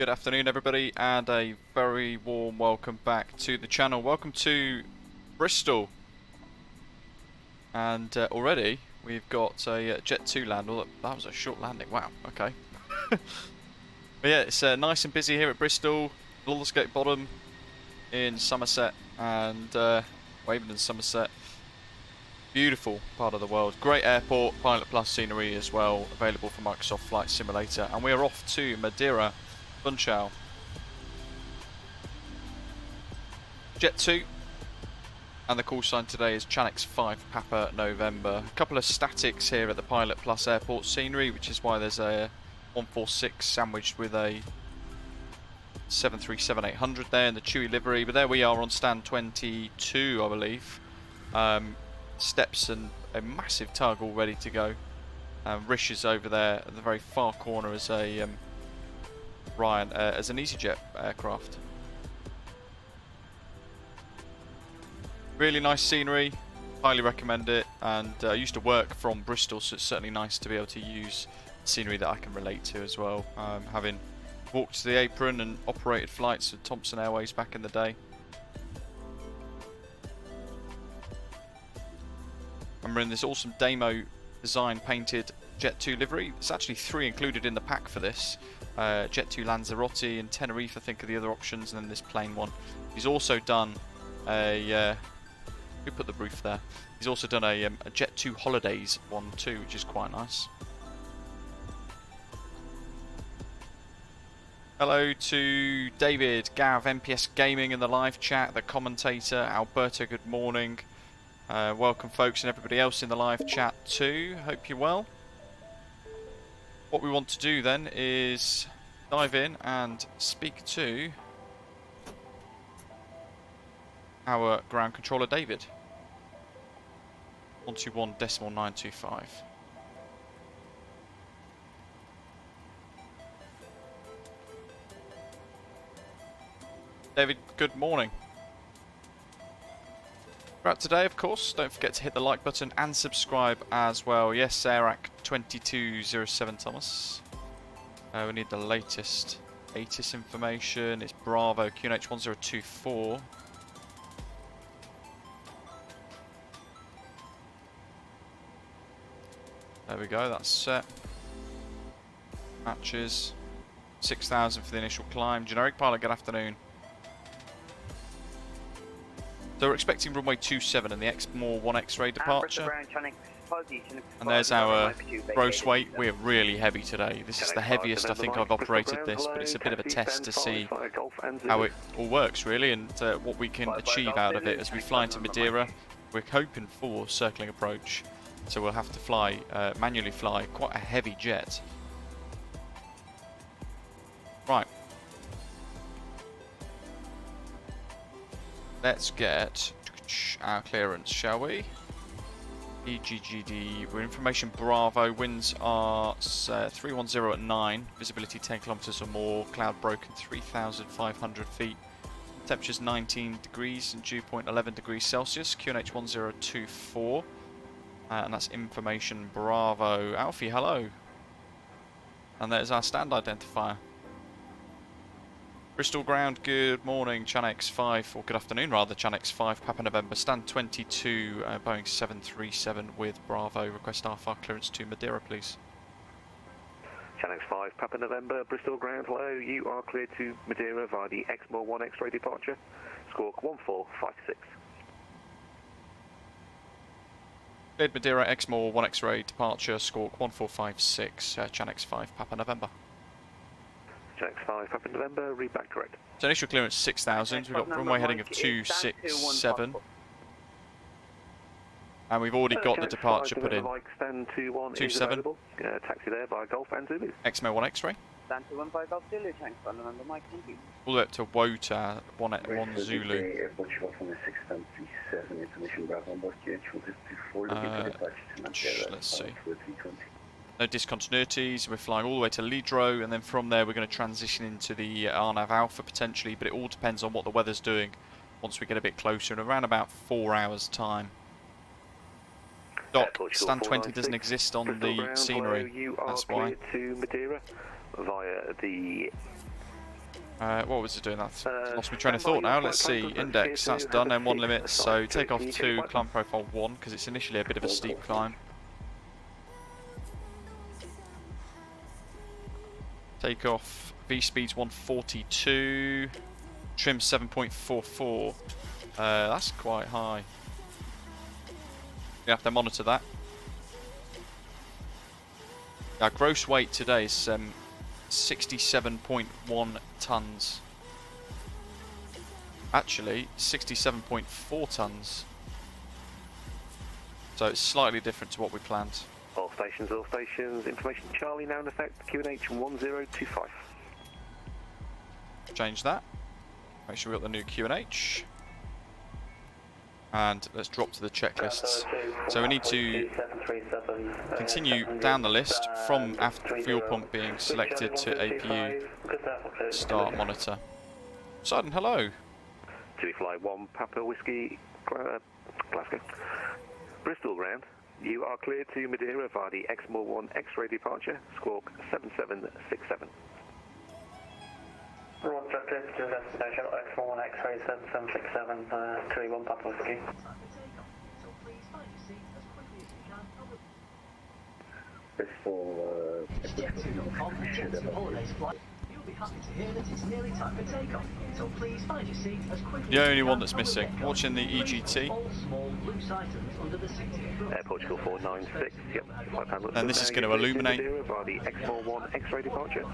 Good afternoon everybody, and a very warm welcome back to the channel. Welcome to Bristol, and already we've got a Jet2 land. Well, that was a short landing, wow, okay. But yeah, it's nice and busy here at Bristol, Aldersgate Bottom in Somerset, and Waverton, Somerset. Beautiful part of the world. Great airport, PilotPlus scenery as well, available for Microsoft Flight Simulator. And we are off to Madeira, Funchal. Jet2, and the call sign today is Chanix 5 Papa November. A couple of statics here at the PilotPlus Airport scenery, which is why there's a 146 sandwiched with a 737-800 there in the Chewy livery. But there we are on stand 22, I believe. Steps and a massive tug all ready to go. Rish is over there at the very far corner as a Ryan as an EasyJet aircraft. Really nice scenery, highly recommend it. And I used to work from Bristol, so it's certainly nice to be able to use scenery that I can relate to as well. Having walked to the apron and operated flights at Thomson Airways back in the day. And we're in this awesome Demo design painted Jet2 livery. There's actually 3 included in the pack for this. Jet2 Lanzarote and Tenerife, I think, are the other options, and then this plain one. He's also done a... who put the roof there? He's also done a Jet2 Holidays one too, which is quite nice. Hello to David, Gav, MPS Gaming in the live chat, the commentator, Alberto, good morning. Welcome folks and everybody else in the live chat too, hope you're well. What we want to do then is dive in and speak to our ground controller David. 121.925. David, good morning. Right, today, of course, don't forget to hit the like button and subscribe as well. Yes, Sarac2207 Thomas. We need the latest ATIS information. It's Bravo QNH1024. There we go, that's set. Matches. 6,000 for the initial climb. Generic pilot, good afternoon. So we're expecting runway 27 and the EXMOR 1 X-ray departure. And there's our gross weight. We're really heavy today. This is the heaviest I think I've operated this, but it's a bit of a test to see how it all works really, and what we can achieve out of it as we fly into Madeira. We're hoping for circling approach, so we'll have to fly, manually fly quite a heavy jet. Right. Let's get our clearance, shall we? EGGD, we're information Bravo, winds are 310 at 9, visibility 10 kilometers or more, cloud broken 3,500 feet, temperatures 19 degrees and dew point 11 degrees Celsius, QNH 1024, and that's information Bravo. Alfie, hello. And there's our stand identifier. Bristol ground, good morning, Chanix 5, or good afternoon rather, Chanix 5, Papa November, stand 22, Boeing 737 with Bravo, request RFR clearance to Madeira please. Chanix 5, Papa November, Bristol ground, hello, you are cleared to Madeira via the EXMOR 1 X-ray departure, squawk 1456. Cleared Madeira, EXMOR 1 X-ray departure, squawk 1456, Chanix 5, Papa November. Chanix 5, Papa November, read back correct. So initial clearance 6,000, we've got runway heading of 267. And we've already got the departure put in. 27. Taxi there by Golf and Zulu. EXMOR 1 X-ray. Stand 21 by Golf Zulu, Chanix 5 November, Mike, thank you. All the way up to Wota, 1 Zulu. Let's see. No discontinuities, we're flying all the way to LIDRO, and then from there we're going to transition into the RNAV Alpha potentially, but it all depends on what the weather's doing once we get a bit closer, in around about 4 hours time. Doc, stand 20 doesn't exist on the scenery, that's why. To Madeira via the What was it doing? That's lost my train of thought now. Let's see. Index, that's done. M1 limits. So take off 2, climb profile 1, because it's initially a bit of a steep climb. Take off. V speed's 142. Trim 7.44. That's quite high. We have to monitor that. Our gross weight today is 67.1 tons. Actually, 67.4 tons. So it's slightly different to what we planned. All stations, information Charlie now in effect, QNH 1025. Change that. Make sure we've got the new QNH. And let's drop to the checklists. So we need to continue down the list from after fuel pump being selected to APU start monitor. Poseidon, hello. To fly 1 Papa Whiskey, Glasgow. Bristol ground, you are cleared to Madeira via the EXMOR 1 X-ray departure, squawk 7767. Roger, clear to destination, EXMOR 1 X-ray 7767, 31 Papa Whiskey. The only one that's missing. Watching the EGT. Portugal 496, yep. And this is going to illuminate. Via the EXMOR 1 X-ray departure,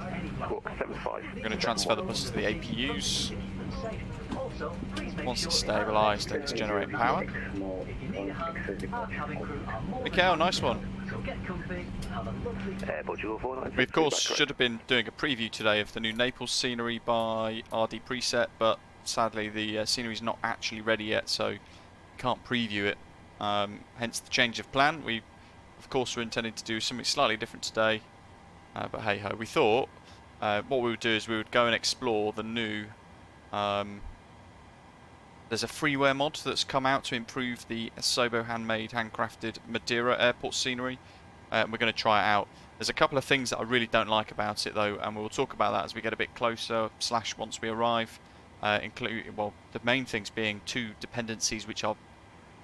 squawk 75. We're going to transfer the bus to the APUs. Once it's stabilised and it's generating power. Mikhail, nice one. We of course should have been doing a preview today of the new Naples scenery by RD Preset, but sadly the scenery is not actually ready yet, so can't preview it. Hence the change of plan. We of course were intending to do something slightly different today, but hey ho. We thought what we would do is we would go and explore the new there's a freeware mod that's come out to improve the Asobo handmade, handcrafted Madeira Airport scenery. We're going to try it out. There's a couple of things that I really don't like about it though, and we'll talk about that as we get a bit closer, / once we arrive. Including, well, the main things being 2 dependencies which are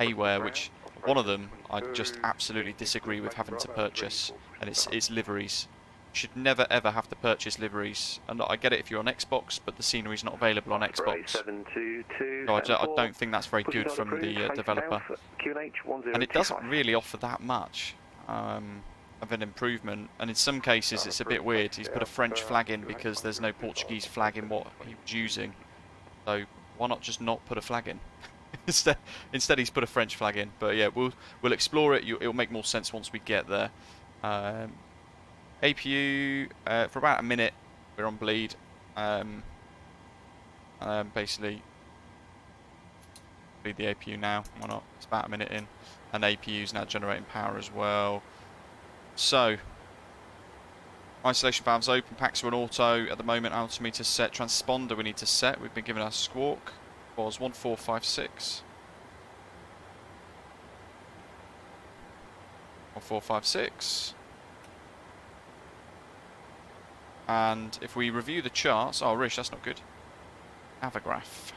payware, which one of them I just absolutely disagree with having to purchase, and it's liveries. You should never ever have to purchase liveries. And I get it if you're on Xbox, but the scenery's not available on Xbox. So I don't think that's very good from the developer. And it doesn't really offer that much of an improvement. And in some cases it's a bit weird. He's put a French flag in because there's no Portuguese flag in what he was using. So why not just not put a flag in? Instead he's put a French flag in. But yeah, we'll explore it. It'll make more sense once we get there. APU, for about a minute, we're on bleed. Basically, bleed the APU now. Why not? It's about a minute in. And APU's now generating power as well. So, isolation valves open, packs are on auto. At the moment, altimeter set, transponder we need to set. We've been given our squawk. Was 1456. 1456. And if we review the charts, oh Rish, that's not good. Avograph.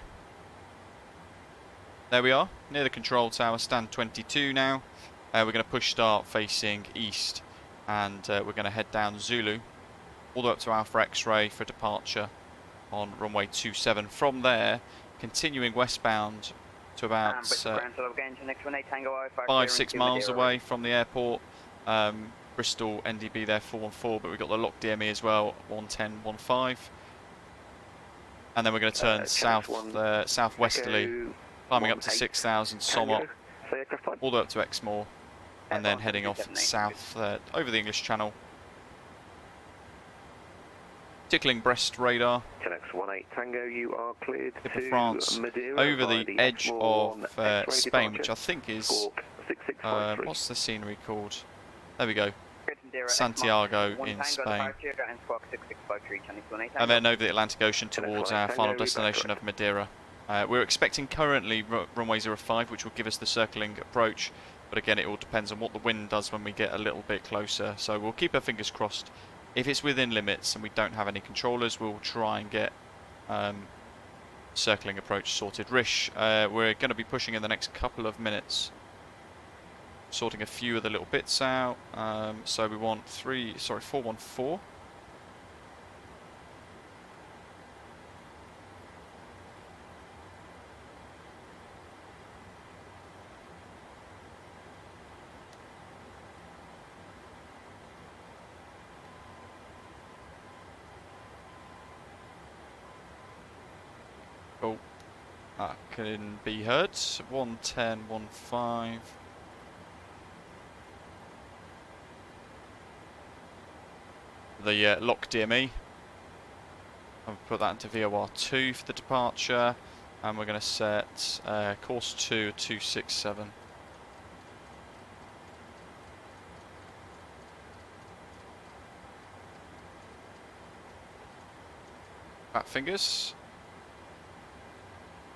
There we are, near the control tower, stand 22 now. We're going to push start facing east, and we're going to head down Zulu, all the way up to Alpha X-ray for departure on runway 27. From there, continuing westbound to about 5-6 miles away from the airport. Bristol NDB there 414, but we've got the locked DME as well, 11015. And then we're going to turn southwesterly, climbing up to 6,000 Somot, all the way up to EXMOR, and then heading off south over the English Channel. Tickling Brest radar. 18 Tango, you are cleared tip of France, over the edge of Spain, which I think is, what's the scenery called? There we go. Santiago in Spain. And then over the Atlantic Ocean towards our final destination of Madeira. We're expecting currently runway 05, which will give us the circling approach, but again it all depends on what the wind does when we get a little bit closer, so we'll keep our fingers crossed. If it's within limits and we don't have any controllers, we'll try and get circling approach sorted. Rish, we're going to be pushing in the next couple of minutes, sorting a few of the little bits out. So we want 414. Oh, that can be heard. 110, 15. The lock DME. I'll put that into VOR2 for the departure, and we're going to set course 2 at 267. Fat fingers.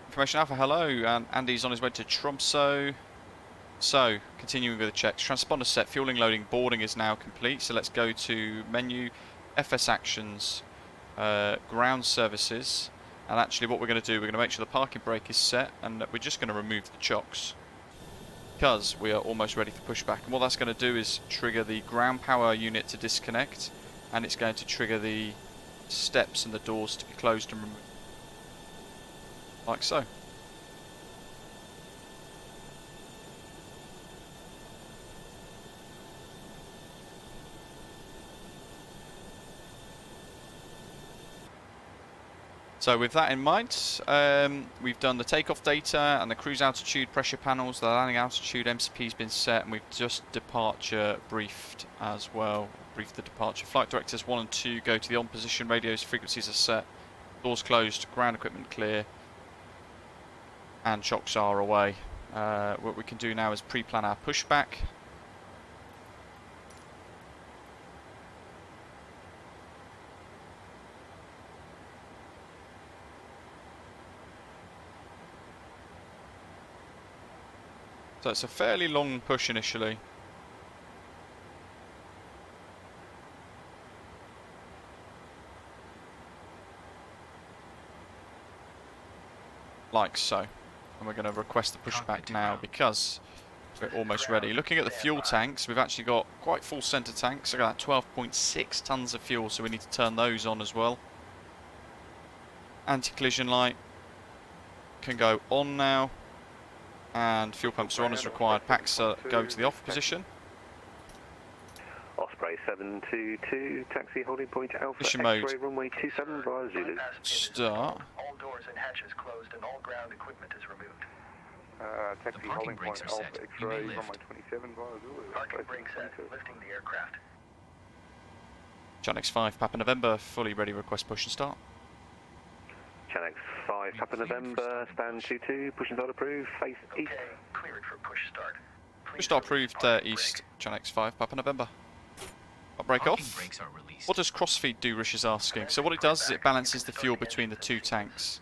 Information Alpha, hello, and Andy's on his way to Tromsø. So, continuing with the checks. Transponder set, fueling, loading, boarding is now complete. So let's go to menu, FS actions, ground services. And actually what we're going to do, we're going to make sure the parking brake is set, and we're just going to remove the chocks, because we are almost ready for pushback. And what that's going to do is trigger the ground power unit to disconnect, and it's going to trigger the steps and the doors to be closed and removed. Like so. So with that in mind, we've done the takeoff data and the cruise altitude pressure panels, the landing altitude MCP's been set, and we've just departure briefed as well. Briefed the departure. Flight directors 1 and 2 go to the on position, radios, frequencies are set, doors closed, ground equipment clear, and chocks are away. What we can do now is pre-plan our pushback. So it's a fairly long push initially. Like so. And we're going to request the pushback now because we're almost ready. Looking at the fuel tanks, we've actually got quite full centre tanks. I've got 12.6 tonnes of fuel, so we need to turn those on as well. Anti-collision light can go on now. And fuel pumps are on as required. Packs go to the off position. Osprey 722, taxi holding point Alpha Mission X-ray mode. runway 27 via Zulu. Start. All doors and hatches closed and all ground equipment is removed. Taxi holding point Alpha X-ray runway 27 via Zulu. Parking brake set, lifting the aircraft. Chanex 5, Papa November, fully ready, request push and start. Chanex 5, Papa November, stand 22, push and start approved, face east. Okay, cleared for push start. Push start approved, east, Chanex 5, Papa November. I'll break off. What does crossfeed do, Rish is asking? So what it does is it balances the fuel between the two tanks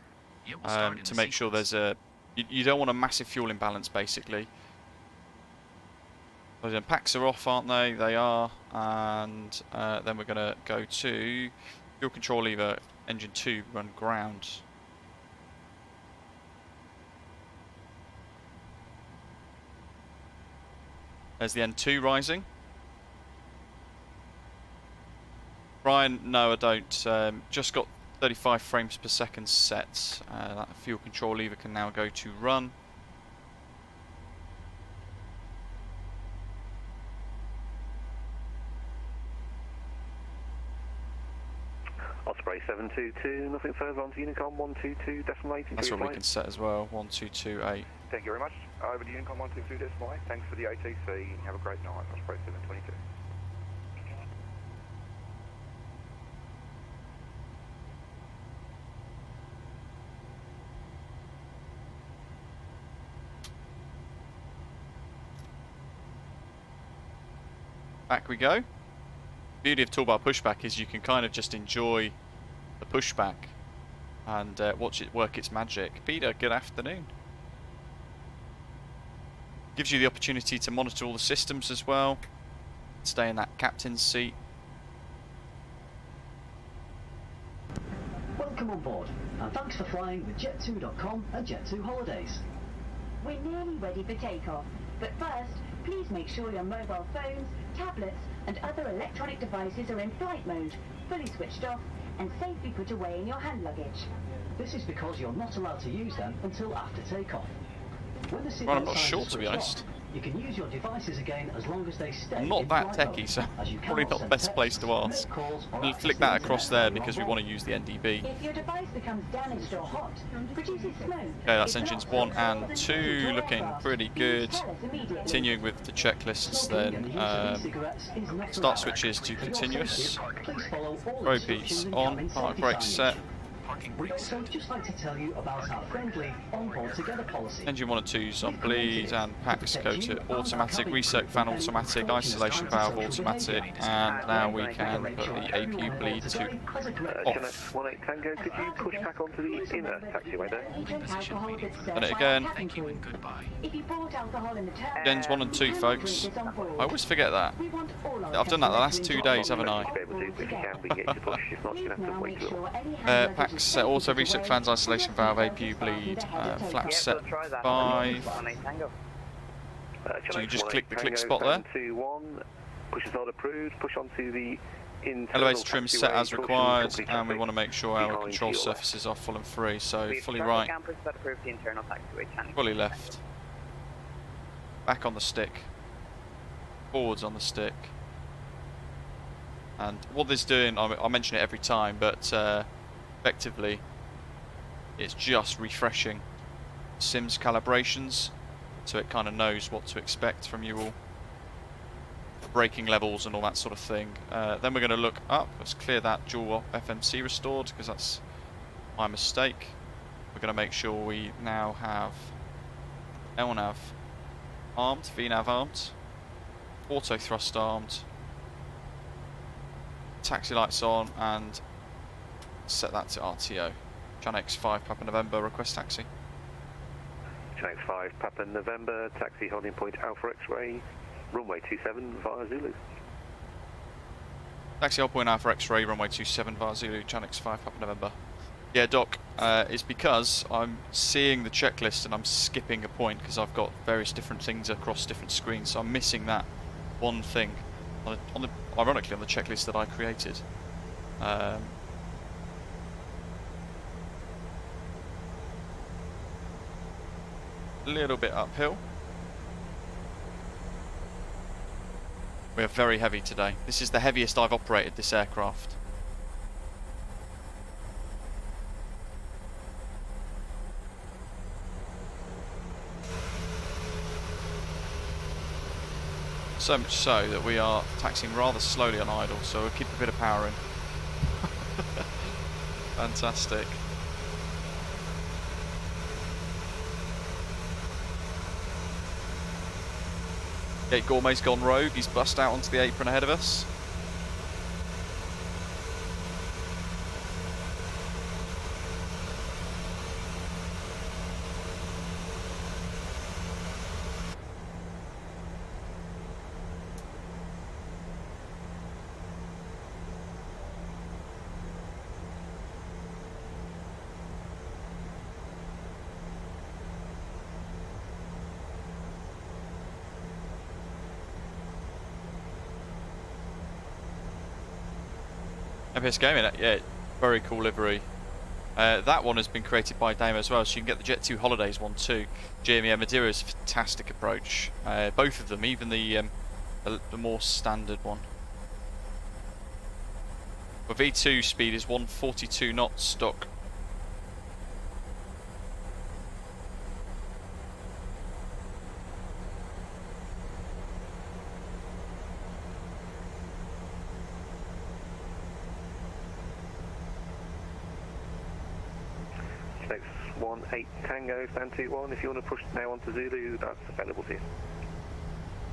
to make sure there's a... You don't want a massive fuel imbalance, basically. So then packs are off, aren't they? They are. And then we're going to go to fuel control lever, engine 2, run ground. There's the N2 rising. Brian, no I don't. Just got 35 frames per second set. That fuel control lever can now go to run. Osprey 722, nothing further on to Unicom 122, decimal 8. That's what we can set as well, 1228. Thank you very much. Over to Unicom 122 decimal 8. Thanks for the ATC. Have a great night. Osprey 722. Back we go. Beauty of toolbar pushback is you can kind of just enjoy the pushback and watch it work its magic. Peter, good afternoon. Gives you the opportunity to monitor all the systems as well. Stay in that captain's seat. Well, welcome on board, and thanks for flying with Jet2.com and Jet2 Holidays. We're nearly ready for takeoff, but first, please make sure your mobile phones, tablets, and other electronic devices are in flight mode, fully switched off, and safely put away in your hand luggage. This is because you're not allowed to use them until after takeoff. When the Well, I'm not sure, to be honest. You can use your devices again as long as they stay. I'm not that techie, so probably not the best place to ask. We'll flick that across there because we want to use the NDB. If your device becomes damaged or hot, produces smoke. Okay, that's engines 1 and 2 looking pretty good. Continuing with the checklists then. Start switches to continuous. Row piece on, park brakes set. We'd also just like to tell you about our friendly onboard together policy. Engine 1 and 2's on bleed, and packs go to automatic, reset fan automatic, isolation valve automatic, and now we can put the APU bleed to off. 18 Tango, could you push back onto the inner taxiway there? Done it again. Thank you and goodbye. If you bought alcohol in the terminal, Engines 1 and 2, folks. I always forget that. I've done that the last 2 days, haven't I? Packs set auto, reset fans, isolation valve, APU bleed, flaps set 5. So you just click the click spot there. Push is not approved, push onto the Elevator trim set as required, and we want to make sure our control surfaces are full and free, so fully right, fully left, back on the stick, forwards on the stick. And what this is doing, I mention it every time, but effectively it's just refreshing Sims calibrations, so it kind of knows what to expect from you all. Braking levels and all that sort of thing. Then we're going to look up. Let's clear that dual FMC restored, because that's my mistake. We're going to make sure we now have LNAV armed, VNAV armed, auto thrust armed, taxi lights on, and set that to RTO. Janex 5 Papa November, request taxi. Janex 5 Papa November, taxi holding point Alpha X-ray, runway 27 via Zulu. Taxi hold point Alpha X-ray, runway 27 via Zulu, Janex 5 Papa November. Yeah, Doc, it's because I'm seeing the checklist and I'm skipping a point because I've got various different things across different screens, so I'm missing that one thing ironically on the checklist that I created. A little bit uphill. We are very heavy today. This is the heaviest I've operated this aircraft. So much so that we are taxiing rather slowly on idle, so we'll keep a bit of power in. Fantastic. Gate Gourmet's gone rogue, he's bust out onto the apron ahead of us. FPS Gaming, yeah, very cool livery. That one has been created by Damo as well, so you can get the Jet2 Holidays one too. GME Madeira is a fantastic approach. Both of them, even the more standard one. The V2 speed is 142 knots stock. Next 18 Tango, stand 2-1. If you want to push now onto Zulu, that's available to you.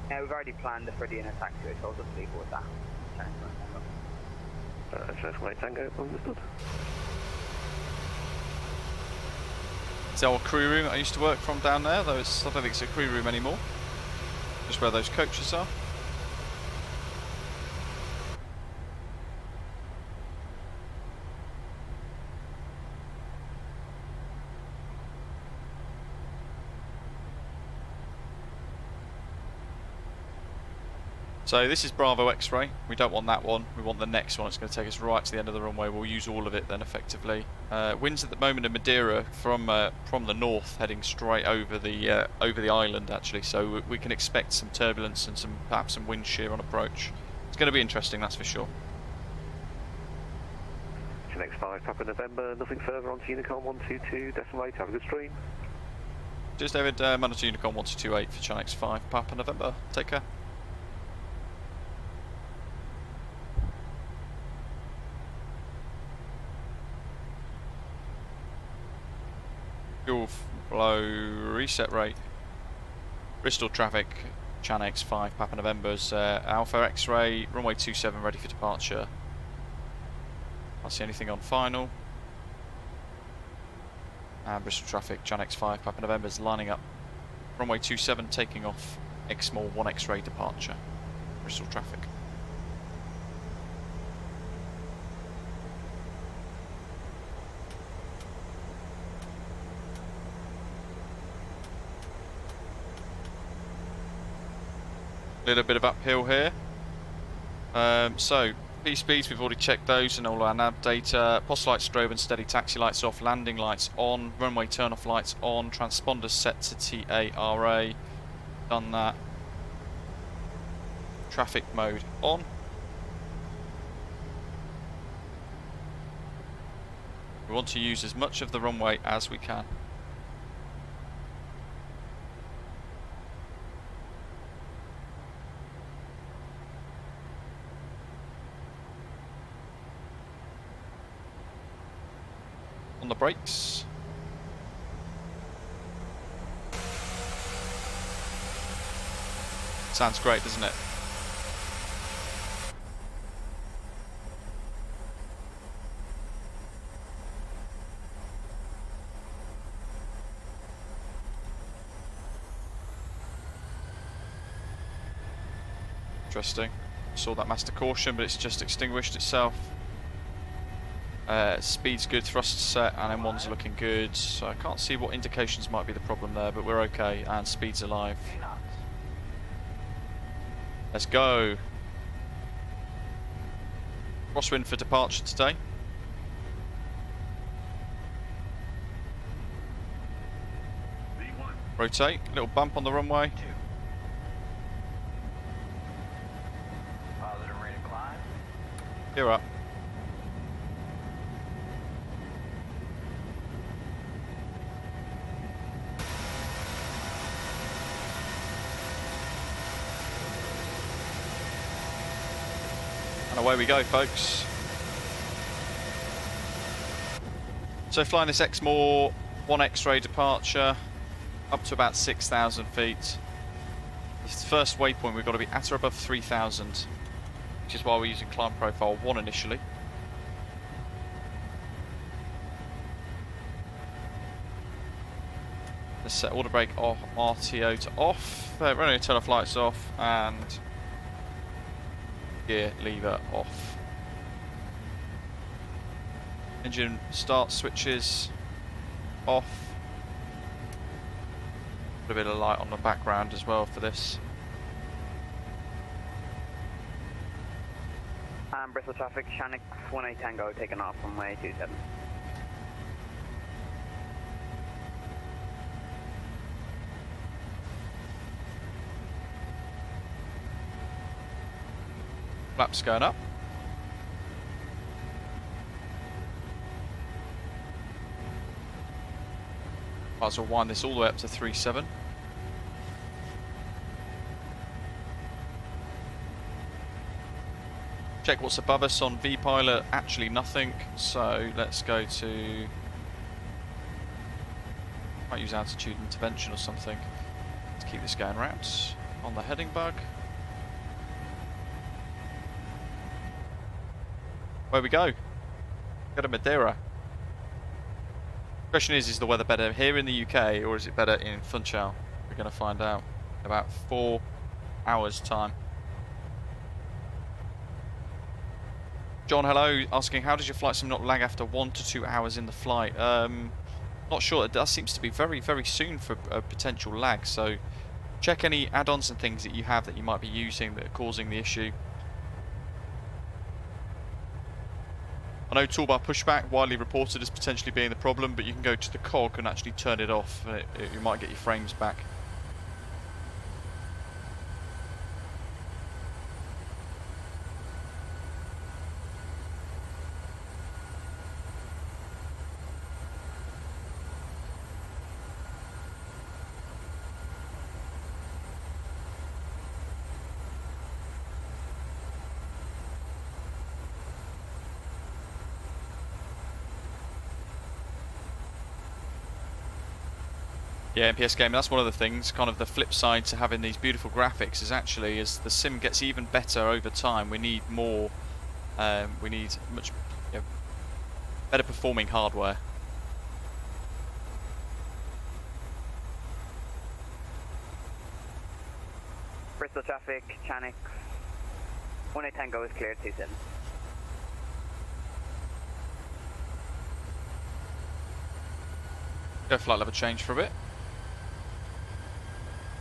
Yeah, we've already planned the Freddie in a taxi, so I'll just leave with that. Next 18 Tango, understood. It's our crew room I used to work from down there, though I don't think it's a crew room anymore. Just where those coaches are. So this is Bravo X-ray. We don't want that one. We want the next one. It's going to take us right to the end of the runway. We'll use all of it then effectively. Winds at the moment in Madeira from the north, heading straight over the island actually. So we can expect some turbulence and perhaps some wind shear on approach. It's going to be interesting, that's for sure. Next 5 Papa November. Nothing further on to Unicom 122.8. Have a good stream. Cheers, David. Manager Unicom 1228 for Channel X5 Papa November. Take care. Fuel flow reset rate. Bristol traffic, Channel X5 Papa November's Alpha X-ray, runway 27 ready for departure. Can't see anything on final. And Bristol traffic, Channel X5 Papa November's lining up. Runway 27 taking off, EXMOR 1 X-ray departure. Bristol traffic. Little bit of uphill here. So P speeds, we've already checked those and all our nav data. POS lights, strobe and steady, taxi lights off, landing lights on, runway turn off lights on, transponders set to TARA. Done that. Traffic mode on. We want to use as much of the runway as we can. On the brakes. Sounds great, doesn't it? Interesting. Saw that master caution, but it's just extinguished itself. Speed's good, thrust's set, and M1's looking good, so I can't see what indications might be the problem there, but we're okay, and speed's alive. Let's go. Crosswind for departure today. Rotate, little bump on the runway. Gear up. And away we go, folks. So flying this EXMOR 1 X-ray departure up to about 6,000 feet. This is the first waypoint. We've got to be at or above 3,000, which is why we're using climb profile 1 initially. Let's set auto brake off, RTO to off, running turn off lights off, and gear lever off. Engine start switches off. Put a bit of light on the background as well for this. Bristol traffic, Shanix 18 Tango taking off from runway 27. Flaps going up. Might as well wind this all the way up to 3.7. Check what's above us on VPilot, actually nothing, so let's go to, might use altitude intervention or something. Let's keep this going round on the heading bug. Where we go? Go to Madeira. Question is the weather better here in the UK or is it better in Funchal? We're going to find out in about 4 hours time. John, hello, asking how does your flight sim not lag after 1 to 2 hours in the flight? Not sure. That seems to be very, very soon for a potential lag. So Check any add-ons and things that you have that you might be using that are causing the issue. I know toolbar pushback, widely reported as potentially being the problem, but you can go to the COQUE and actually turn it off, and you might get your frames back. Yeah, MPS gaming, that's one of the things, kind of the flip side to having these beautiful graphics is actually as the sim gets even better over time, we need more, we need much better performing hardware. Bristol traffic, Chanix, 18 Tango is cleared, 27. Go flight level change for a bit.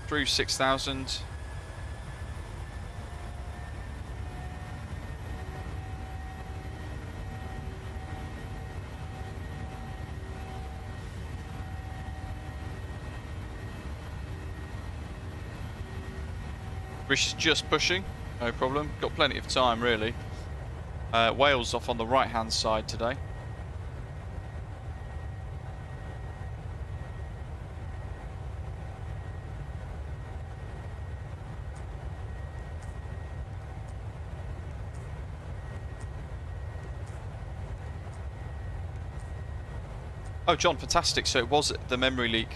Through 6,000. British is just pushing, no problem. Got plenty of time really. Wales off on the right hand side today. Oh, John, fantastic. So it was the memory leak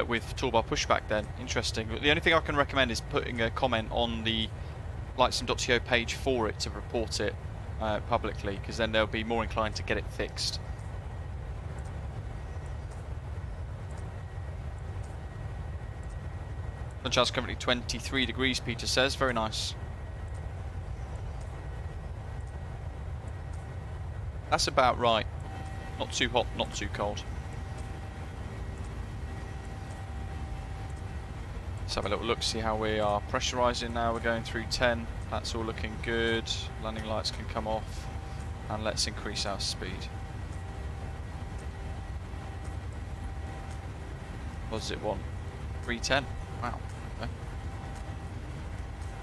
with toolbar pushback then. Interesting. The only thing I can recommend is putting a comment on the VATSIM.co page for it to report it publicly, because then they'll be more inclined to get it fixed. Sunshine's currently 23 degrees, Peter says. Very nice. That's about right. Not too hot, not too cold. Let's have a little look, see how we are pressurising now. We're going through 10. That's all looking good. Landing lights can come off. And let's increase our speed. What does it want? 310. Wow. Okay.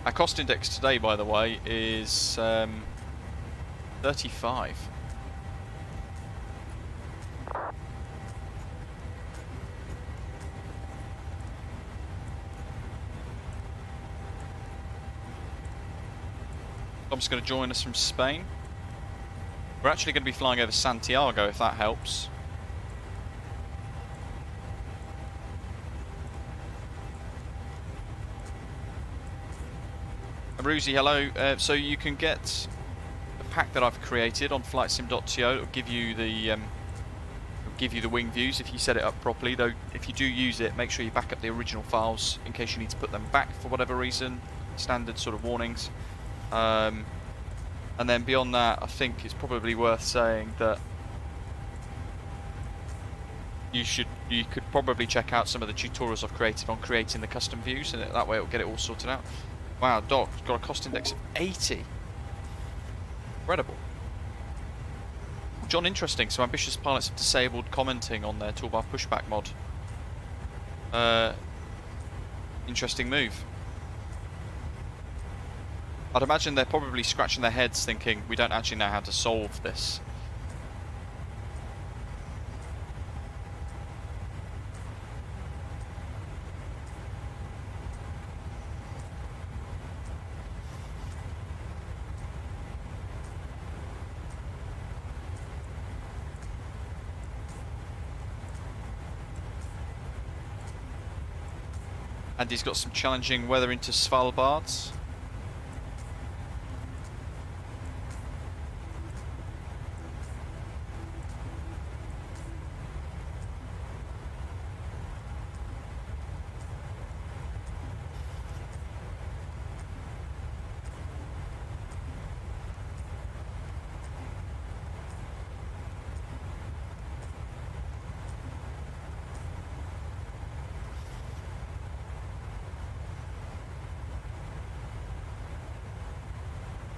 Our cost index today, by the way, is 35. Tom's going to join us from Spain. We're actually going to be flying over Santiago, if that helps. Ruzi, hello. So you can get the pack that I've created on flightsim.to. It'll give you the wing views if you set it up properly. Though, if you do use it, make sure you back up the original files in case you need to put them back for whatever reason. Standard sort of warnings. And then beyond that, I think it's probably worth saying that you could probably check out some of the tutorials I've created on creating the custom views, and that way it'll get it all sorted out. Wow, Doc's got a cost index of 80. Incredible. John, interesting. So ambitious pilots have disabled commenting on their toolbar pushback mod. Interesting move. I'd imagine they're probably scratching their heads thinking, we don't actually know how to solve this. And he's got some challenging weather into Svalbard.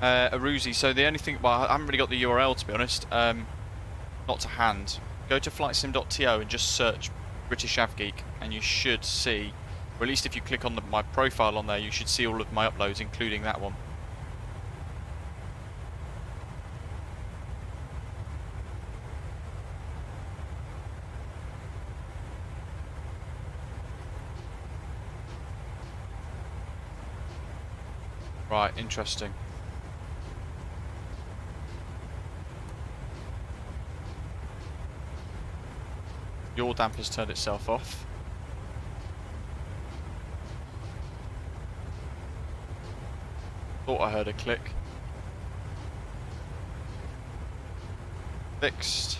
Arusi, so the only thing, well, I haven't really got the URL to be honest, not to hand. Go to flightsim.to and just search British AvGeek and you should see, or at least if you click on my profile on there, you should see all of my uploads, including that one. Right, interesting. Your damper's turned itself off. Thought I heard a click. Fixed.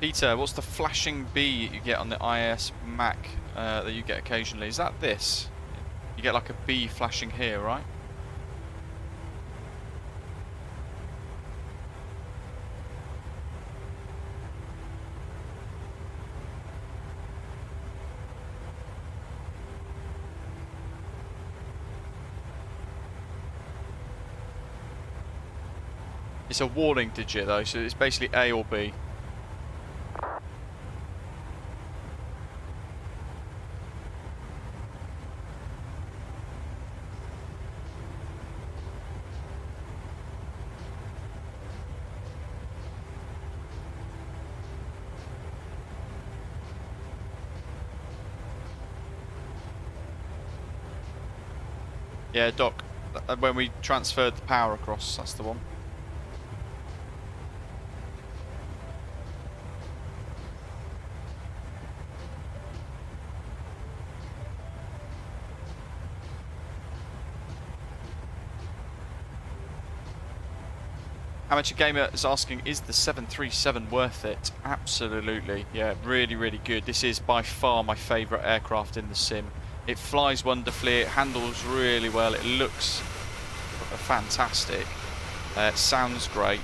Peter, what's the flashing B you get on the IS Mac that you get occasionally? Is that this? You get like a B flashing here, right? It's a warning digit though, so it's basically A or B. Yeah, Doc, when we transferred the power across, that's the one. Amateur Gamer is asking, is the 737 worth it? Absolutely, yeah, really, really good. This is by far my favourite aircraft in the sim. It flies wonderfully, it handles really well, it looks fantastic, it sounds great.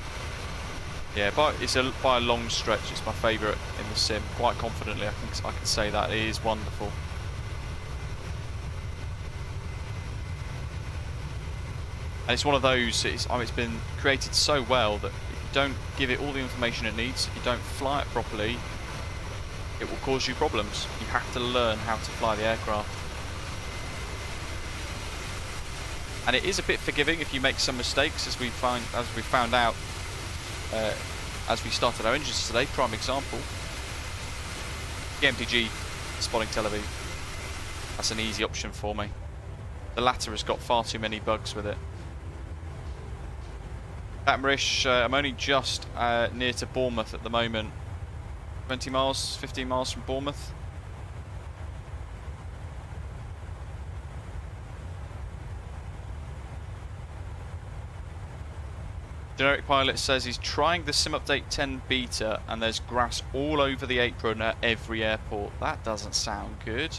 Yeah, by a long stretch, it's my favourite in the sim. Quite confidently, I can say that. It is wonderful. And it's one of those, it's been created so well that if you don't give it all the information it needs, if you don't fly it properly, it will cause you problems. You have to learn how to fly the aircraft. And it is a bit forgiving if you make some mistakes, as we found out as we started our engines today. Prime example, PMDG spotting Tel Aviv. That's an easy option for me. The latter has got far too many bugs with it. Atmarish, I'm only just near to Bournemouth at the moment. 20 miles, 15 miles from Bournemouth. Generic Pilot says he's trying the Sim Update 10 beta and there's grass all over the apron at every airport. That doesn't sound good.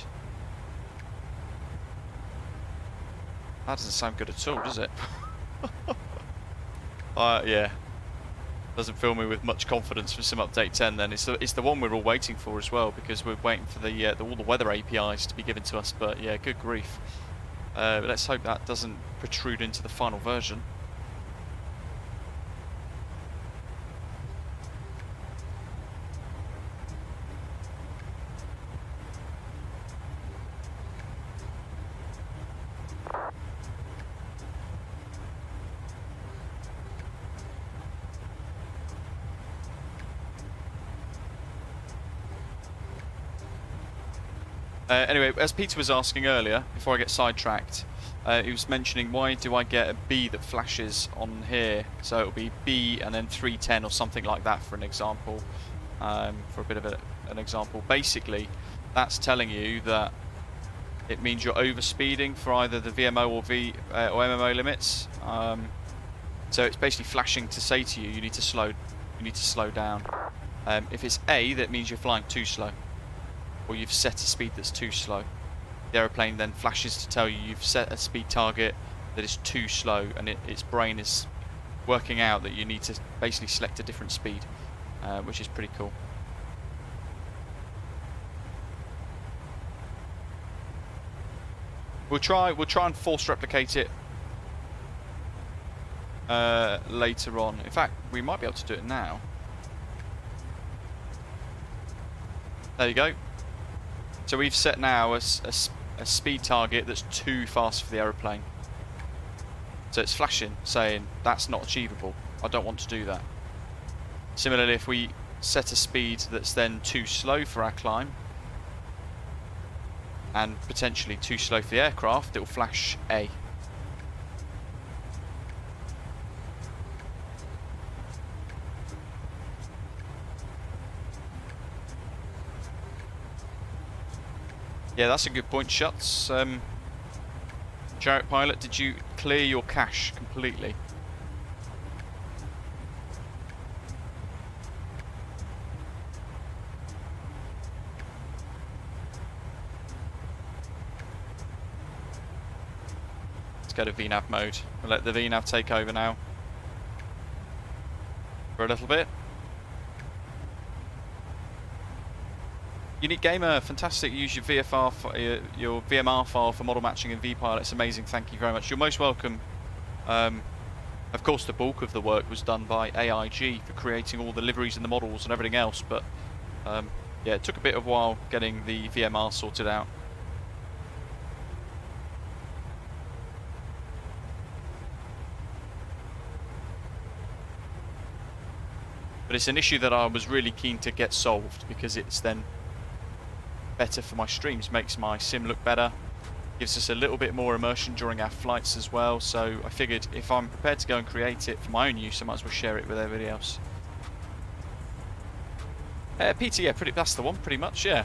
That doesn't sound good at all, does it? Yeah. Doesn't fill me with much confidence for Sim Update 10 then. It's the one we're all waiting for as well, because we're waiting for all the weather APIs to be given to us. But yeah, good grief. But let's hope that doesn't protrude into the final version. Anyway, as Peter was asking earlier, before I get sidetracked, he was mentioning, why do I get a B that flashes on here? So it'll be B and then 310 or something like that, for an example. For a bit of an example. Basically, that's telling you that it means you're overspeeding for either the VMO or MMO limits. So it's basically flashing to say to you, you need to slow down. If it's A, that means you're flying too slow, or you've set a speed that's too slow. The aeroplane then flashes to tell you you've set a speed target that is too slow, and its brain is working out that you need to basically select a different speed, which is pretty cool. We'll try and force replicate it later on. In fact, we might be able to do it now. There you go. So we've set now a speed target that's too fast for the aeroplane. So it's flashing, saying that's not achievable. I don't want to do that. Similarly, if we set a speed that's then too slow for our climb, and potentially too slow for the aircraft, it will flash A. Yeah, that's a good point, Shuts. Chariot pilot, did you clear your cache completely? Let's go to VNAV mode. We'll let the VNAV take over now for a little bit. Unique Gamer, fantastic. Use your VFR, your VMR file for model matching in vPilot. It's amazing. Thank you very much. You're most welcome. Of course, the bulk of the work was done by AIG for creating all the liveries and the models and everything else. But yeah, it took a bit of a while getting the VMR sorted out. But it's an issue that I was really keen to get solved, because it's then better for my streams, makes my sim look better, gives us a little bit more immersion during our flights as well. So I figured if I'm prepared to go and create it for my own use, I might as well share it with everybody else. PT, yeah, that's the one, pretty much, yeah.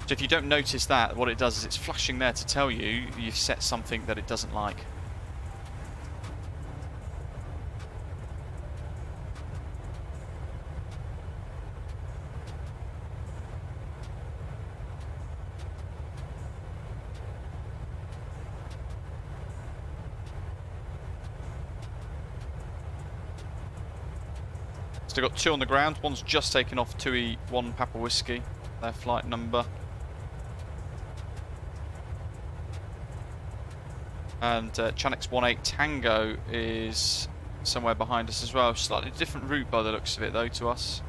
So if you don't notice that, what it does is it's flashing there to tell you you've set something that it doesn't like. Still got two on the ground. One's just taken off 2E1 Papa Whiskey, their flight number. And Chanix 18 Tango is somewhere behind us as well. Slightly different route by the looks of it though to us.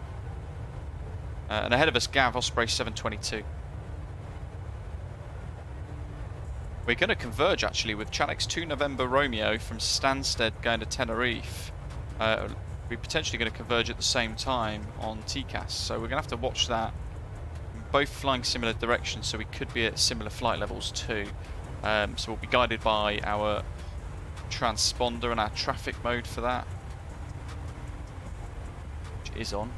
And ahead of us, Gav Osprey 722. We're going to converge actually with Chanix 2 November Romeo from Stansted going to Tenerife. We're potentially going to converge at the same time on TCAS, so we're going to have to watch that. We're both flying similar directions, so we could be at similar flight levels too. So we'll be guided by our transponder and our traffic mode for that, which is on.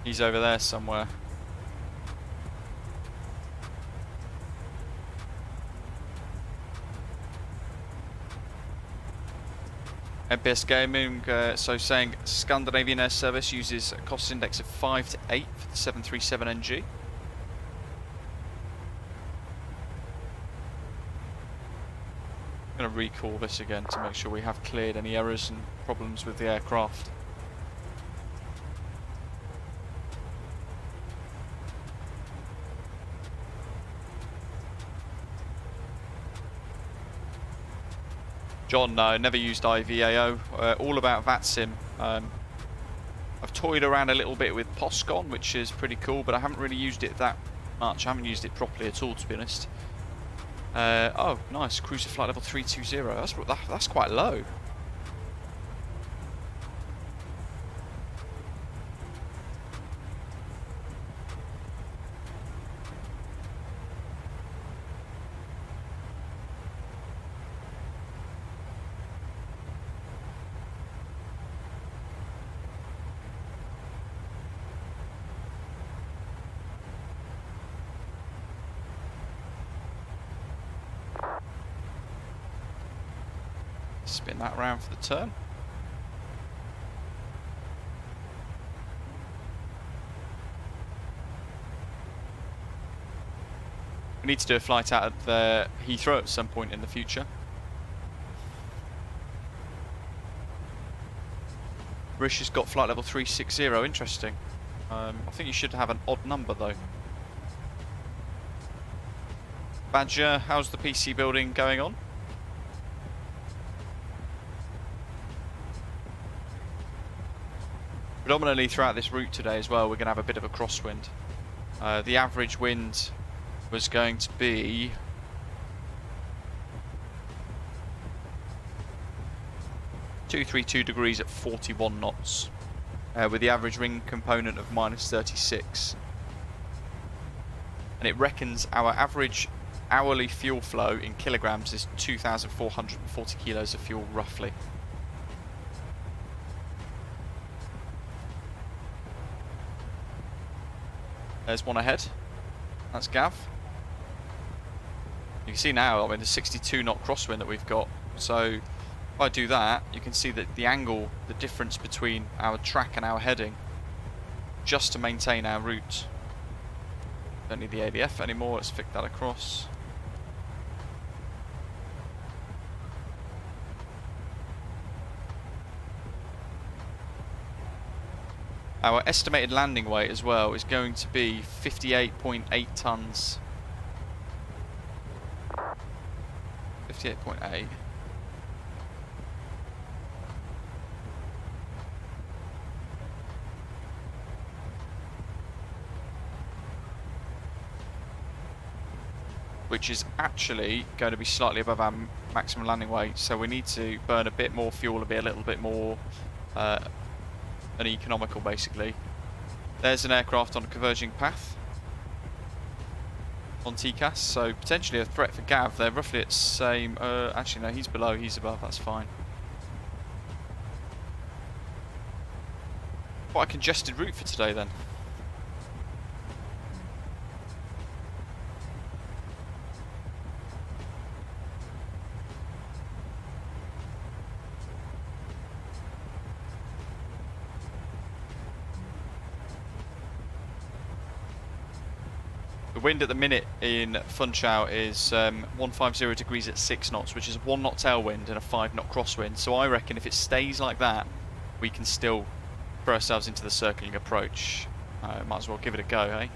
He's over there somewhere. MPS Gaming, so saying Scandinavian Air Service uses a cost index of 5 to 8 for the 737NG. I'm going to recall this again to make sure we have cleared any errors and problems with the aircraft. John, no, never used IVAO. All about VATSIM. I've toyed around a little bit with POSCON, which is pretty cool, but I haven't really used it that much. I haven't used it properly at all, to be honest. Oh, nice. Cruiser flight level 320. That's quite low. Spin that round for the turn. We need to do a flight out of Heathrow at some point in the future. Rish has got flight level 360, interesting. I think you should have an odd number though. Badger, how's the PC building going on? Predominantly throughout this route today as well, we're going to have a bit of a crosswind. The average wind was going to be 232 degrees at 41 knots, with the average wind component of -36. And it reckons our average hourly fuel flow in kilograms is 2,440 kilos of fuel roughly. There's one ahead. That's Gav. You can see now, I mean, the 62 knot crosswind that we've got. So if I do that, you can see that the angle, the difference between our track and our heading, just to maintain our route. Don't need the ADF anymore. Let's flick that across. Our estimated landing weight as well is going to be 58.8 tons. 58.8. Which is actually going to be slightly above our maximum landing weight, so we need to burn a bit more fuel and be a little bit more uneconomical basically. There's an aircraft on a converging path on TCAS, so potentially a threat for Gav. They're roughly at the same, actually no, he's below, he's above, that's fine. Quite a congested route for today then. The wind at the minute in Funchal is 150 degrees at 6 knots, which is a 1 knot tailwind and a 5 knot crosswind. So I reckon if it stays like that, we can still throw ourselves into the circling approach. Might as well give it a go, eh?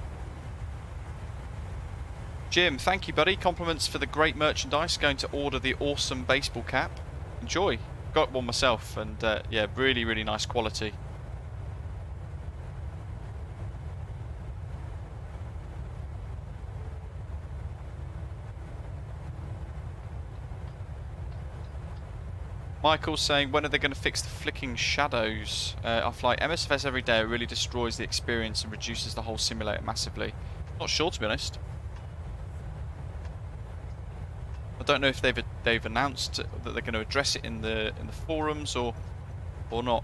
Jim, thank you, buddy. Compliments for the great merchandise. Going to order the awesome baseball cap. Enjoy. Got one myself, and yeah, really, really nice quality. Michael's saying, when are they going to fix the flicking shadows? I fly MSFS every day. It really destroys the experience and reduces the whole simulator massively. Not sure, to be honest. I don't know if they've announced that they're going to address it in the forums or not.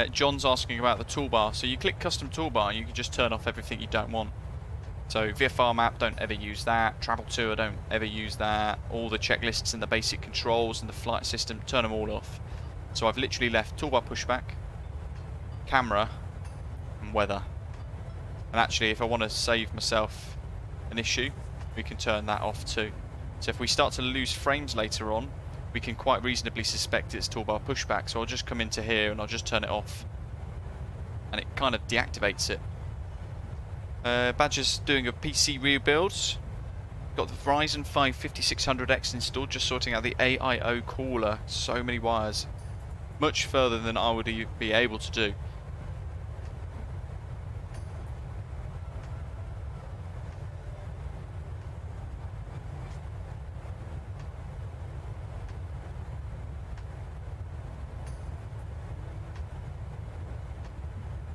John's asking about the toolbar. So you click custom toolbar and you can just turn off everything you don't want. So VFR map, don't ever use that. Travel tour, don't ever use that. All the checklists and the basic controls and the flight system, turn them all off. So I've literally left toolbar pushback, camera, and weather. And actually, if I want to save myself an issue, we can turn that off too. So if we start to lose frames later on, we can quite reasonably suspect it's toolbar pushback. So I'll just come into here and I'll just turn it off. And it kind of deactivates it. Badger's doing a PC rebuild. Got the Ryzen 5 5600X installed, just sorting out the AIO cooler. So many wires. Much further than I would be able to do.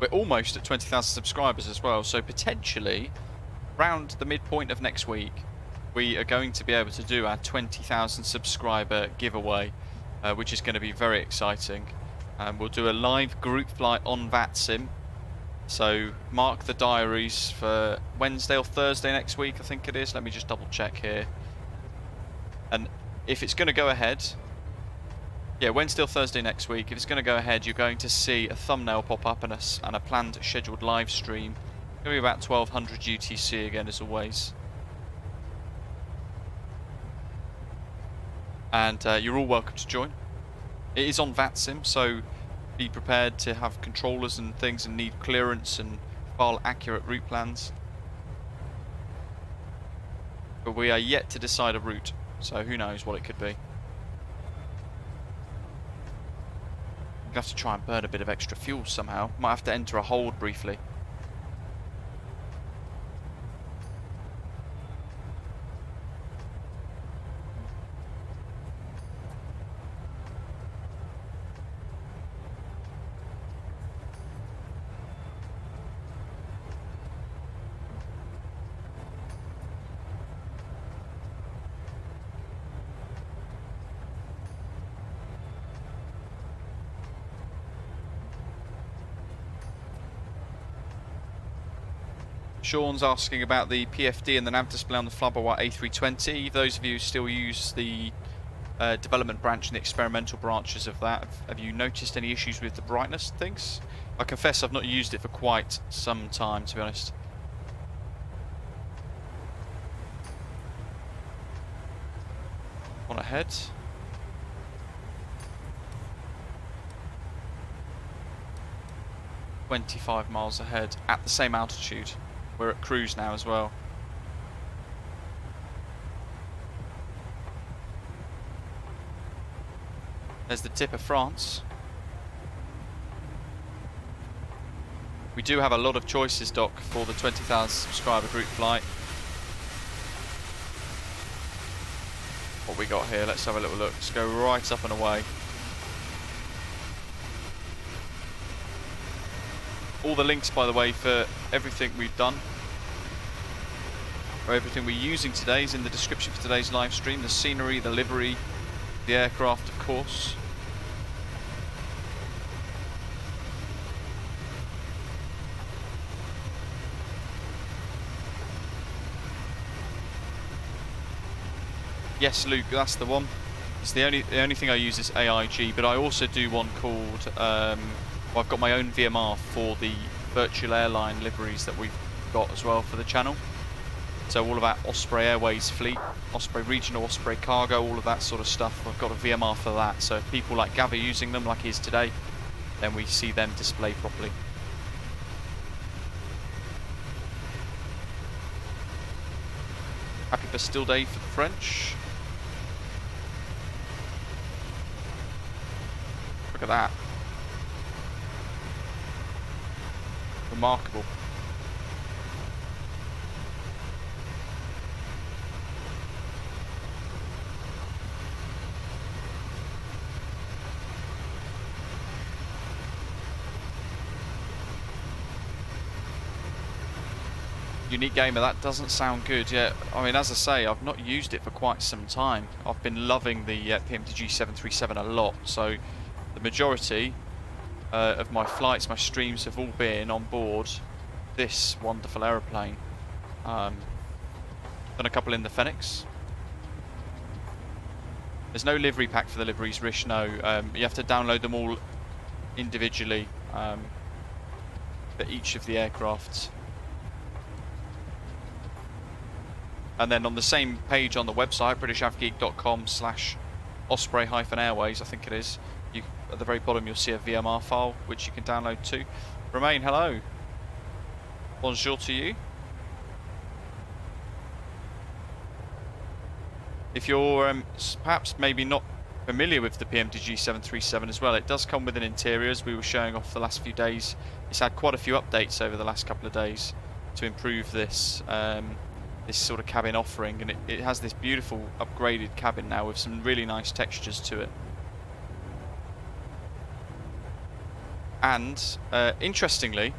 We're almost at 20,000 subscribers as well, so potentially, around the midpoint of next week, we are going to be able to do our 20,000 subscriber giveaway, which is going to be very exciting. We'll do a live group flight on VATSIM, so mark the diaries for Wednesday or Thursday next week, I think it is. Let me just double check here. And if it's going to go ahead, yeah, Wednesday or Thursday next week, if it's going to go ahead, you're going to see a thumbnail pop up and a planned scheduled live stream. It's going to be about 1200 UTC again, as always. and you're all welcome to join. It is on VATSIM, so be prepared to have controllers and things and need clearance and file accurate route plans. But we are yet to decide a route, so who knows what it could be. I'm going to have to try and burn a bit of extra fuel somehow. Might have to enter a hold briefly. Sean's asking about the PFD and the nav display on the Flubber A320. Those of you who still use the development branch and the experimental branches of that, have you noticed any issues with the brightness and things? I confess I've not used it for quite some time, to be honest. On ahead. "25 miles ahead at the same altitude." We're at cruise now as well. There's the tip of France. We do have a lot of choices, Doc, for the 20,000 subscriber group flight. What we got here? Let's have a little look. Let's go right up and away. All the links, by the way, for everything we've done, or everything we're using today, is in the description for today's live stream. The scenery, the livery, the aircraft, of course. Yes, Luke, that's the one. It's the only thing I use is AIG, but I also do one called. Well, I've got my own VMR for the virtual airline liveries that we've got as well for the channel. So all of our Osprey Airways fleet, Osprey Regional, Osprey Cargo, all of that sort of stuff. I've got a VMR for that. So if people like Gav are using them, like he is today, then we see them display properly. Happy Bastille Day for the French. Look at that. Remarkable. Unique Gamer, that doesn't sound good yet. I mean, as I say, I've not used it for quite some time. I've been loving the PMDG 737 a lot, so the majority of my flights, my streams have all been on board this wonderful aeroplane. Done a couple in the Phoenix. There's no livery pack for the liveries, Rish, no. You have to download them all individually for each of the aircrafts. And then on the same page on the website, britishafgeek.com/Osprey-Airways, I think it is, at the very bottom you'll see a VMR file which you can download too. Romain, hello. Bonjour to you. If you're perhaps maybe not familiar with the PMDG 737 as well, it does come with an interior, as we were showing off the last few days. It's had quite a few updates over the last couple of days to improve this this sort of cabin offering, and it has this beautiful upgraded cabin now with some really nice textures to it. And interestingly,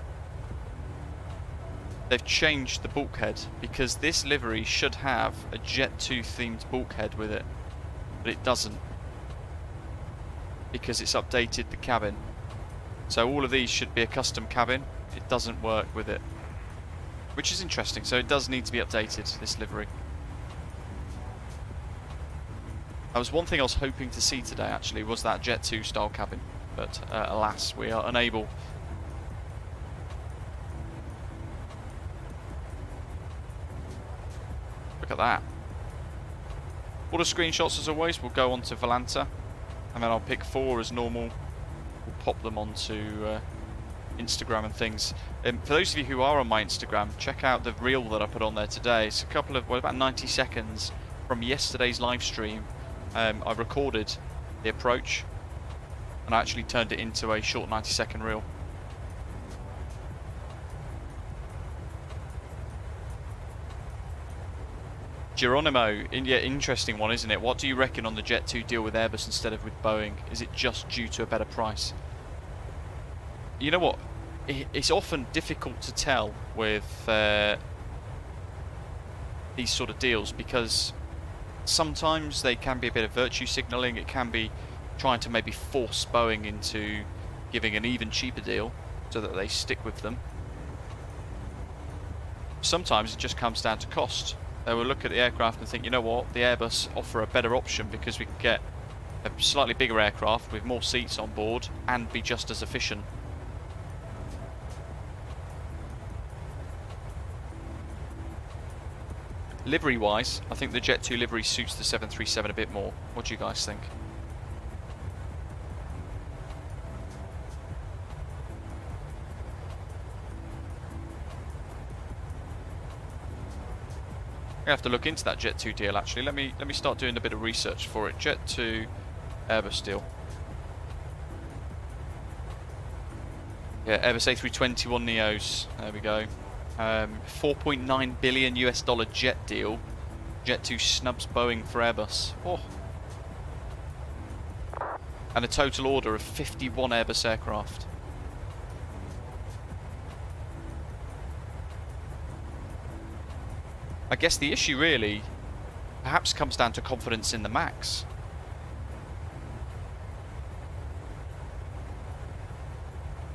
they've changed the bulkhead, because this livery should have a Jet2 themed bulkhead with it, but it doesn't, because it's updated the cabin. So all of these should be a custom cabin. It doesn't work with it, which is interesting. So it does need to be updated, this livery. That was one thing I was hoping to see today, actually, was that Jet2 style cabin. But alas, we are unable. Look at that. All the screenshots, as always, will go onto Volanta, and then I'll pick 4 as normal. We'll pop them onto Instagram and things. For those of you who are on my Instagram, check out the reel that I put on there today. It's a couple of, well, about 90 seconds from yesterday's live stream. I recorded the approach, and I actually turned it into a short 90-second reel. Geronimo, yeah, interesting one, isn't it? What do you reckon on the Jet2 deal with Airbus instead of with Boeing? Is it just due to a better price? You know what? It's often difficult to tell with these sort of deals, because sometimes they can be a bit of virtue signalling. It can be trying to maybe force Boeing into giving an even cheaper deal so that they stick with them. Sometimes it just comes down to cost. They will look at the aircraft and think, you know what, the Airbus offer a better option because we can get a slightly bigger aircraft with more seats on board and be just as efficient. Livery wise, I think the Jet2 livery suits the 737 a bit more. What do you guys think? I have to look into that Jet2 deal actually. Let me start doing a bit of research for it. Jet2 Airbus deal. Yeah, Airbus A321neos. There we go. 4.9 billion US dollar jet deal. Jet2 snubs Boeing for Airbus. Oh. And a total order of 51 Airbus aircraft. I guess the issue really perhaps comes down to confidence in the MAX.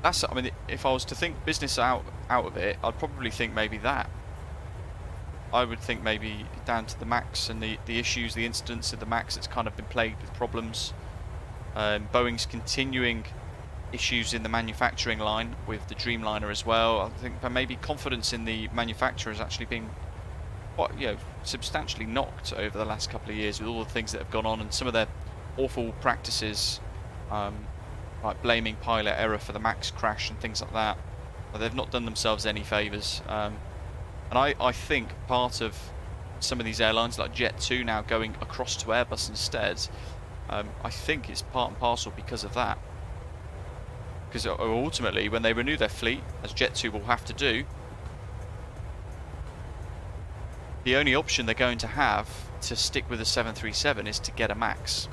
That's, I mean, if I was to think business out of it, I'd probably think maybe that. I would think maybe down to the MAX and the issues, the incidents of the MAX. It's kind of been plagued with problems. Boeing's continuing issues in the manufacturing line with the Dreamliner as well. I think that maybe confidence in the manufacturer has actually been quite, you know, substantially knocked over the last couple of years with all the things that have gone on and some of their awful practices, like blaming pilot error for the MAX crash and things like that. They've not done themselves any favours. And I think part of some of these airlines like Jet2 now going across to Airbus instead, I think it's part and parcel because of that. Because ultimately when they renew their fleet, as Jet2 will have to do, the only option they're going to have to stick with the 737 is to get a MAX.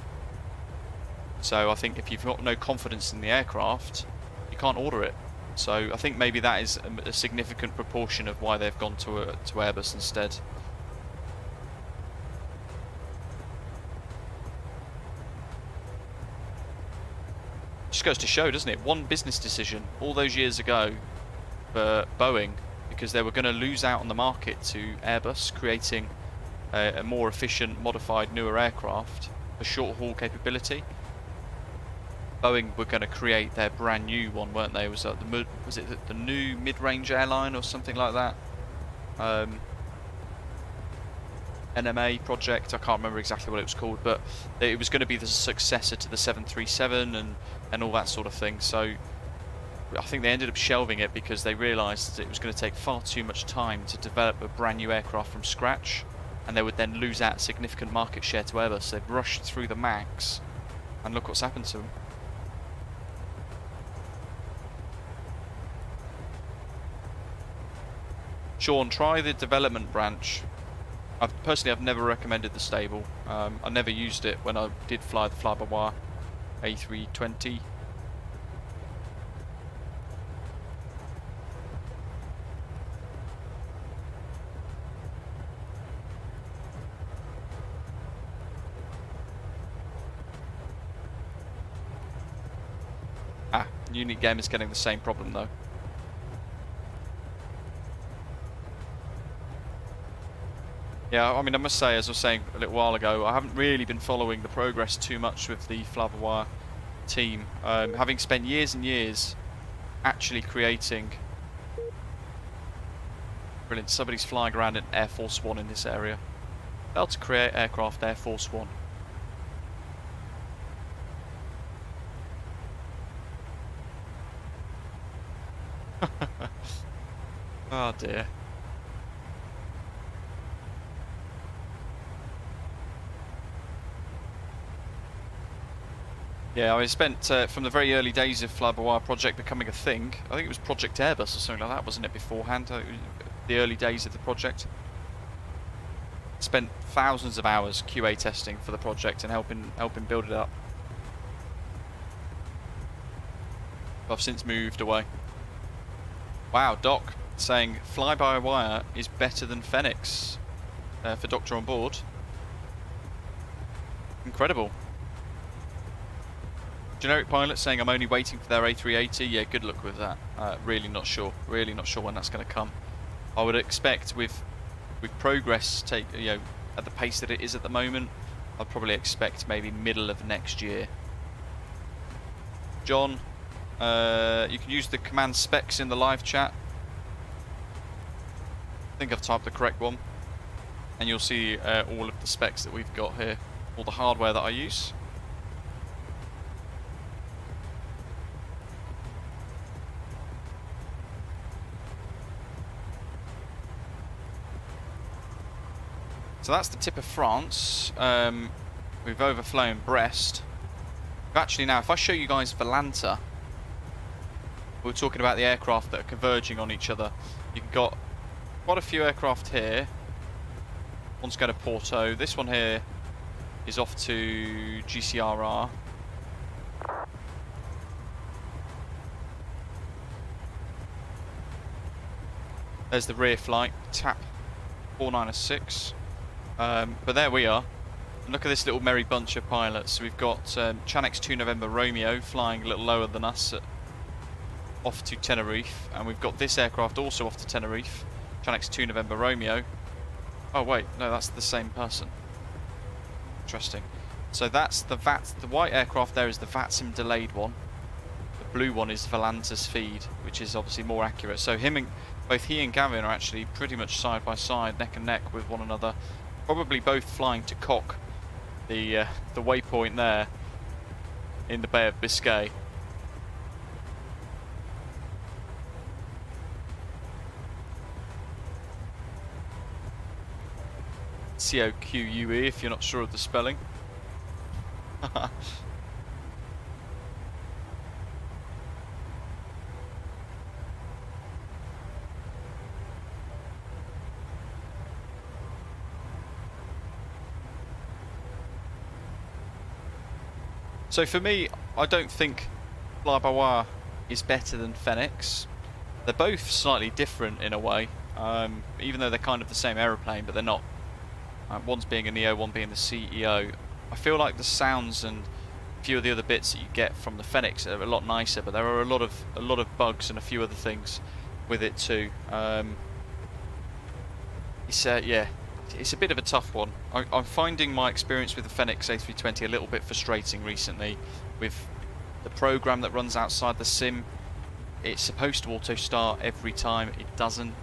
So I think if you've got no confidence in the aircraft, you can't order it. So I think maybe that is a significant proportion of why they've gone to Airbus instead. Just goes to show, doesn't it? One business decision all those years ago for Boeing, because they were going to lose out on the market to Airbus, creating a more efficient, modified, newer aircraft for short-haul capability. Boeing were going to create their brand new one, weren't they? Was it the new mid-range airline or something like that? NMA project, I can't remember exactly what it was called, but it was going to be the successor to the 737 and all that sort of thing. So I think they ended up shelving it because they realised that it was going to take far too much time to develop a brand new aircraft from scratch, and they would then lose out significant market share to Airbus. They've rushed through the MAX, and look what's happened to them. Sean, try the development branch. I've never recommended the stable. I never used it when I did fly the fly-by-wire A320. Unique Game is getting the same problem though. Yeah, I mean, I must say, as I was saying a little while ago, I haven't really been following the progress too much with the fly-by-wire team. Having spent years and years actually creating... Brilliant, somebody's flying around an Air Force One in this area. Failed to create aircraft Air Force One. Oh dear. Yeah, I spent from the very early days of Fly-by-Wire project becoming a thing. I think it was Project Airbus or something like that, wasn't it, beforehand? The early days of the project. Spent thousands of hours QA testing for the project and helping build it up. But I've since moved away. Wow, Doc saying Fly-by-Wire is better than Fenix for Doctor on board. Incredible. Generic pilot saying I'm only waiting for their A380. Yeah, good luck with that. Really not sure. Really not sure when that's going to come. I would expect with progress at the pace that it is at the moment, I'd probably expect maybe middle of next year. John, you can use the command specs in the live chat. I think I've typed the correct one, and you'll see all of the specs that we've got here, all the hardware that I use. So that's the tip of France. We've overflown Brest. Actually now, if I show you guys Valanta, we're talking about the aircraft that are converging on each other. You've got quite a few aircraft here. One's going to Porto. This one here is off to GCRR. There's the rear flight, TAP 496. But there we are. And look at this little merry bunch of pilots. So we've got Chanex 2 November Romeo flying a little lower than us off to Tenerife. And we've got this aircraft also off to Tenerife. Chanex 2 November Romeo. Oh wait, no, that's the same person. Interesting. So that's the white aircraft there is the VATSIM delayed one. The blue one is Valanta's feed, which is obviously more accurate. So both he and Gavin are actually pretty much side by side, neck and neck with one another. Probably both flying to COQUE, the waypoint there in the Bay of Biscay. COQUE if you're not sure of the spelling. So for me, I don't think Fly-by-Wire is better than Fenix. They're both slightly different in a way, even though they're kind of the same aeroplane, but they're not. One's being a Neo, one being the CEO. I feel like the sounds and a few of the other bits that you get from the Fenix are a lot nicer, but there are a lot of bugs and a few other things with it too. It's a bit of a tough one. I'm finding my experience with the Fenix A320 a little bit frustrating recently. With the program that runs outside the sim, it's supposed to auto start every time, it doesn't.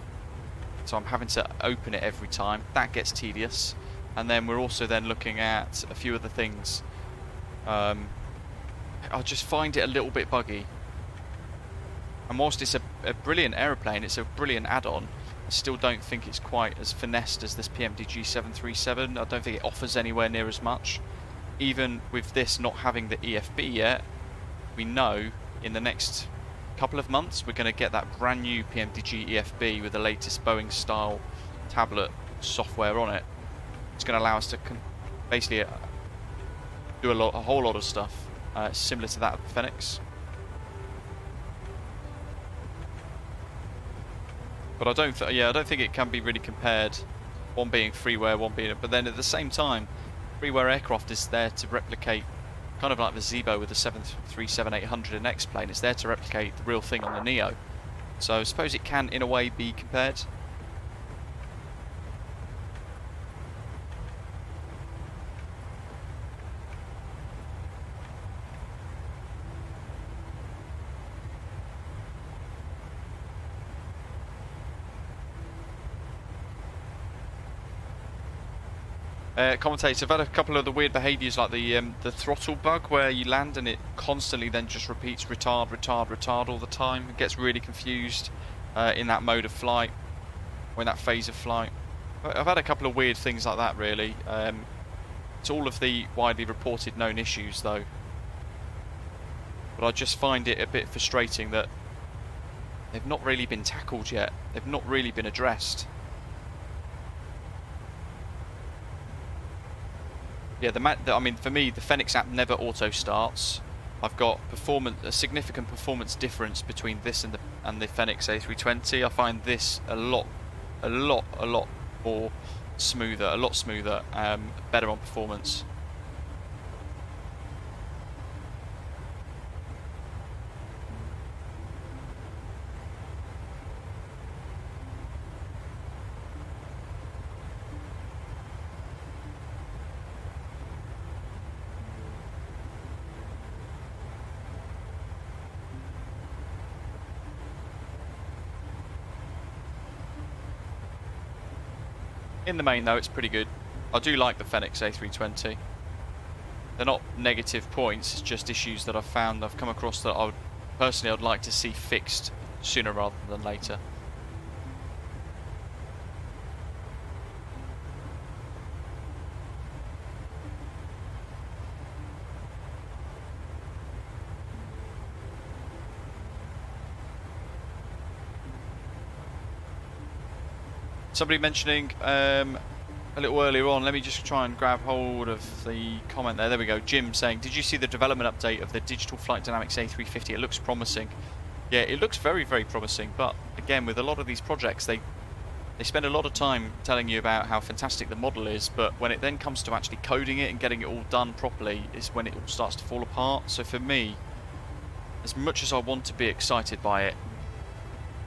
So I'm having to open it every time. That gets tedious. And then we're also then looking at a few other things. I just find it a little bit buggy. And whilst it's a brilliant aeroplane, it's a brilliant add-on, I still don't think it's quite as finessed as this PMDG 737. I don't think it offers anywhere near as much. Even with this not having the EFB yet, we know in the next couple of months we're going to get that brand new PMDG EFB with the latest Boeing style tablet software on it. It's going to allow us to basically do a whole lot of stuff similar to that of the Fenix. But I don't think it can be really compared. One being freeware, one being. But then at the same time, freeware aircraft is there to replicate, kind of like the Zebo with the 737-800 and X-plane. It's there to replicate the real thing on the Neo. So I suppose it can, in a way, be compared. Commentator, I've had a couple of the weird behaviours like the throttle bug where you land and it constantly then just repeats retard, retard, retard all the time. It gets really confused in that mode of flight, or in that phase of flight. I've had a couple of weird things like that really. It's all of the widely reported known issues though. But I just find it a bit frustrating that they've not really been tackled yet. They've not really been addressed. Yeah, I mean, for me, the Fenix app never auto starts. I've got a significant performance difference between this and the Fenix A320. I find this a lot more smoother, a lot smoother, better on performance. In the main though, it's pretty good. I do like the Fenix A320. They're not negative points, it's just issues that I've come across that I'd like to see fixed sooner rather than later. Somebody mentioning a little earlier on, let me just try and grab hold of the comment there. There we go. Jim saying, did you see the development update of the Digital Flight Dynamics A350? It looks promising. Yeah, it looks very, very promising. But again, with a lot of these projects, they spend a lot of time telling you about how fantastic the model is, but when it then comes to actually coding it and getting it all done properly is when it all starts to fall apart. So for me, as much as I want to be excited by it,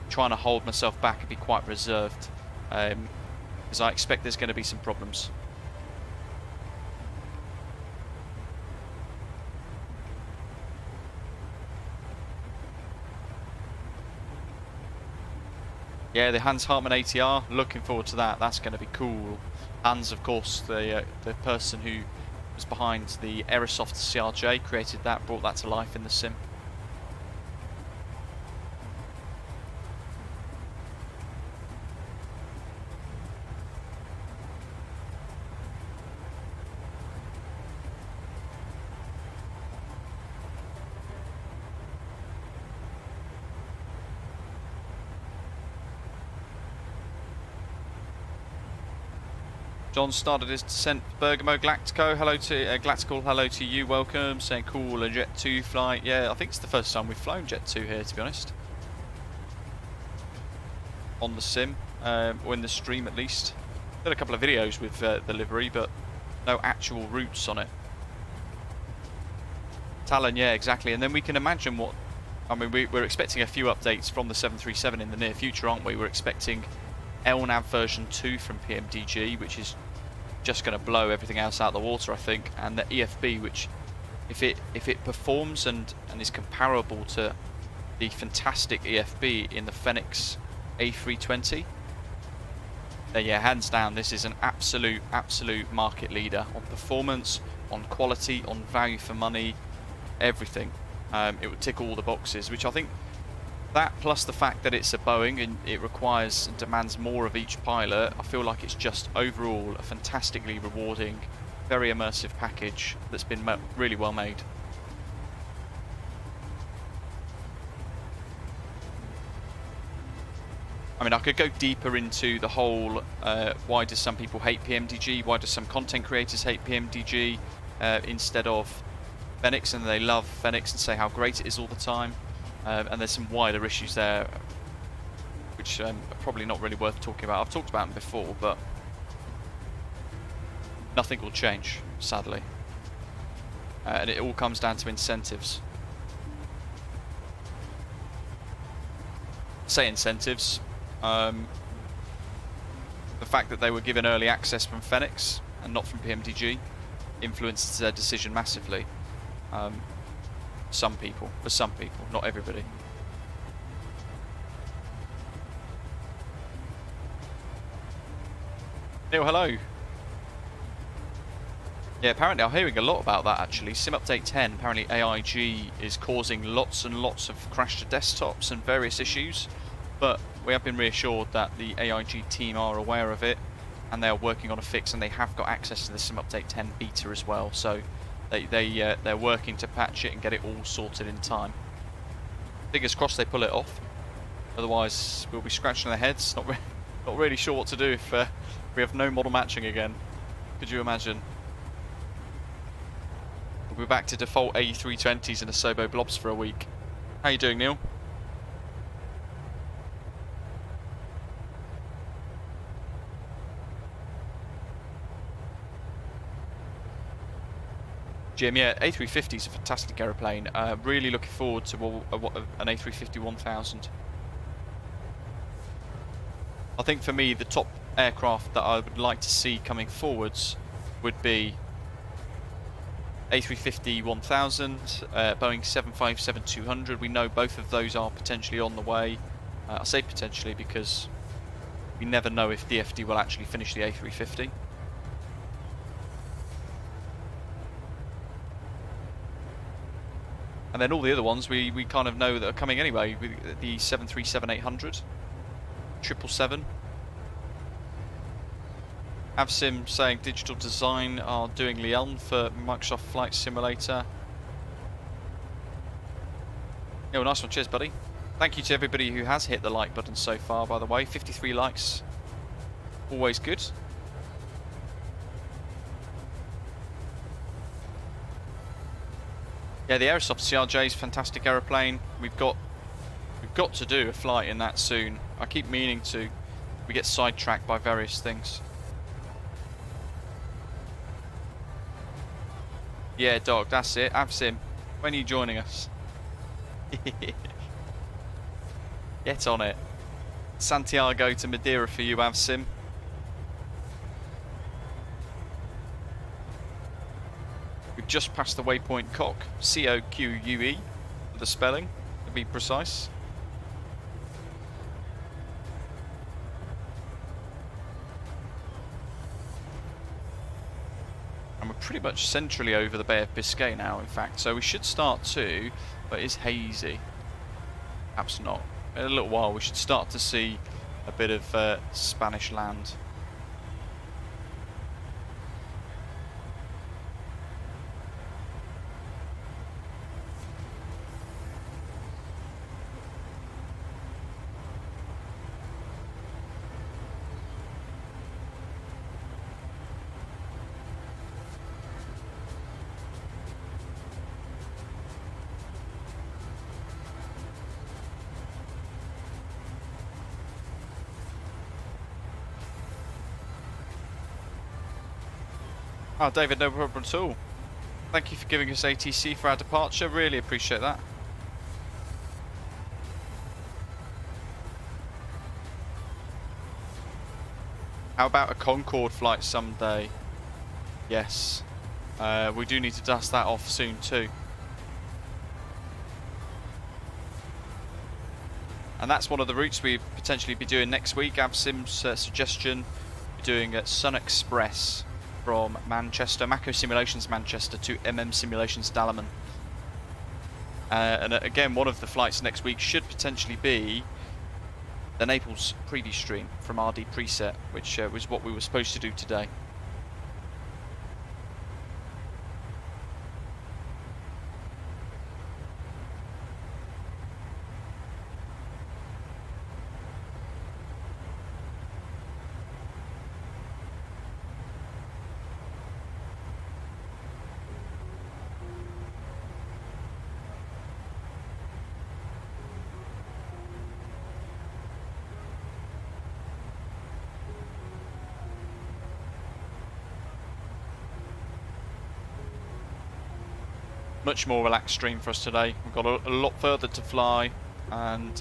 I'm trying to hold myself back and be quite reserved. Because I expect there's going to be some problems. Yeah, the Hans Hartmann ATR, looking forward to that. That's going to be cool. Hans, of course, the person who was behind the Aerosoft CRJ, created that, brought that to life in the sim. John started his descent Bergamo Galactico. Hello to Galactical. Hello to you. Welcome. Saying cool, a Jet2 flight. Yeah, I think it's the first time we've flown Jet2 here, to be honest. On the sim, or in the stream at least. Did a couple of videos with the livery, but no actual routes on it. Talon, yeah, exactly. And then we can imagine what. I mean, we're expecting a few updates from the 737 in the near future, aren't we? We're expecting LNAV version 2 from PMDG, which is just going to blow everything else out of the water, I think, and the EFB, which if it performs and is comparable to the fantastic EFB in the Fenix A320, then yeah, hands down, this is an absolute market leader on performance, on quality, on value for money, everything. It would tick all the boxes, which I think. That plus the fact that it's a Boeing and it requires and demands more of each pilot, I feel like it's just overall a fantastically rewarding, very immersive package that's been really well made. I mean, I could go deeper into the whole why do some people hate PMDG, why do some content creators hate PMDG instead of Fenix, and they love Fenix and say how great it is all the time. And there's some wider issues there, which are probably not really worth talking about. I've talked about them before, but nothing will change, sadly. And it all comes down to incentives. Say incentives. The fact that they were given early access from Fenix and not from PMDG influences their decision massively. For some people, not everybody. Neil, hello. Yeah, apparently I'm hearing a lot about that actually. Sim Update 10, apparently AIG is causing lots and lots of crash to desktops and various issues, but we have been reassured that the AIG team are aware of it and they are working on a fix, and they have got access to the Sim Update 10 beta as well, so they're working to patch it and get it all sorted in time. Fingers crossed they pull it off, otherwise we'll be scratching our heads, not really sure what to do if we have no model matching again. Could you imagine? We'll be back to default A320s and Asobo blobs for a week. How you doing, Neil? Jim, yeah, A350 is a fantastic aeroplane. Really looking forward to an A350 1000. I think for me, the top aircraft that I would like to see coming forwards would be A350 1000, Boeing 757-200. We know both of those are potentially on the way. I say potentially because we never know if DFD will actually finish the A350. And then all the other ones we kind of know that are coming anyway. The 737-800, 777. VATSIM saying Digital Design are doing Lyon for Microsoft Flight Simulator. Yeah, well, nice one. Cheers, buddy. Thank you to everybody who has hit the like button so far, by the way. 53 likes. Always good. Yeah, the Aerosoft CRJ is a fantastic aeroplane. We've got to do a flight in that soon. I keep meaning to. We get sidetracked by various things. Yeah, dog, that's it. VATSIM, when are you joining us? Get on it. Santiago to Madeira for you, VATSIM. We've just passed the waypoint COQUE, COQUE for the spelling, to be precise. And we're pretty much centrally over the Bay of Biscay now, in fact, so we should start to, but it's hazy. Perhaps not. In a little while we should start to see a bit of Spanish land. Oh, David, no problem at all. Thank you for giving us ATC for our departure. Really appreciate that. How about a Concorde flight someday? Yes. We do need to dust that off soon too. And that's one of the routes we potentially be doing next week. VATSIM's suggestion, we're doing Sun Express from Manchester, Mako Simulations Manchester to Simulations Dalaman. And again, one of the flights next week should potentially be the Naples preview stream from RD Preset, which was what we were supposed to do today. Much more relaxed stream for us today. We've got a lot further to fly, and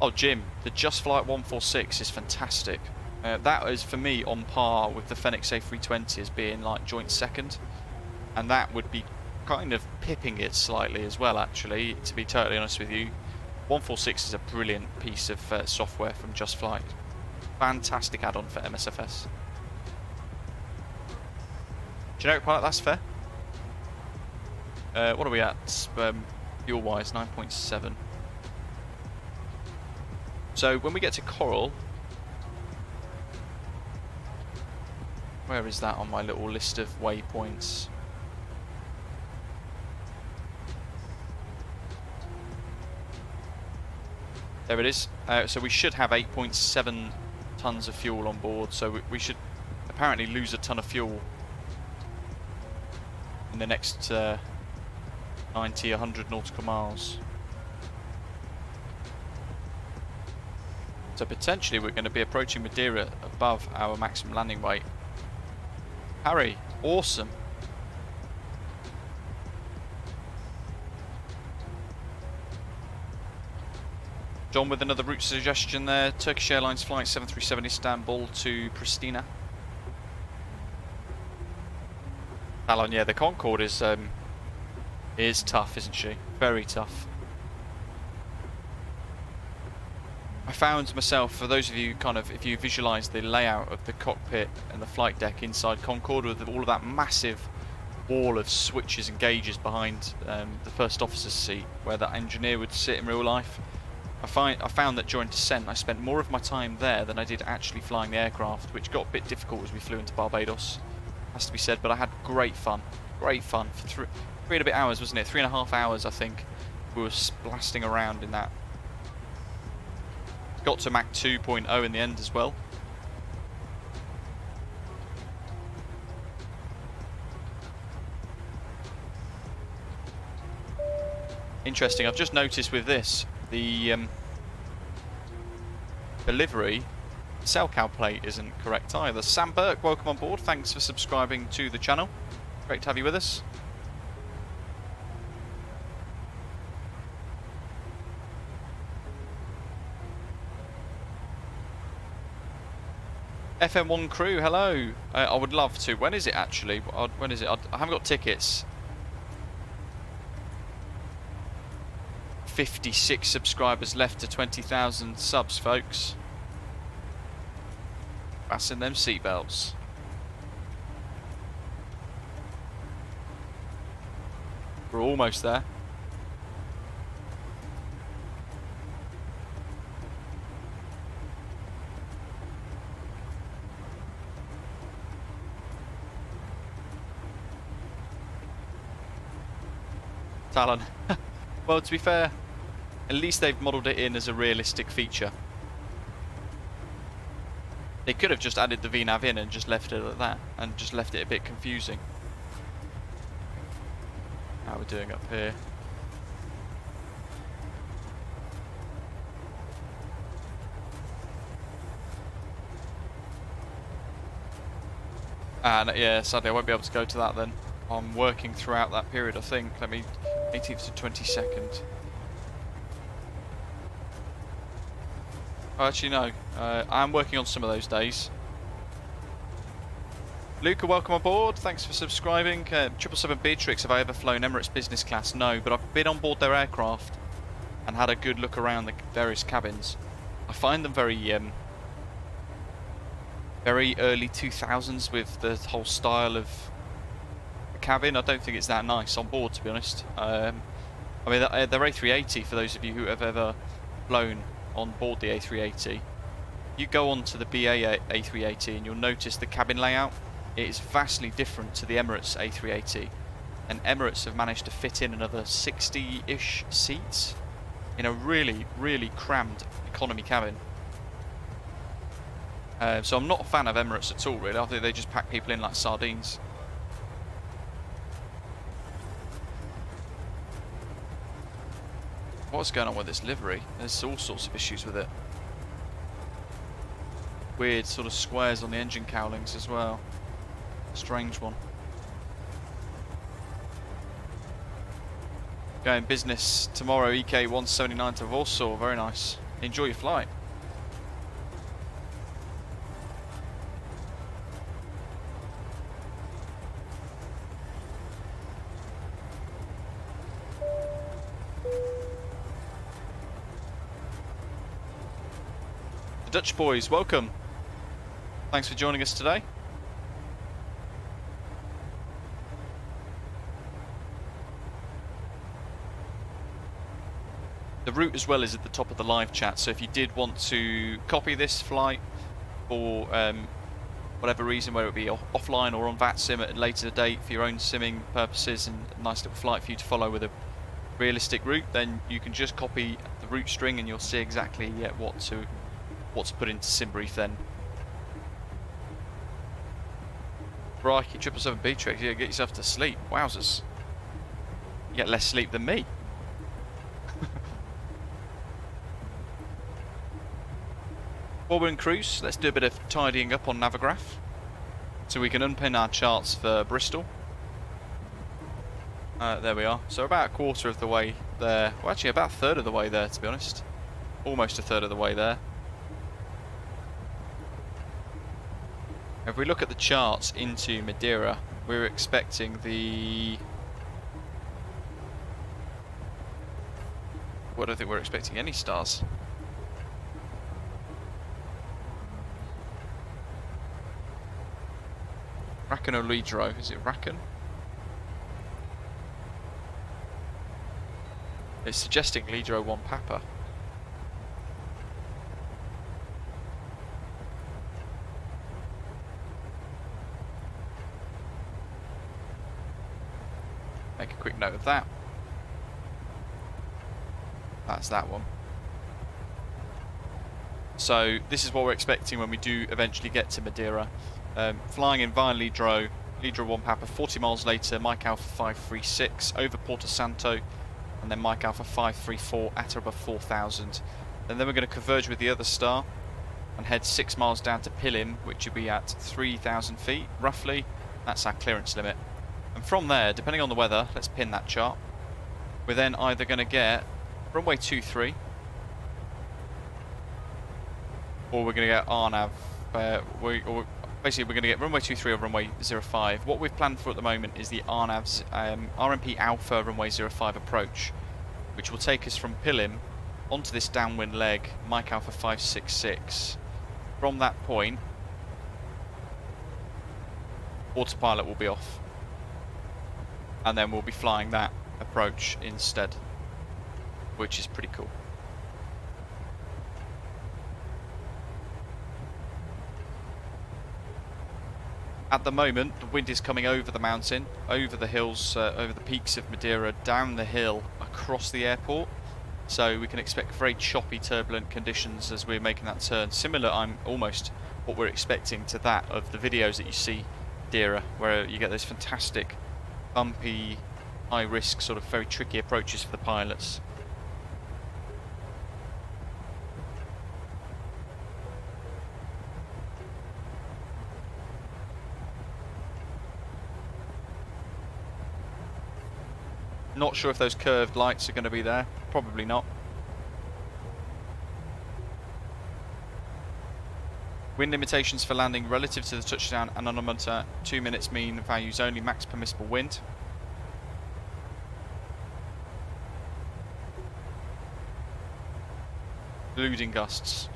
oh, Jim, the Just Flight 146 is fantastic. That is for me on par with the Fenix A320 as being like joint second, and that would be kind of pipping it slightly as well, actually, to be totally honest with you. 146 is a brilliant piece of software from Just Flight. Fantastic add-on for MSFS. Generic pilot, that's fair. What are we at? Fuel-wise, 9.7. So when we get to KORUL, where is that on my little list of waypoints? There it is. So we should have 8.7 tons of fuel on board. So we should apparently lose a ton of fuel in the next 90, 100 nautical miles. So potentially we're going to be approaching Madeira above our maximum landing weight. Harry, awesome. John with another route suggestion there. Turkish Airlines flight 737 Istanbul to Pristina. Alan, yeah, the Concorde is tough, isn't she? Very tough. I found myself, for those of you kind of, if you visualise the layout of the cockpit and the flight deck inside Concorde with all of that massive wall of switches and gauges behind the first officer's seat where that engineer would sit in real life, I found that during descent I spent more of my time there than I did actually flying the aircraft, which got a bit difficult as we flew into Barbados, has to be said, but I had great fun for three and a bit hours, wasn't it? 3.5 hours, I think, we were blasting around in that. Got to Mach 2.0 in the end as well. Interesting, I've just noticed with this, the livery SALCO plate isn't correct either. Sam Burke, welcome on board, thanks for subscribing to the channel. Great to have you with us. FM1 crew, hello. I would love to. When is it actually? When is it? I haven't got tickets. 56 subscribers left to 20,000 subs, folks. Fasten them seatbelts. We're almost there. Talon. Well, to be fair, at least they've modelled it in as a realistic feature. They could have just added the VNAV in and just left it at that, and just left it a bit confusing. How we're doing up here. And yeah, sadly I won't be able to go to that then. I'm working throughout that period, I think. Let me, 18th to 22nd. Oh, actually no, I'm working on some of those days. Luca, welcome aboard, thanks for subscribing. 777 Beatrix, have I ever flown Emirates business class? No, but I've been on board their aircraft and had a good look around the various cabins. I find them very early 2000s with the whole style of the cabin. I don't think it's that nice on board, to be honest. I mean, their A380, for those of you who have ever flown on board the A380, you go on to the BA A380 and you'll notice the cabin layout. It is vastly different to the Emirates A380, and Emirates have managed to fit in another 60-ish seats in a really, really crammed economy cabin. So I'm not a fan of Emirates at all, really. I think they just pack people in like sardines. What's going on with this livery? There's all sorts of issues with it. Weird sort of squares on the engine cowlings as well. Strange one. Going business tomorrow, EK 179 to Warsaw. Very nice. Enjoy your flight. The Dutch boys, welcome. Thanks for joining us today. The route as well is at the top of the live chat, so if you did want to copy this flight for whatever reason, whether it be offline or on VATSIM at a later date for your own simming purposes, and a nice little flight for you to follow with a realistic route, then you can just copy the route string and you'll see exactly what to put into SimBrief then. Crikey, 777 Beatrix, yeah, get yourself to sleep. Wowzers. You get less sleep than me. While we're in cruise, let's do a bit of tidying up on Navigraph so we can unpin our charts for Bristol. There we are. So about a quarter of the way there. Well, actually about a third of the way there, to be honest. Almost a third of the way there. If we look at the charts into Madeira, we're expecting the... Well, I don't think we're expecting any stars. Rakan or LIDRO? Is it Rakan? It's suggesting LIDRO 1 Papa. Make a quick note of that. That's that one. So this is what we're expecting when we do eventually get to Madeira. Flying in via LIDRO 1 Papa, 40 miles later, Mike Alpha 536 over Porto Santo, and then Mike Alpha 534 at above 4,000. And then we're going to converge with the other star and head 6 miles down to PILIM, which will be at 3,000 feet, roughly. That's our clearance limit. And from there, depending on the weather, let's pin that chart, we're then either going to get runway 23, or we're going to get RNAV, basically we're going to get runway 23 or runway 05. What we've planned for at the moment is the RNAV's RMP Alpha runway 05 approach, which will take us from PILIM onto this downwind leg, Mike Alpha 566. From that point, autopilot will be off, and then we'll be flying that approach instead, which is pretty cool. At the moment, the wind is coming over the mountain, over the hills, over the peaks of Madeira, down the hill, across the airport. So we can expect very choppy, turbulent conditions as we're making that turn. Similar, almost what we're expecting to that of the videos that you see Madeira, where you get those fantastic, bumpy, high-risk, sort of very tricky approaches for the pilots. Not sure if those curved lights are going to be there. Probably not. Wind limitations for landing relative to the touchdown anemometer. 2 minutes mean values only. Max permissible wind. Eluding gusts.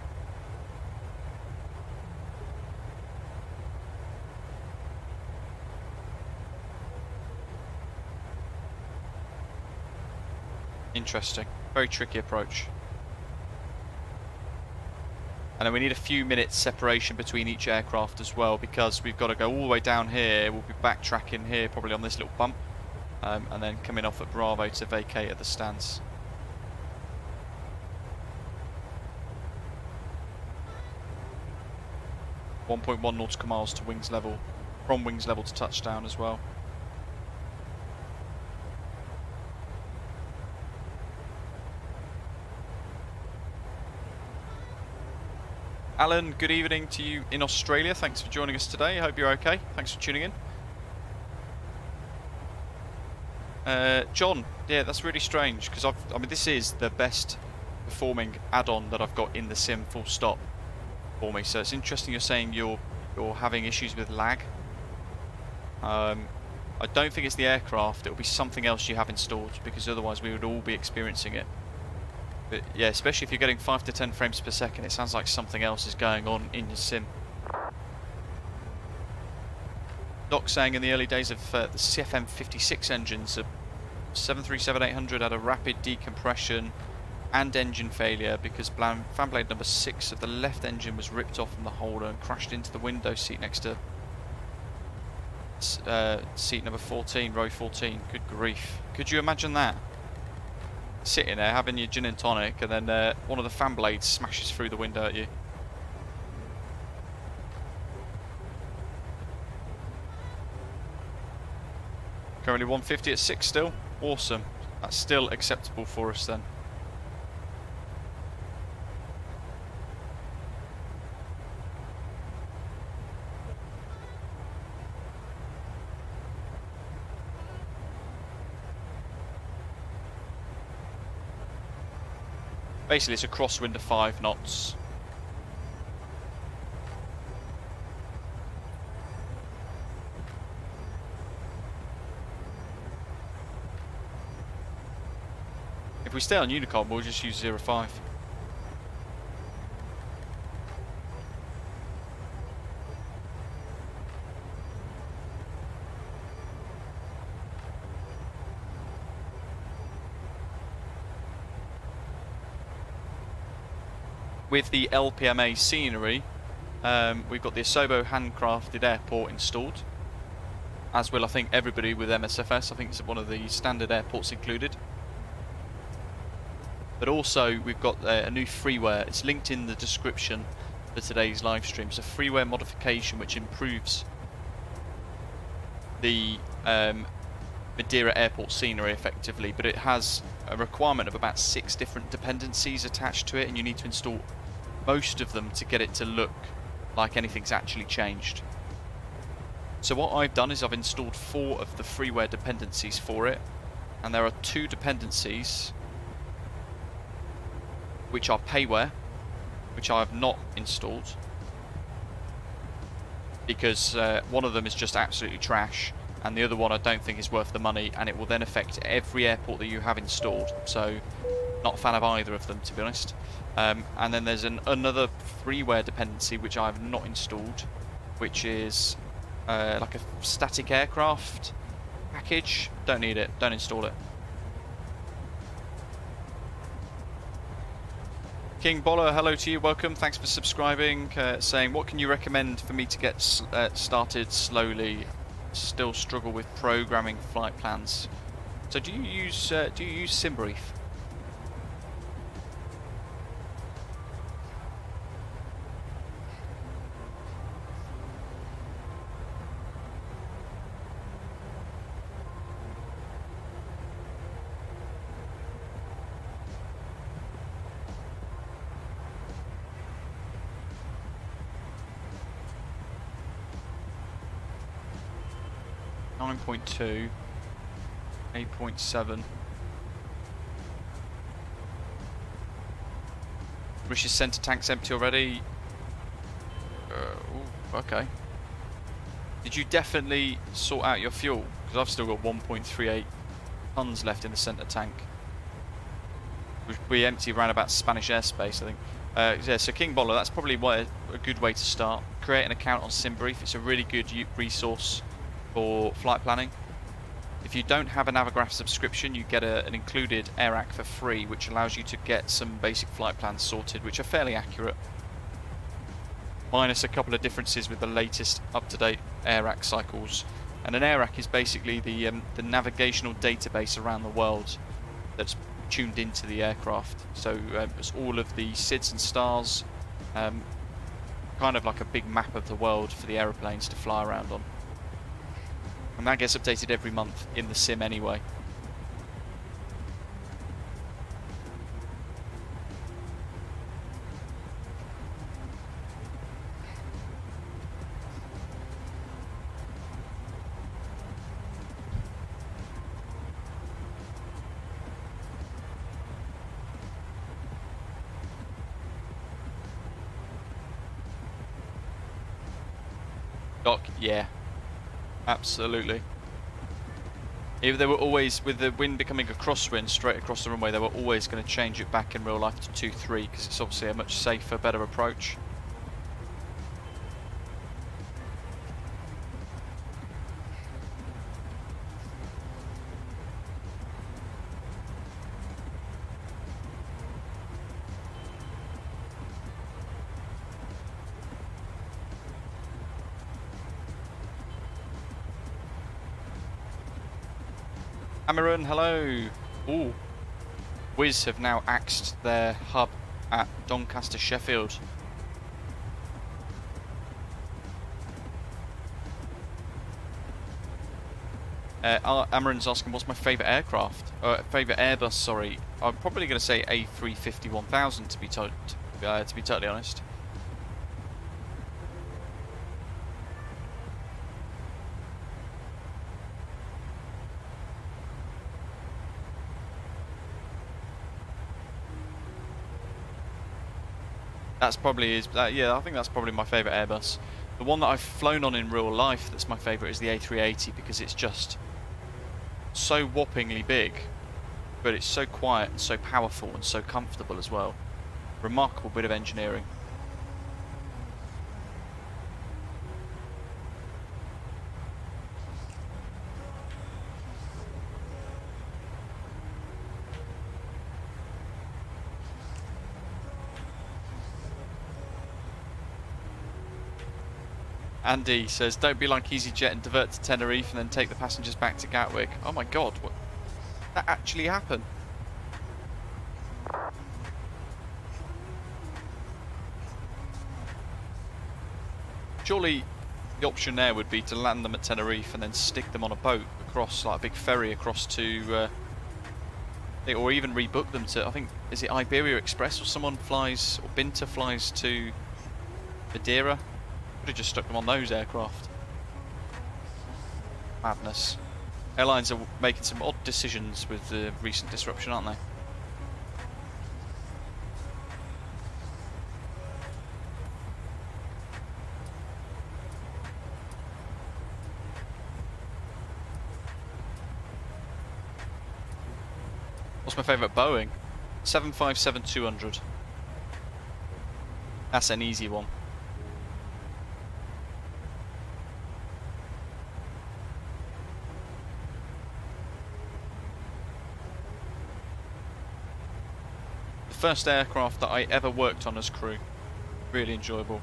Interesting. Very tricky approach. And then we need a few minutes separation between each aircraft as well, because we've got to go all the way down here. We'll be backtracking here, probably on this little bump, and then coming off at Bravo to vacate at the stands. .1 nautical miles to wings level, from wings level to touchdown as well. Alan, good evening to you in Australia. Thanks for joining us today. I hope you're okay. Thanks for tuning in. John, yeah, that's really strange, because I mean, this is the best performing add-on that I've got in the sim, full stop, for me. So it's interesting you're saying you're having issues with lag. I don't think it's the aircraft. It'll be something else you have installed, because otherwise we would all be experiencing it. But yeah, especially if you're getting 5 to 10 frames per second, it sounds like something else is going on in your sim. Doc saying in the early days of the CFM56 engines, a 737-800 had a rapid decompression, and engine failure because fan blade number 6 of the left engine was ripped off from the holder and crashed into the window seat next to seat number 14, row 14. Good grief. Could you imagine that? Sitting there having your gin and tonic and then one of the fan blades smashes through the window at you. Currently 150 at 6 still. Awesome. That's still acceptable for us then. Basically it's a crosswind of 5 knots. If we stay on Unicom, we'll just use 0.5. With the LPMA scenery, we've got the Asobo handcrafted airport installed, as will I think everybody with MSFS. I think it's one of the standard airports included. But also we've got a new freeware. It's linked in the description for today's live stream. It's a freeware modification which improves the Madeira Airport scenery effectively, but it has a requirement of about 6 different dependencies attached to it, and you need to install most of them to get it to look like anything's actually changed. So what I've done is I've installed 4 of the freeware dependencies for it, and there are 2 dependencies which are payware, which I have not installed because one of them is just absolutely trash and the other one I don't think is worth the money, and it will then affect every airport that you have installed, so not a fan of either of them, to be honest. And then there's another freeware dependency which I have not installed, which is like a static aircraft package. Don't need it, don't install it. King Boller, hello to you, welcome, thanks for subscribing, saying, what can you recommend for me to get started slowly? Still struggle with programming flight plans. So do you use SimBrief? .2, 8.7. British centre tank's empty already. Ooh, okay. Did you definitely sort out your fuel? Because I've still got 1.38 tons left in the centre tank. We empty around about Spanish airspace, I think. Yeah, so King Boller, that's probably a good way to start. Create an account on SimBrief. It's a really good resource for flight planning. If you don't have a Navigraph subscription, you get an included AirAC for free, which allows you to get some basic flight plans sorted, which are fairly accurate, minus a couple of differences with the latest up-to-date AirAC cycles. And an AirAC is basically the navigational database around the world that's tuned into the aircraft. So it's all of the SIDS and stars, kind of like a big map of the world for the aeroplanes to fly around on. And that gets updated every month in the sim anyway. Doc, yeah. Absolutely. If they were always, with the wind becoming a crosswind straight across the runway, they were always going to change it back in real life to 2-3 because it's obviously a much safer, better approach. Cameron, hello. Ooh. Wizz have now axed their hub at Doncaster, Sheffield. Amaran's asking what's my favourite aircraft? Favourite Airbus, sorry. I'm probably going to say A350-1000 to be totally honest. That's probably yeah, I think that's probably my favourite Airbus. The one that I've flown on in real life that's my favourite is the A380 because it's just so whoppingly big, but it's so quiet and so powerful and so comfortable as well. Remarkable bit of engineering. Andy says, don't be like EasyJet and divert to Tenerife and then take the passengers back to Gatwick. Oh my god, what? That actually happened? Surely the option there would be to land them at Tenerife and then stick them on a boat across, like a big ferry across to, or even rebook them to, I think, is it Iberia Express or someone flies, or Binter flies to Madeira? Could have just stuck them on those aircraft. Madness. Airlines are making some odd decisions with the recent disruption, aren't they? What's my favourite Boeing? 757-200. That's an easy one. First aircraft that I ever worked on as crew. Really enjoyable.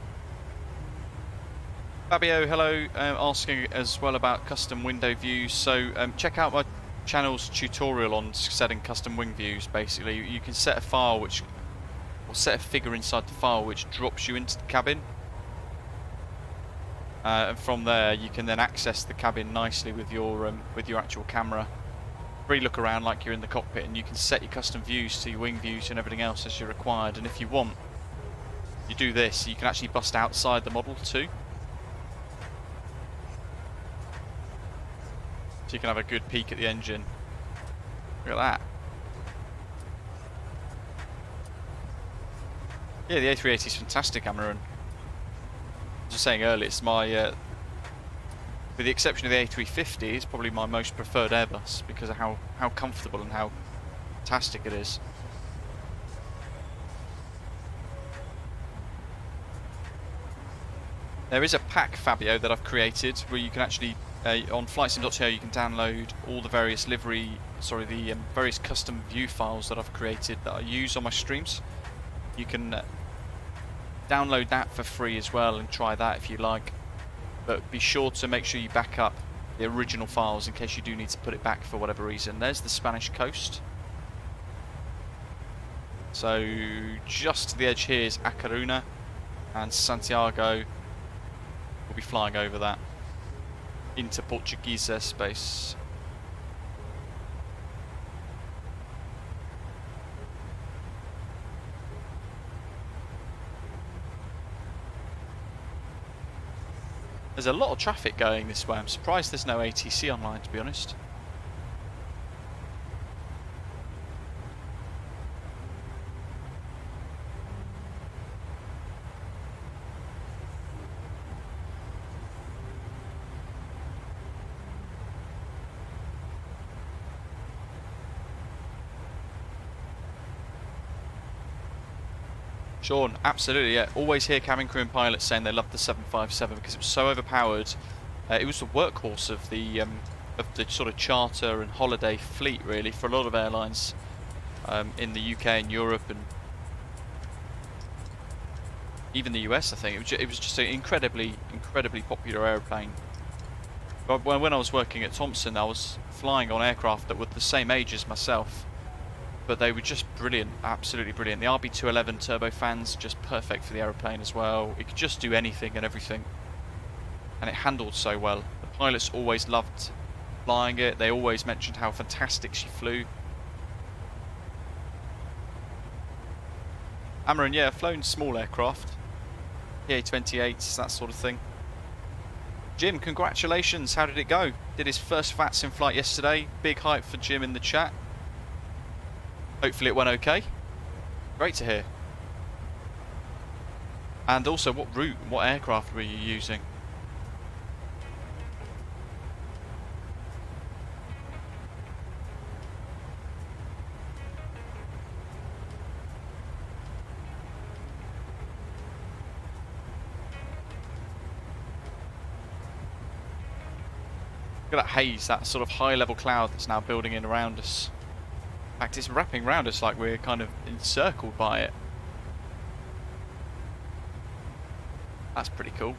Fabio, hello, asking as well about custom window views. So check out my channel's tutorial on setting custom wing views. Basically, you can set a file or set a figure inside the file which drops you into the cabin. And from there you can then access the cabin nicely with your actual camera. Free look around like you're in the cockpit, and you can set your custom views to your wing views and everything else as you're required. And if you want, you do this, you can actually bust outside the model too. So you can have a good peek at the engine. Look at that. Yeah, the A380 is fantastic, Amaran. I was saying earlier, it's my with the exception of the A350, it's probably my most preferred Airbus because of how comfortable and how fantastic it is. There is a pack, Fabio, that I've created where you can actually, on flightsim.co, you can download all the various various custom view files that I've created that I use on my streams. You can download that for free as well and try that if you like. But be sure to make sure you back up the original files in case you do need to put it back for whatever reason. There's the Spanish coast. So just to the edge here is A Coruña, and Santiago will be flying over that into Portuguese airspace. There's a lot of traffic going this way. I'm surprised there's no ATC online, to be honest. Sean, absolutely, yeah. Always hear cabin crew and pilots saying they loved the 757 because it was so overpowered. It was the workhorse of the sort of charter and holiday fleet, really, for a lot of airlines in the UK and Europe and even the US. I think it was just an incredibly popular airplane. But when I was working at Thompson, I was flying on aircraft that were the same age as myself, but they were just brilliant, absolutely brilliant. The RB211 turbofans, just perfect for the aeroplane as well. It could just do anything and everything, and it handled so well. The pilots always loved flying it. They always mentioned how fantastic she flew. Amaran, yeah, I've flown small aircraft, PA-28s, that sort of thing. Jim, congratulations. How did it go? Did his first VATSIM flight yesterday. Big hype for Jim in the chat. Hopefully it went okay. Great to hear. And also, what route, what aircraft were you using? Look at that haze, that sort of high level cloud that's now building in around us. In fact, it's wrapping around us like we're kind of encircled by it. That's pretty cool.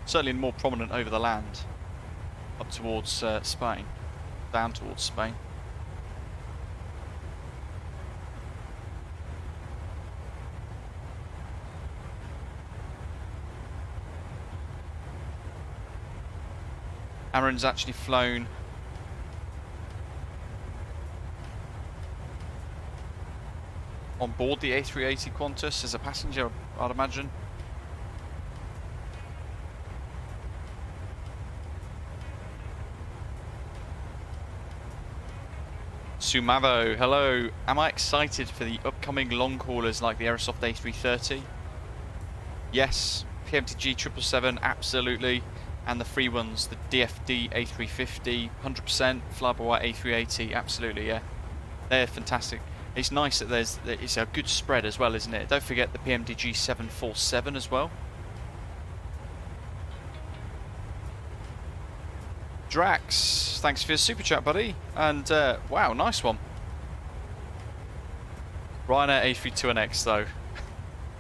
Certainly more prominent over the land, up towards Spain, down towards Spain. Aaron's actually flown on board the A380 Qantas as a passenger, I'd imagine. Sumavo, hello. Am I excited for the upcoming long haulers like the Aerosoft A330? Yes. PMDG 777, absolutely. And the free ones, the DFD A350, 100%, flyby A380, absolutely, yeah. They're fantastic. It's nice that it's a good spread as well, isn't it? Don't forget the PMDG 747 as well. Drax, thanks for your super chat, buddy. And wow, nice one. Ryanair A321X though.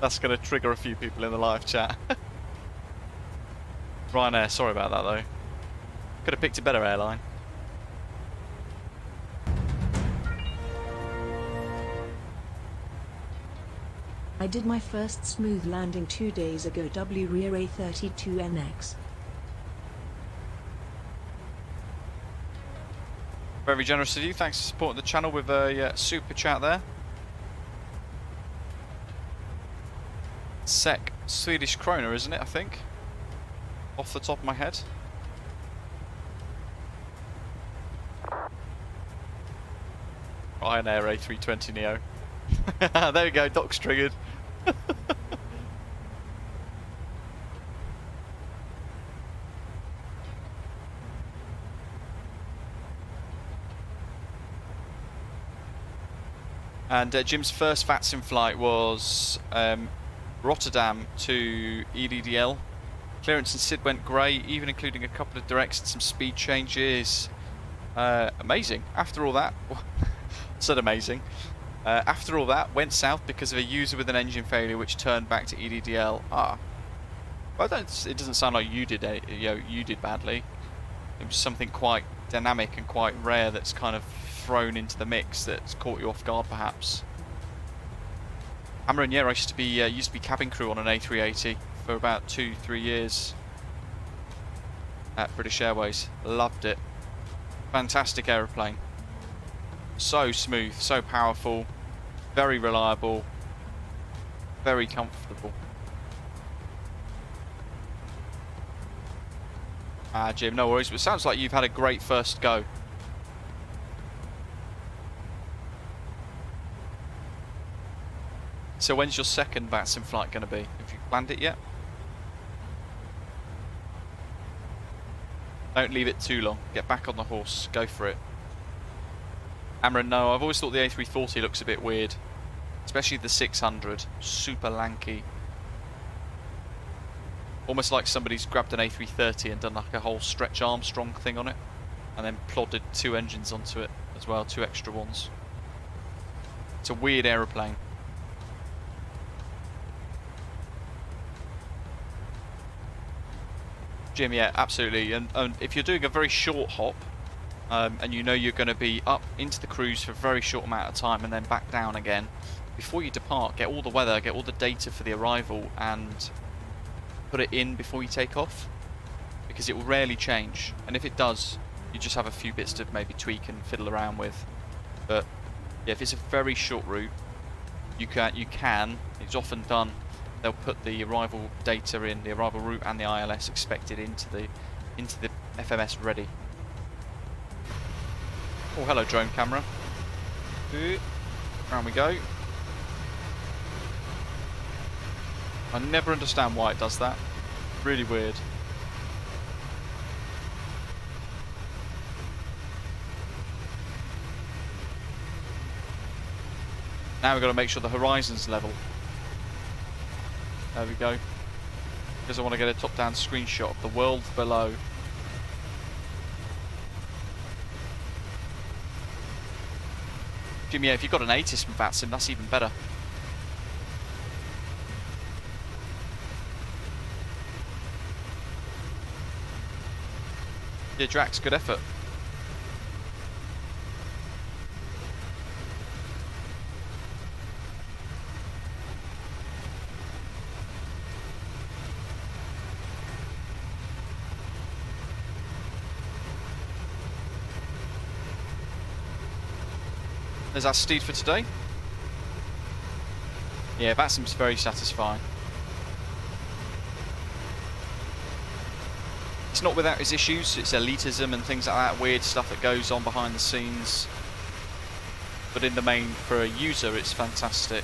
That's going to trigger a few people in the live chat. Ryanair, sorry about that though. Could have picked a better airline. I did my first smooth landing 2 days ago. W Rear A32NX. Very generous of you. Thanks for supporting the channel with a super chat there. SEK, Swedish krona, isn't it? I think. Off the top of my head. Ryanair A320 Neo. There we go, doc's triggered. And Jim's first VATSIM flight was Rotterdam to EDDL. Clearance and SID went great, even including a couple of directs and some speed changes. Amazing. After all that, said amazing. After all that, went south because of a user with an engine failure, which turned back to EDDL. Well, it doesn't sound like you did. You did badly. It was something quite dynamic and quite rare that's kind of thrown into the mix that's caught you off guard, perhaps. Amaran, yeah, I used to be cabin crew on an A380 for about 2-3 years at British Airways. Loved it. Fantastic aeroplane. So smooth, so powerful, very reliable, very comfortable. Jim, no worries, but it sounds like you've had a great first go. So when's your second VATSIM flight going to be? Have you planned it yet? Don't leave it too long. Get back on the horse. Go for it. Amaran, no, I've always thought the A340 looks a bit weird. Especially the 600. Super lanky. Almost like somebody's grabbed an A330 and done like a whole Stretch Armstrong thing on it. And then plodded 2 engines onto it as well, 2 extra ones. It's a weird aeroplane. Jim, yeah, absolutely. And if you're doing a very short hop, and you know you're going to be up into the cruise for a very short amount of time and then back down again, before you depart, get all the weather, get all the data for the arrival, and put it in before you take off, because it will rarely change. And if it does, you just have a few bits to maybe tweak and fiddle around with. But yeah, if it's a very short route, you can. It's often done. They'll put the arrival data in, the arrival route and the ILS expected into the FMS ready. Oh, hello drone camera. Round we go. I never understand why it does that. Really weird. Now we've got to make sure the horizon's level. There we go. Because I want to get a top-down screenshot of the world below. Jim, yeah, if you've got an ATIS from VATSIM, that's even better. Yeah, Drax, good effort. There's our steed for today. Yeah, VATSIM's very satisfying. It's not without its issues. It's elitism and things like that, weird stuff that goes on behind the scenes. But in the main, for a user, it's fantastic.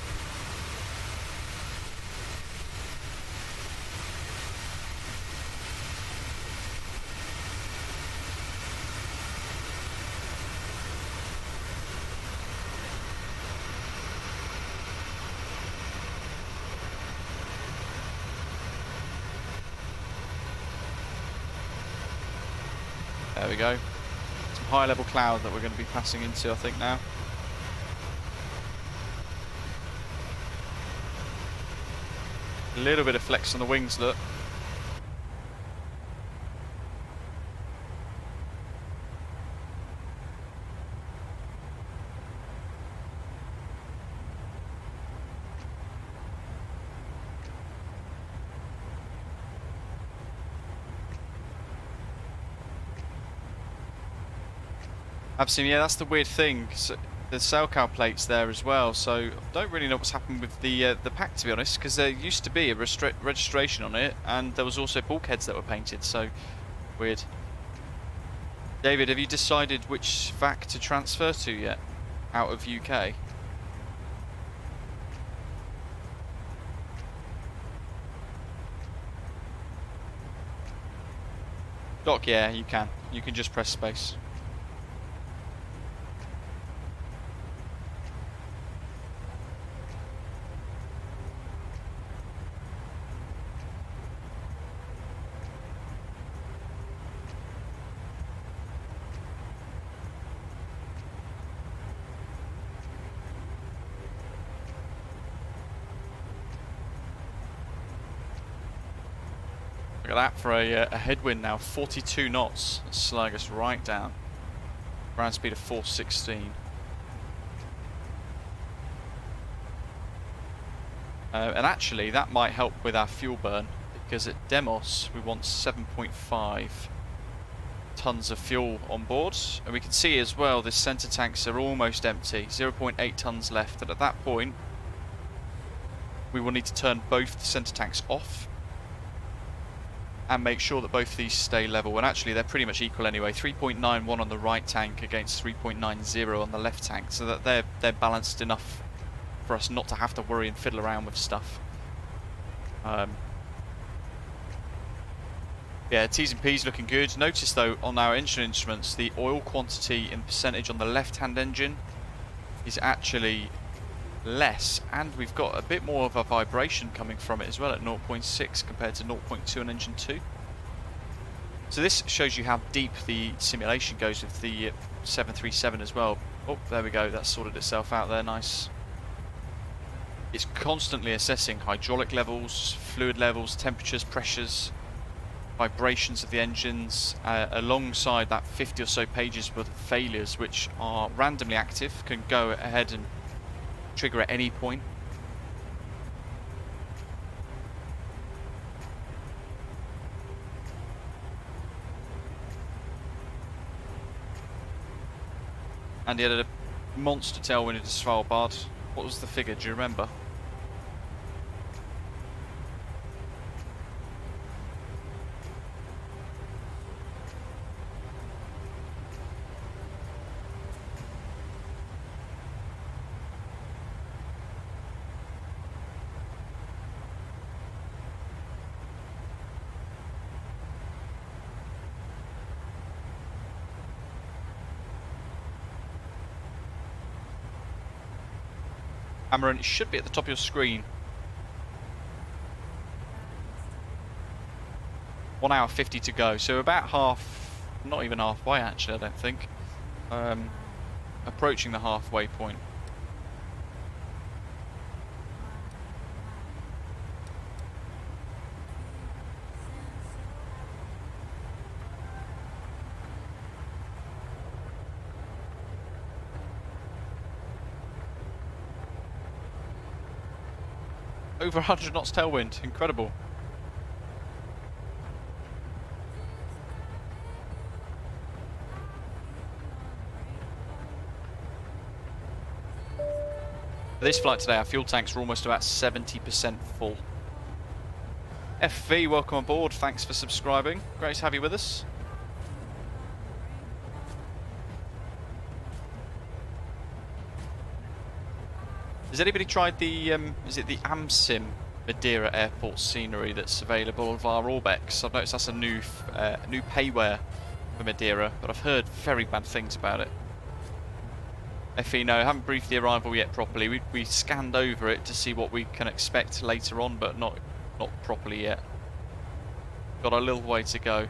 There we go. Some high level cloud that we're going to be passing into, I think, now. A little bit of flex on the wings, look. Absolutely, yeah, that's the weird thing. So the SALCO plates there as well, so I don't really know what's happened with the pack, to be honest, because there used to be a registration on it, and there was also bulkheads that were painted, so weird. David, have you decided which VAC to transfer to yet, out of UK? Doc, yeah, you can. You can just press space. Look at that for a headwind now, 42 knots, slowing us right down. Ground speed of 416. And actually that might help with our fuel burn, because at Demos we want 7.5 tons of fuel on board, and we can see as well the centre tanks are almost empty, 0.8 tons left, and at that point we will need to turn both the centre tanks off and make sure that both of these stay level, and actually they're pretty much equal anyway, 3.91 on the right tank against 3.90 on the left tank, so that they're balanced enough for us not to have to worry and fiddle around with stuff. Yeah, T's and P's looking good. Notice though on our engine instruments the oil quantity in percentage on the left hand engine is actually less, and we've got a bit more of a vibration coming from it as well at 0.6 compared to 0.2 on engine 2. So this shows you how deep the simulation goes with the 737 as well. Oh, there we go, that's sorted itself out there, nice. It's constantly assessing hydraulic levels, fluid levels, temperatures, pressures, vibrations of the engines, alongside that 50 or so pages worth of failures, which are randomly active, can go ahead and trigger at any point. And he had a monster tailwind into Svalbard. What was the figure, do you remember? Cameron, it should be at the top of your screen. 1 hour 50 to go, so about half, not even halfway actually, I don't think. Approaching the halfway point. Over 100 knots tailwind, incredible. For this flight today, our fuel tanks are almost about 70% full. FV, welcome on board, thanks for subscribing. Great to have you with us. Has anybody tried the, is it the AMSIM Madeira Airport scenery that's available via Orbex? I've noticed that's a new payware for Madeira, but I've heard very bad things about it. FE, no, I haven't briefed the arrival yet properly. We scanned over it to see what we can expect later on, but not properly yet. Got a little way to go.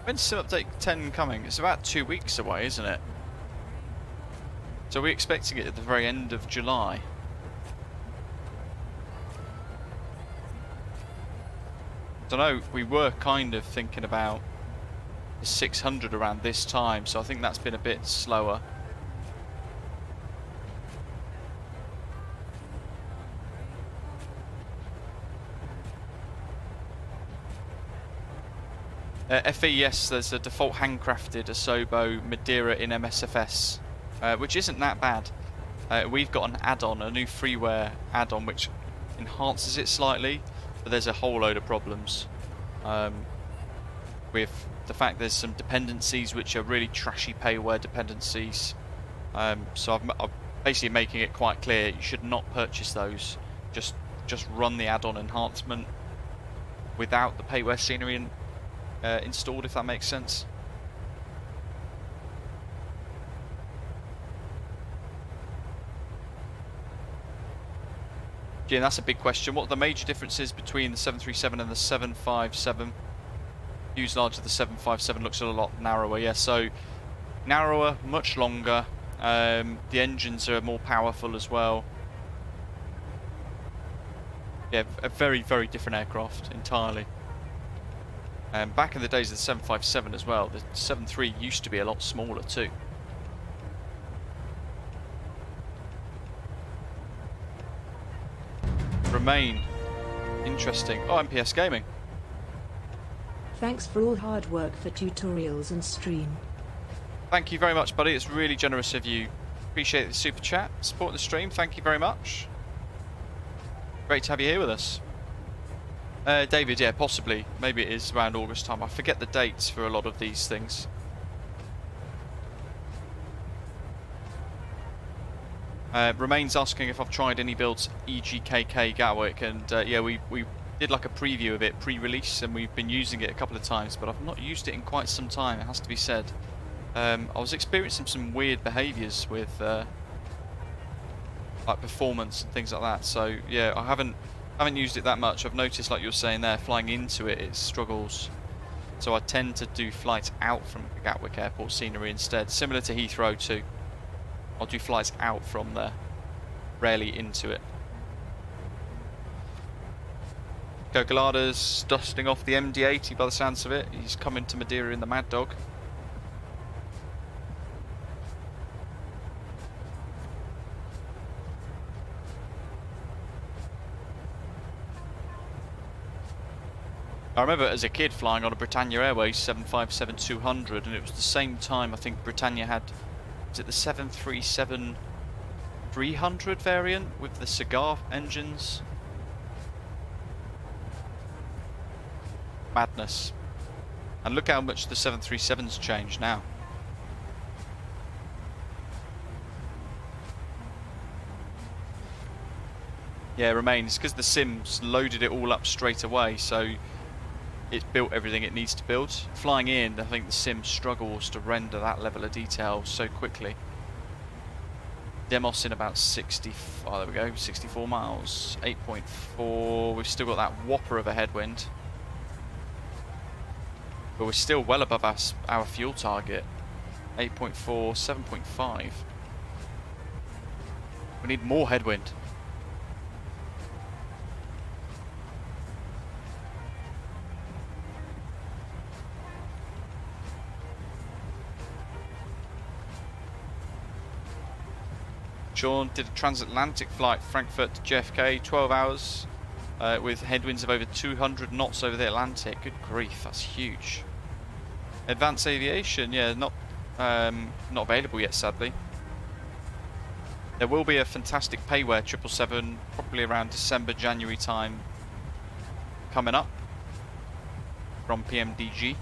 When's Sim Update 10 coming? It's about 2 weeks away, isn't it? So we're expecting it at the very end of July. I don't know, we were kind of thinking about the 600 around this time, so I think that's been a bit slower. FE, yes, there's a default handcrafted Asobo Madeira in MSFS, which isn't that bad. We've got an add-on, a new freeware add-on, which enhances it slightly, but there's a whole load of problems with the fact there's some dependencies which are really trashy payware dependencies. So I'm basically making it quite clear you should not purchase those. Just run the add-on enhancement without the payware scenery installed, if that makes sense. Yeah, that's a big question. What are the major differences between the 737 and the 757? Fuselage of the 757 looks a lot narrower. Yeah, so narrower, much longer. The engines are more powerful as well. Yeah, a very, very different aircraft entirely. Back in the days of the 757 as well, the 73 used to be a lot smaller too. Remain. Interesting. Oh, MPS Gaming. Thanks for all hard work for tutorials and stream. Thank you very much, buddy. It's really generous of you. Appreciate the super chat. Support the stream. Thank you very much. Great to have you here with us. David, yeah, possibly. Maybe it is around August time. I forget the dates for a lot of these things. Remains asking if I've tried any builds EGKK Gatwick, and yeah, we did like a preview of it pre-release, and we've been using it a couple of times, but I've not used it in quite some time, it has to be said. I was experiencing some weird behaviours with like performance and things like that, so yeah, I haven't used it that much. I've noticed, like you were saying there, flying into it, it struggles. So I tend to do flights out from Gatwick Airport scenery instead, similar to Heathrow too. I'll do flights out from there, rarely into it. Coquelada's dusting off the MD-80 by the sounds of it. He's coming to Madeira in the Mad Dog. I remember as a kid flying on a Britannia Airways 757-200, and it was the same time I think Britannia had, was it the 737-300 variant with the cigar engines? Madness. And look how much the 737's changed now. Yeah, it remains because the sims loaded it all up straight away, so it's built everything it needs to build. Flying in, I think the sim struggles to render that level of detail so quickly. Demos in about 60, oh there we go, 64 miles, 8.4, we've still got that whopper of a headwind. But we're still well above our fuel target, 8.4, 7.5. We need more headwind. Sean did a transatlantic flight, Frankfurt to JFK, 12 hours, with headwinds of over 200 knots over the Atlantic. Good grief, that's huge. Advanced aviation, yeah, not available yet, sadly. There will be a fantastic payware 777, probably around December, January time, coming up from PMDG.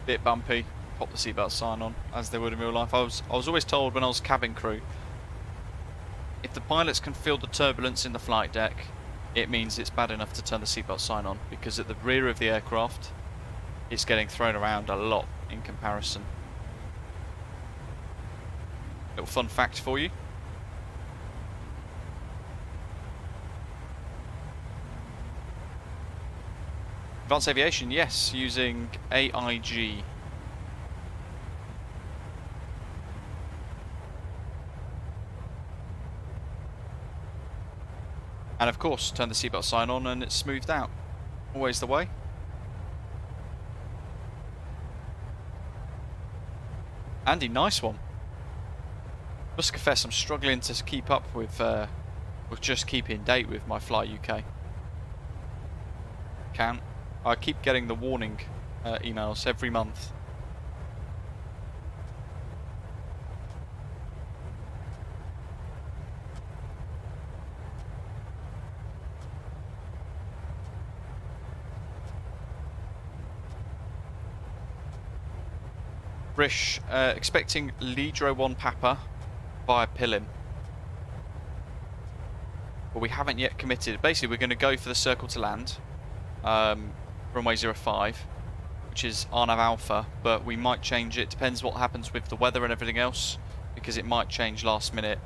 Bit bumpy, pop the seatbelt sign on, as they would in real life. I was always told when I was cabin crew, if the pilots can feel the turbulence in the flight deck, it means it's bad enough to turn the seatbelt sign on, because at the rear of the aircraft, it's getting thrown around a lot in comparison. Little fun fact for you. Advanced aviation, yes, using AIG. And of course, turn the seatbelt sign on and it's smoothed out. Always the way. Andy, nice one. Must confess, I'm struggling to keep up with just keeping date with my Fly UK account. I keep getting the warning emails every month. Rish, expecting LIDRO 1 Papa via PILIM. But we haven't yet committed. Basically, we're going to go for the circle to land. Runway 05, which is RNAV Alpha, but we might change it. Depends what happens with the weather and everything else, because it might change last minute.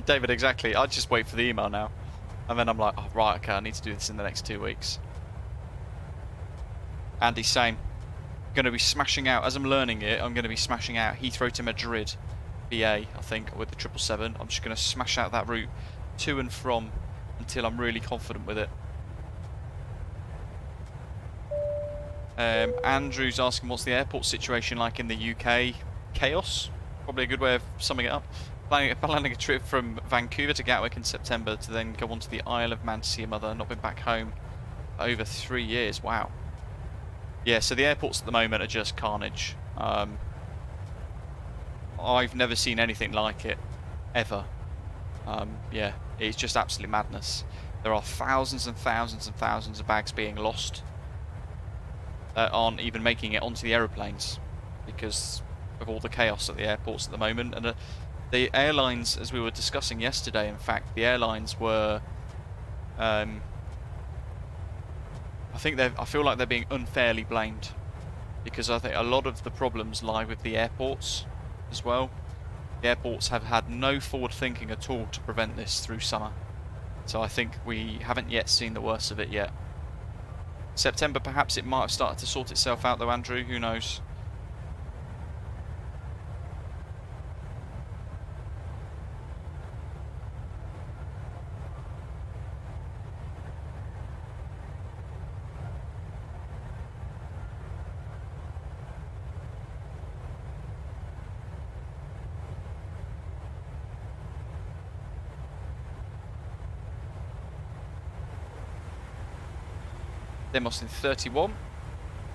David, exactly. I just wait for the email now, and then I'm like, oh, right, okay, I need to do this in the next 2 weeks. Andy, same. Going to be smashing out, as I'm learning it, I'm going to be smashing out Heathrow to Madrid, BA, I think, with the 777. I'm just going to smash out that route to and from until I'm really confident with it. Andrew's asking what's the airport situation like in the UK. Chaos, probably a good way of summing it up. planning a trip from Vancouver to Gatwick in September to then go on to the Isle of Man to see your mother. Not been back home for over 3 years. Wow. Yeah, so the airports at the moment are just carnage. I've never seen anything like it, ever. Yeah, it's just absolute madness. There are thousands and thousands and thousands of bags being lost that aren't even making it onto the aeroplanes because of all the chaos at the airports at the moment. And the airlines, as we were discussing yesterday, in fact, the airlines were, I feel like they're being unfairly blamed, because I think a lot of the problems lie with the airports as well. The airports have had no forward thinking at all to prevent this through summer. So I think we haven't yet seen the worst of it yet. September, perhaps it might have started to sort itself out though, Andrew, who knows? Demos in 31,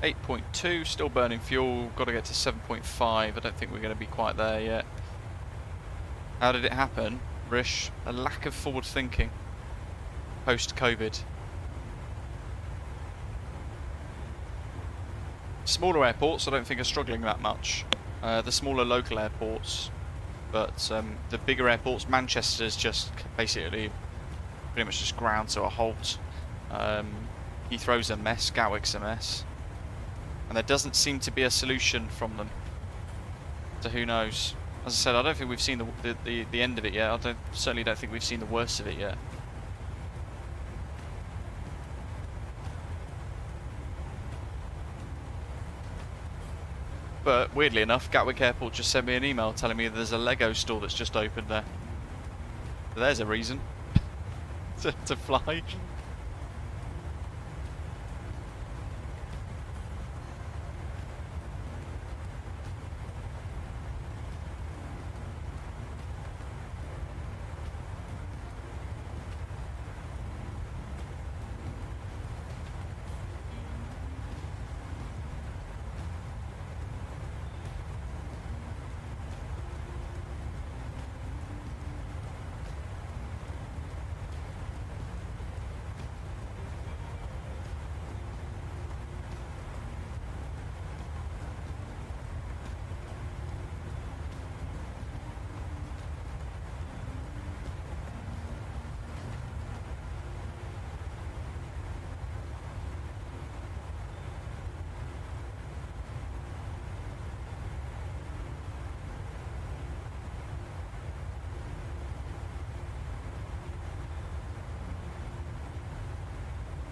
8.2, still burning fuel, got to get to 7.5, I don't think we're going to be quite there yet. How did it happen, Rish? A lack of forward thinking post-COVID. Smaller airports I don't think are struggling that much, the smaller local airports, but the bigger airports, Manchester's just basically pretty much just ground to a halt. Heathrow's a mess, Gatwick's a mess, and there doesn't seem to be a solution from them. So who knows? As I said, I don't think we've seen the end of it yet. Certainly don't think we've seen the worst of it yet. But weirdly enough, Gatwick Airport just sent me an email telling me there's a Lego store that's just opened there. So there's a reason to fly.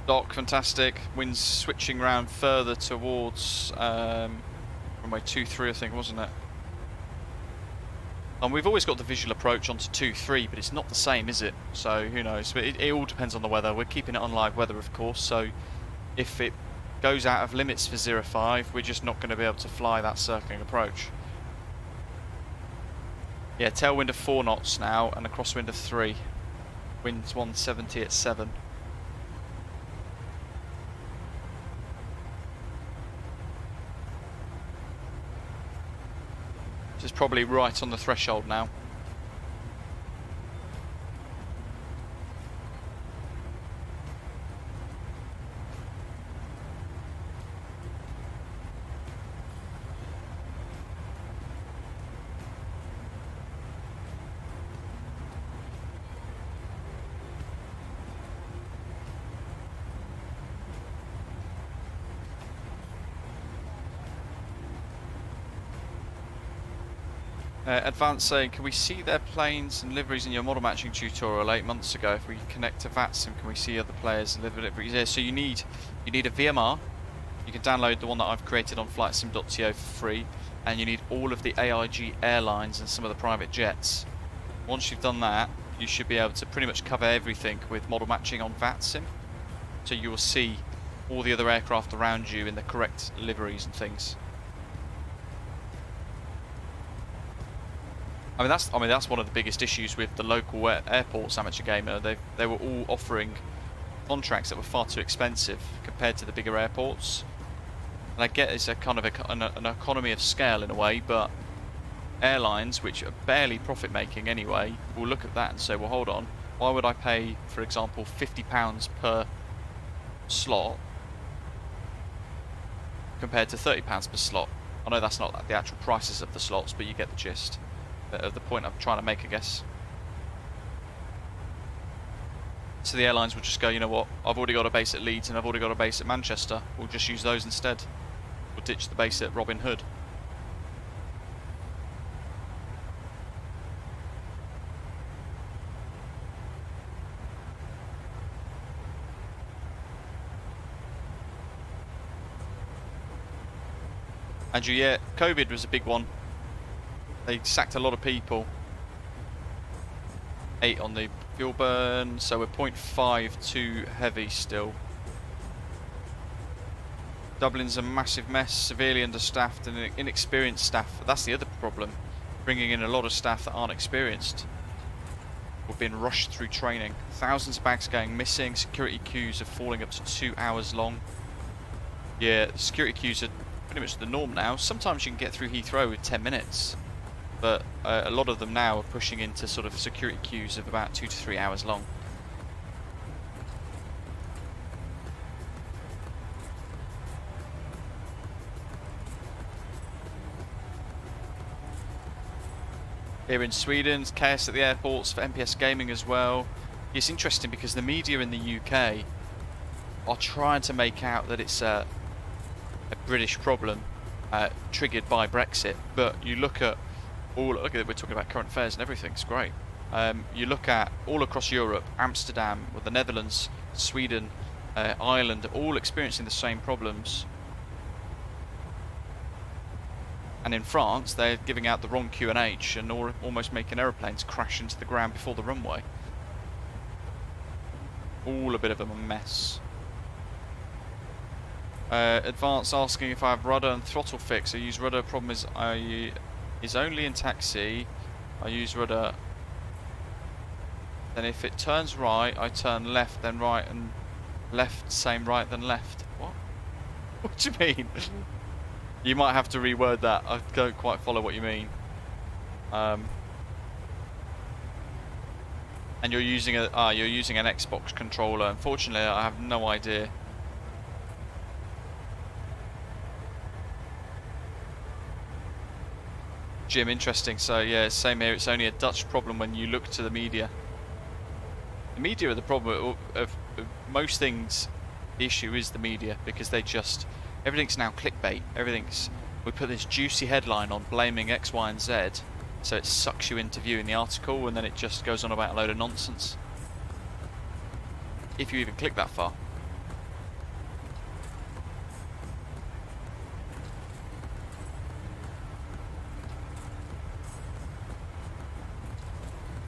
Dock, fantastic. Wind's switching round further towards runway 23, I think, wasn't it? And we've always got the visual approach onto 23, but it's not the same, is it? So who knows? But it all depends on the weather. We're keeping it on live weather, of course. So if it goes out of limits for 05, we're just not going to be able to fly that circling approach. Yeah, tailwind of 4 knots now, and a crosswind of 3. Wind's 170 at 7. Which is probably right on the threshold now. Advanced saying, can we see their planes and liveries in your model matching tutorial 8 months ago? If we connect to VATSIM, can we see other players and liveries? Yeah, so you need a VMR. You can download the one that I've created on flightsim.to for free, and you need all of the AIG airlines and some of the private jets. Once you've done that, you should be able to pretty much cover everything with model matching on VATSIM. So you will see all the other aircraft around you in the correct liveries and things. I mean that's one of the biggest issues with the local airports, Amateur Gamer. They were all offering contracts that were far too expensive compared to the bigger airports. And I get it's a kind of an economy of scale in a way, but airlines, which are barely profit making anyway, will look at that and say, well, hold on, why would I pay, for example, £50 per slot compared to £30 per slot? I know that's not the actual prices of the slots, but you get the gist of the point I'm trying to make, I guess. So the airlines will just go, you know what, I've already got a base at Leeds and I've already got a base at Manchester, we'll just use those instead. We'll ditch the base at Robin Hood. Andrew, yeah, COVID was a big one. They sacked a lot of people. 8 on the fuel burn, so we're 0.5 too heavy still. Dublin's a massive mess, severely understaffed and inexperienced staff. That's the other problem. Bringing in a lot of staff that aren't experienced. We've been rushed through training. Thousands of bags going missing. Security queues are falling up to 2 hours long. Yeah, the security queues are pretty much the norm now. Sometimes you can get through Heathrow with 10 minutes. But a lot of them now are pushing into sort of security queues of about 2 to 3 hours long. Here in Sweden, it's chaos at the airports for MPS Gaming as well. It's interesting because the media in the UK are trying to make out that it's a British problem triggered by Brexit, but you look at we're talking about current affairs and everything. It's great. You look at all across Europe, Amsterdam, or the Netherlands, Sweden, Ireland, all experiencing the same problems. And in France, they're giving out the wrong QNH and almost making aeroplanes crash into the ground before the runway. All a bit of a mess. Advance asking if I have rudder and throttle fix. I use rudder. Problem is only in taxi. I use rudder. Then if it turns right, I turn left, then right, and left. Same right, then left. What? What do you mean? You might have to reword that. I don't quite follow what you mean. And you're using an Xbox controller. Unfortunately, I have no idea. Jim, interesting. So yeah, same here. It's only a Dutch problem when you look to the media. The media are the problem of most things. The issue is the media because they just everything's now clickbait. We put this juicy headline on blaming X, Y, and Z, so it sucks you into viewing the article, and then it just goes on about a load of nonsense. If you even click that far.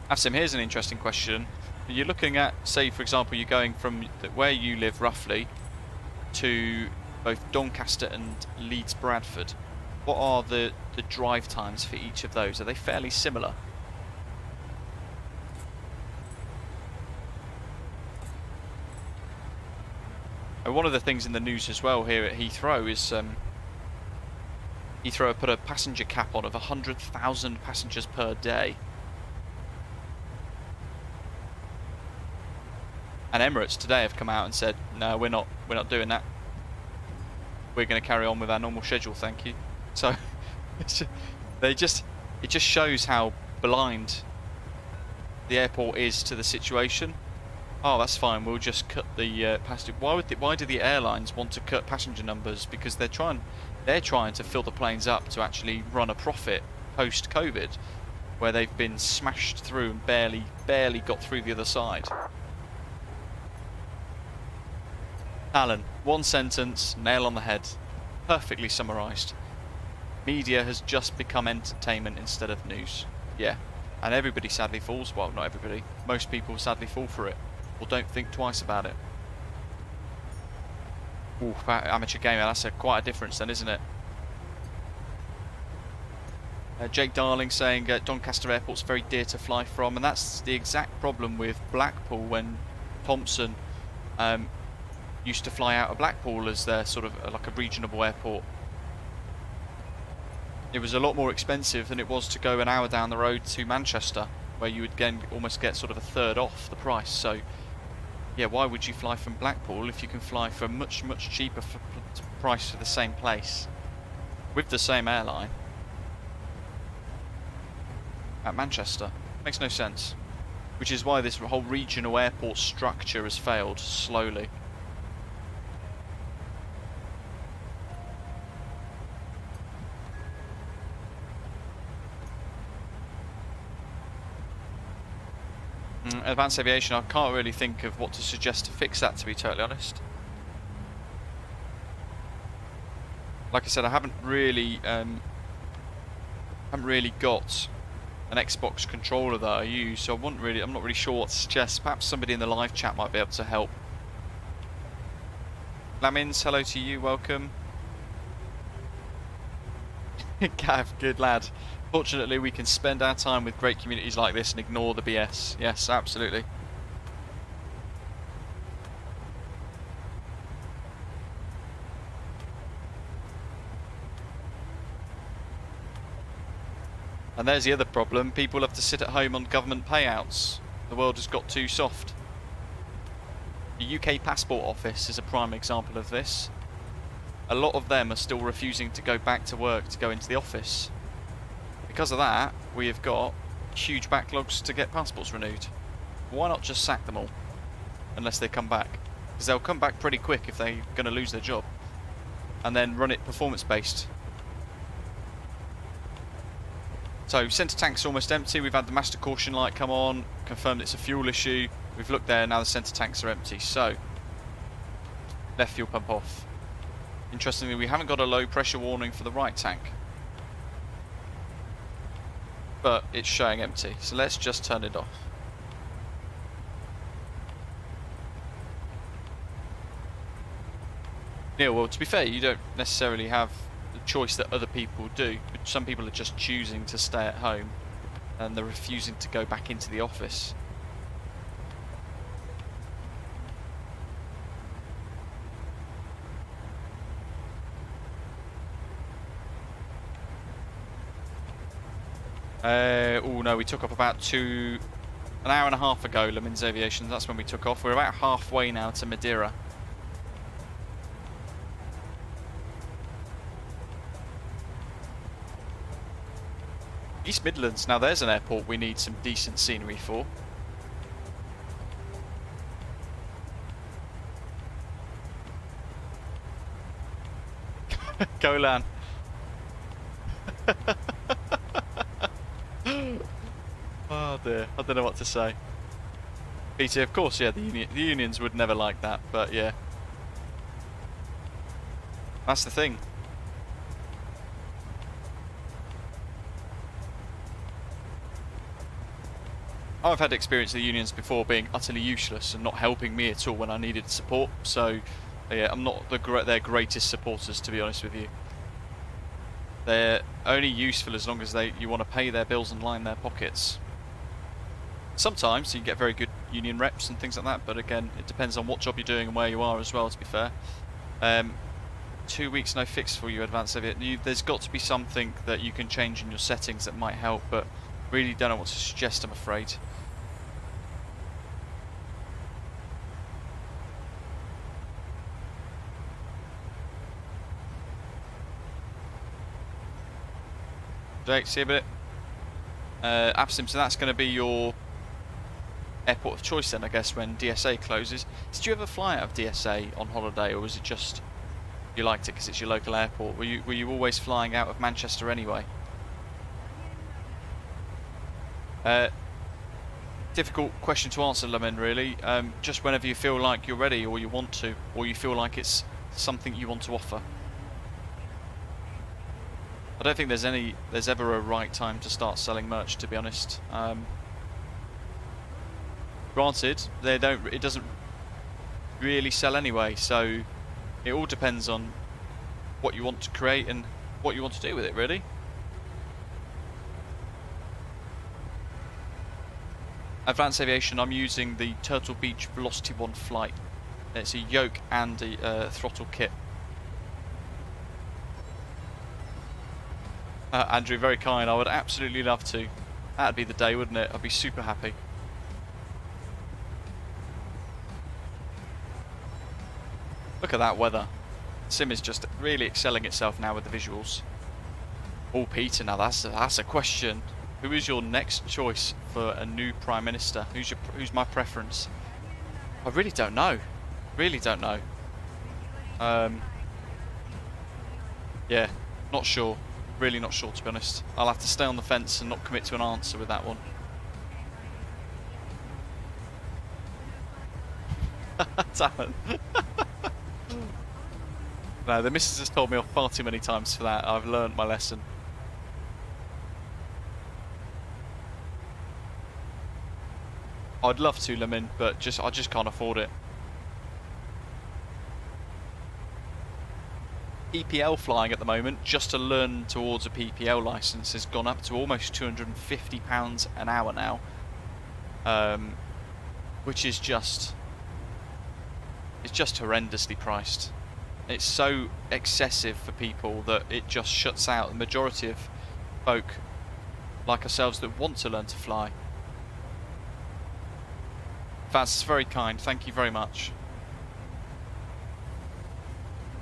Asim, here's an interesting question. You're looking at, say for example, you're going from where you live roughly to both Doncaster and Leeds Bradford. What are the drive times for each of those? Are they fairly similar? And one of the things in the news as well here at Heathrow is Heathrow put a passenger cap on of 100,000 passengers per day. And Emirates today have come out and said, no, we're not doing that. We're going to carry on with our normal schedule, thank you. So it just shows how blind the airport is to the situation. Oh, that's fine. We'll just cut the passenger. Why do the airlines want to cut passenger numbers? Because they're trying to fill the planes up to actually run a profit post COVID, where they've been smashed through and barely got through the other side. Alan, one sentence, nail on the head. Perfectly summarised. Media has just become entertainment instead of news. Yeah, and everybody sadly falls. Well, not everybody. Most people sadly fall for it, or don't think twice about it. Ooh, Amateur Gamer, that's quite a difference then, isn't it? Jake Darling saying Doncaster Airport's very dear to fly from, and that's the exact problem with Blackpool when Thompson used to fly out of Blackpool as their sort of like a regional airport. It was a lot more expensive than it was to go an hour down the road to Manchester, where you would again almost get sort of a third off the price. So yeah, why would you fly from Blackpool if you can fly for a much cheaper price for the same place with the same airline at Manchester? Makes no sense. Which is why this whole regional airport structure has failed slowly. Advanced Aviation, I can't really think of what to suggest to fix that, to be totally honest. Like I said, I haven't really got an Xbox controller that I use, so I'm not really sure what to suggest. Perhaps somebody in the live chat might be able to help. Lamins, hello to you, welcome. Gav, good lad. Fortunately, we can spend our time with great communities like this and ignore the BS. Yes, absolutely. And there's the other problem. People have to sit at home on government payouts. The world has got too soft. The UK Passport Office is a prime example of this. A lot of them are still refusing to go back to work to go into the office. Because of that, we have got huge backlogs to get passports renewed. Why not just sack them all? Unless they come back. Because they'll come back pretty quick if they're going to lose their job. And then run it performance-based. So, centre tank's almost empty. We've had the master caution light come on. Confirmed it's a fuel issue. We've looked there, now the centre tanks are empty. So, left fuel pump off. Interestingly, we haven't got a low pressure warning for the right tank. But it's showing empty, so let's just turn it off. Yeah, well, to be fair, you don't necessarily have the choice that other people do. But some people are just choosing to stay at home and they're refusing to go back into the office. Oh no, we took off about an hour and a half ago, Lemons Aviation. That's when we took off. We're about halfway now to Madeira. East Midlands, now there's an airport we need some decent scenery for. Golan. Oh dear, I don't know what to say. Peter, of course, yeah, the unions would never like that, but yeah. That's the thing. I've had experience of the unions before being utterly useless and not helping me at all when I needed support, so yeah, I'm not their greatest supporters, to be honest with you. They're only useful as long as you want to pay their bills and line their pockets. Sometimes you get very good union reps and things like that, but again, it depends on what job you're doing and where you are as well, to be fair. 2 weeks no fix for you, Advanced Aviation. There's got to be something that you can change in your settings that might help, but really don't know what to suggest, I'm afraid. Jake, see a bit. ASMAR, so that's going to be your airport of choice then, I guess, when DSA closes. Did you ever fly out of DSA on holiday, or was it just you liked it because it's your local airport? Were you always flying out of Manchester anyway? Difficult question to answer, Lamin, really. Just whenever you feel like you're ready, or you want to, or you feel like it's something you want to offer. I don't think there's ever a right time to start selling merch, to be honest. Granted, it doesn't really sell anyway, so it all depends on what you want to create and what you want to do with it, really. Advanced Aviation, I'm using the Turtle Beach Velocity 1 flight. It's a yoke and a throttle kit. Andrew, very kind. I would absolutely love to. That'd be the day, wouldn't it? I'd be super happy. Look at that weather. Sim is just really excelling itself now with the visuals. Oh, Peter, now that's a question. Who is your next choice for a new Prime Minister? Who's my preference? I really don't know. Really don't know. Yeah, not sure. Really not sure, to be honest. I'll have to stay on the fence and not commit to an answer with that one. Damn it. No, the missus has told me off far too many times for that. I've learned my lesson. I'd love to, Lemon, but I just can't afford it. PPL flying at the moment, just to learn towards a PPL license, has gone up to almost £250 an hour now, which is just horrendously priced. It's so excessive for people that it just shuts out the majority of folk like ourselves that want to learn to fly. That's very kind, thank you very much.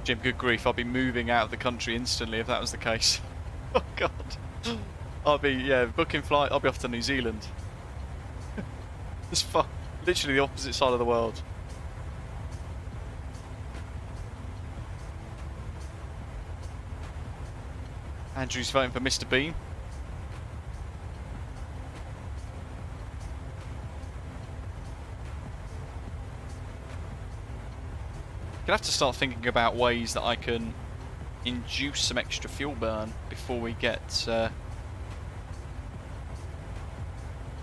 Jim, good grief, I'll be moving out of the country instantly if that was the case. Oh god. I'll be, yeah, booking flight, I'll be off to New Zealand. It's literally the opposite side of the world. Andrew's voting for Mr. Bean. Gonna have to start thinking about ways that I can induce some extra fuel burn before we get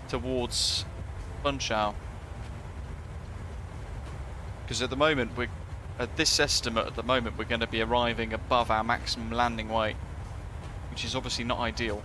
towards Funchal. Because at the moment, at this estimate at the moment, we're going to be arriving above our maximum landing weight, which is obviously not ideal.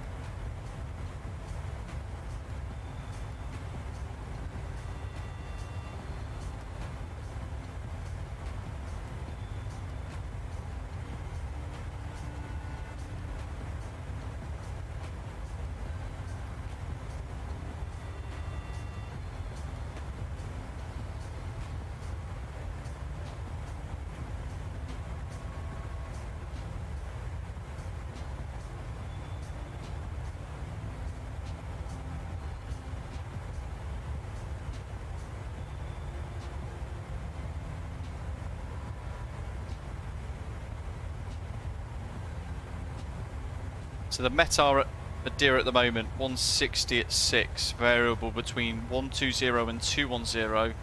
So the METAR at Madeira at the moment, 160 at 6, variable between 120 and 210,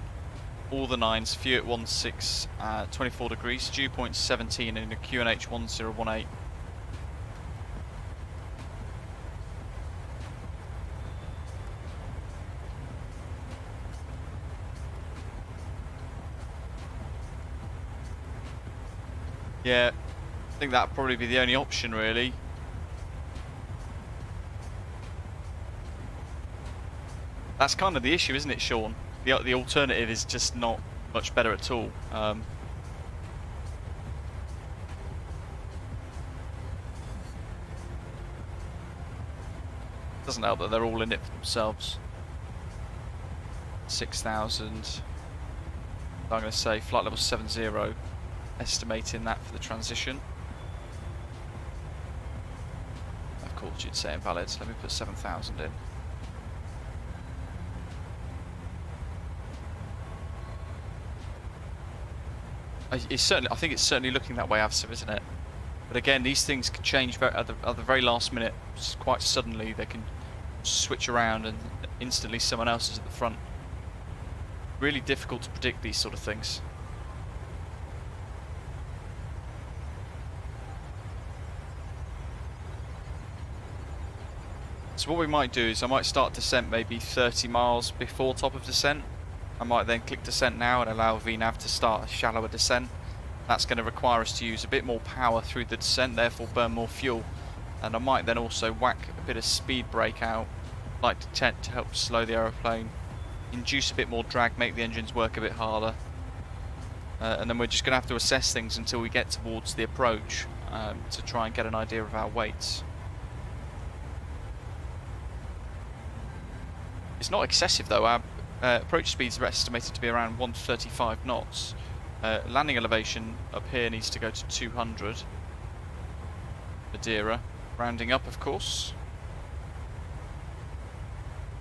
all the 9s, few at 16, 24 degrees, dew point 17 in a QNH 1018. Yeah, I think that'd probably be the only option really. That's kind of the issue, isn't it, Sean? The alternative is just not much better at all. Doesn't help that they're all in it for themselves. 6,000. I'm going to say flight level 70, estimating that for the transition. Of course, you'd say invalid. Let me put 7,000 in. I think it's certainly looking that way, AVSIM, isn't it? But again, these things can change at the very last minute, quite suddenly. They can switch around and instantly someone else is at the front. Really difficult to predict these sort of things. So what we might do is I might start descent maybe 30 miles before top of descent. I might then click descent now and allow VNAV to start a shallower descent. That's going to require us to use a bit more power through the descent, therefore burn more fuel. And I might then also whack a bit of speed brake out, like to help slow the aeroplane induce a bit more drag, make the engines work a bit harder. And then we're just going to have to assess things until we get towards the approach to try and get an idea of our weights. It's not excessive though. Our approach speeds are estimated to be around 135 knots. Landing elevation up here needs to go to 200. Madeira, rounding up of course.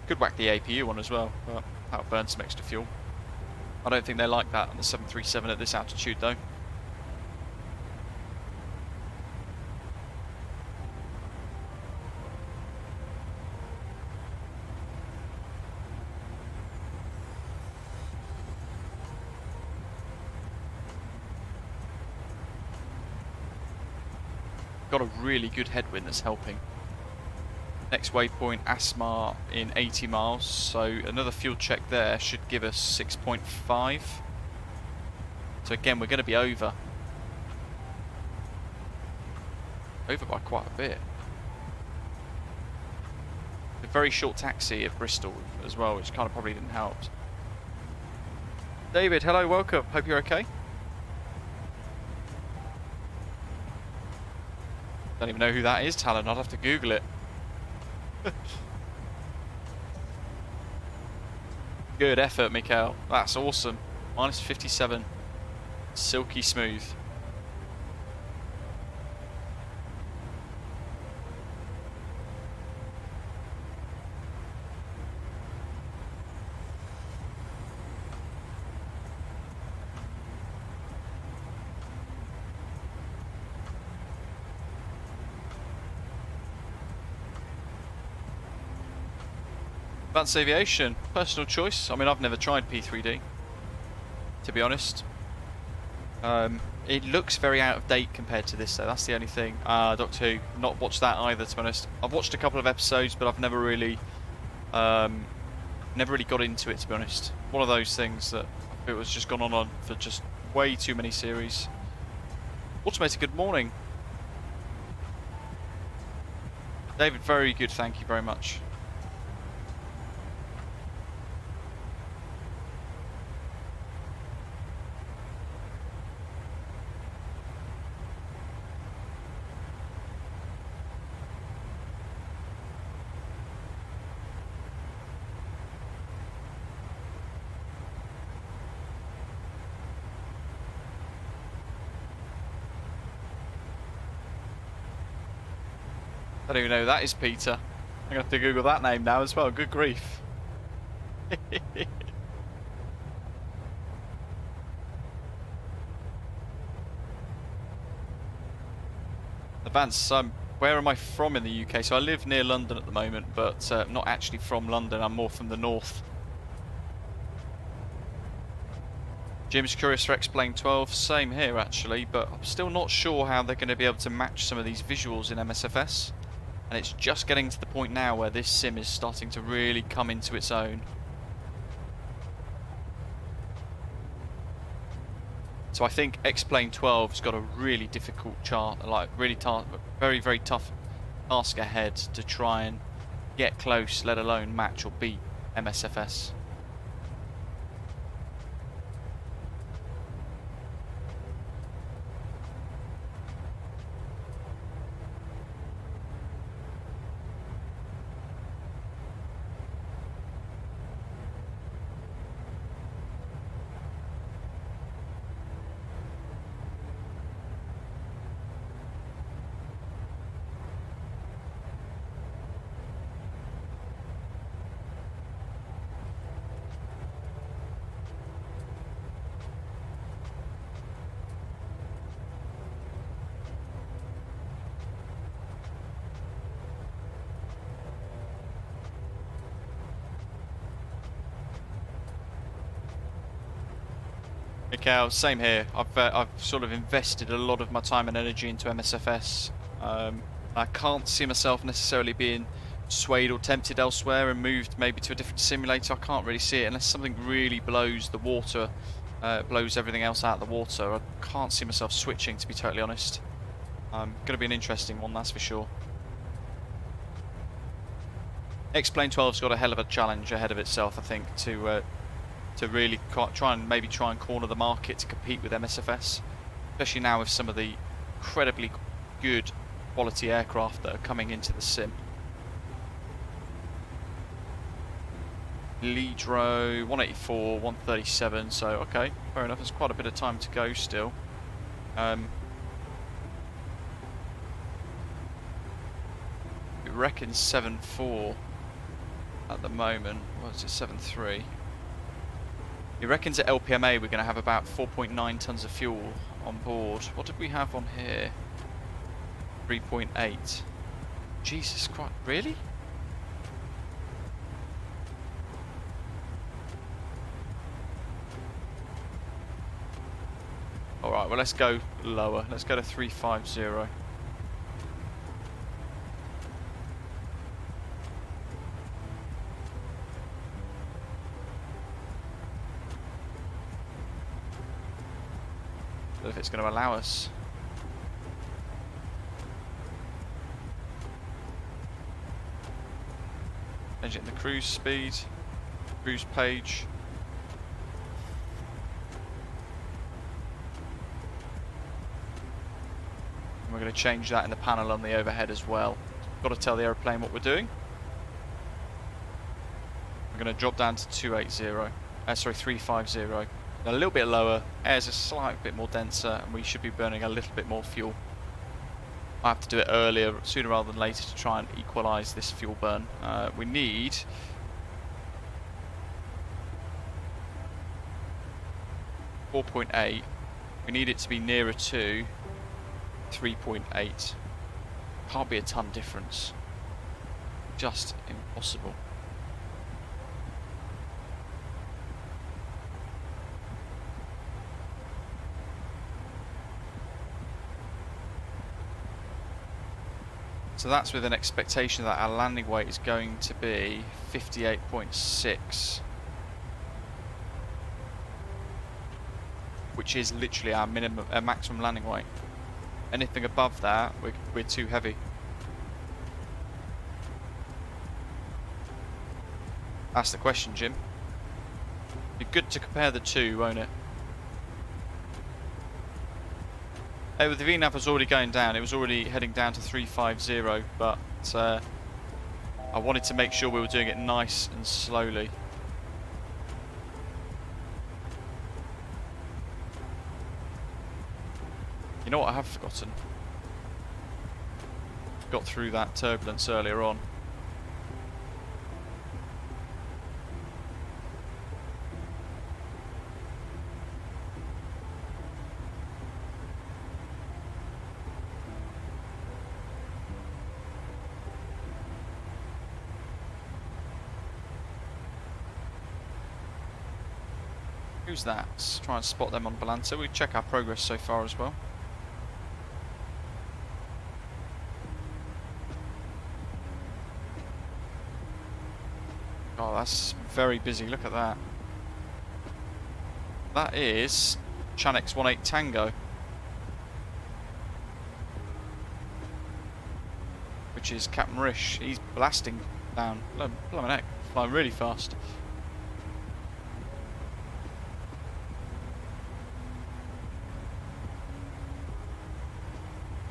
Could whack the APU on as well, but that'll burn some extra fuel. I don't think they like that on the 737 at this altitude though. Got a really good headwind that's helping. Next waypoint, ASMAR in 80 miles, so another fuel check there should give us 6.5. So again, we're going to be over. Over by quite a bit. A very short taxi at Bristol as well, which kind of probably didn't help. David, hello, welcome. Hope you're okay. Don't even know who that is, Talon. I'll have to Google it. Good effort, Mikael. That's awesome. Minus 57. Silky smooth. Advanced Aviation, personal choice. I mean, I've never tried P3D, to be honest. It looks very out of date compared to this, though. That's the only thing. Doctor Who, not watched that either, to be honest. I've watched a couple of episodes, but I've never really got into it, to be honest. One of those things that it was just gone on for just way too many series. Automated, good morning. David, very good, thank you very much. I don't even know who that is, Peter. I'm going to have to Google that name now as well. Good grief. Advance, where am I from in the UK? So I live near London at the moment, but not actually from London. I'm more from the north. Jim's curious for X-Plane 12. Same here, actually, but I'm still not sure how they're going to be able to match some of these visuals in MSFS. And it's just getting to the point now where this sim is starting to really come into its own. So I think X-Plane 12's got a really difficult chart, like really very, very tough task ahead to try and get close, let alone match or beat MSFS. Mikael, same here. I've sort of invested a lot of my time and energy into MSFS. I can't see myself necessarily being swayed or tempted elsewhere and moved maybe to a different simulator. I can't really see it unless something really blows the water, blows everything else out of the water. I can't see myself switching, to be totally honest. Going to be an interesting one, that's for sure. X-Plane 12's got a hell of a challenge ahead of itself, I think, to really try and corner the market to compete with MSFS, especially now with some of the incredibly good quality aircraft that are coming into the sim. LIDRO 184, 137, so okay, fair enough. There's quite a bit of time to go still. It reckons 7.4 at the moment. Well, it's at 7.3. He reckons at LPMA we're going to have about 4.9 tons of fuel on board. What did we have on here? 3.8. Jesus Christ, really? Alright, well let's go lower. Let's go to 350. If it's going to allow us. Changing the cruise speed, cruise page. And we're going to change that in the panel on the overhead as well. Got to tell the aeroplane what we're doing. We're going to drop down to 350. A little bit lower, air's a slight bit more denser, and we should be burning a little bit more fuel. I have to do it earlier, sooner rather than later, to try and equalise this fuel burn. We need 4.8. We need it to be nearer to 3.8. Can't be a ton difference. Just impossible. So that's with an expectation that our landing weight is going to be 58.6, which is literally our maximum landing weight. Anything above that, we're too heavy. That's the question, Jim. Be good to compare the two, won't it? The VNAV was already going down. It was already heading down to 350, but I wanted to make sure we were doing it nice and slowly. You know what I have forgotten? Got through that turbulence earlier on. Who's that? Let's try and spot them on Balanta. We check our progress so far as well. Oh, that's very busy. Look at that. That is Chanex 18 Tango, which is Captain Rish. He's blasting down. Blimey heck, flying really fast.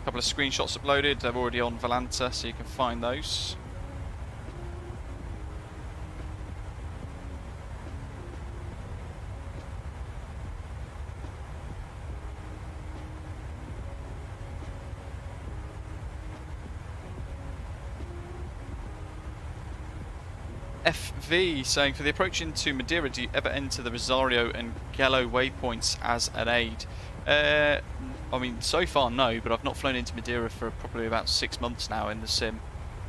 Couple of screenshots uploaded. They're already on Valanta, so you can find those. FV saying, for the approach into Madeira, do you ever enter the Rosario and Gallo waypoints as an aid? I mean, so far no, but I've not flown into Madeira for probably about 6 months now in the sim,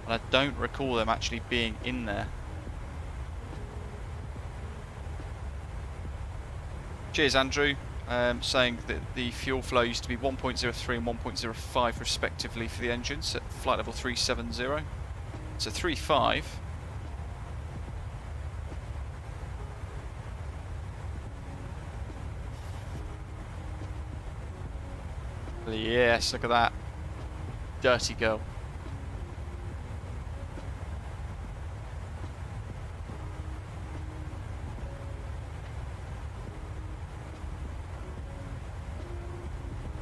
and I don't recall them actually being in there. Cheers, Andrew. Saying that the fuel flow used to be 1.03 and 1.05 respectively for the engines at flight level 370. So 3.5. Yes, look at that. Dirty girl.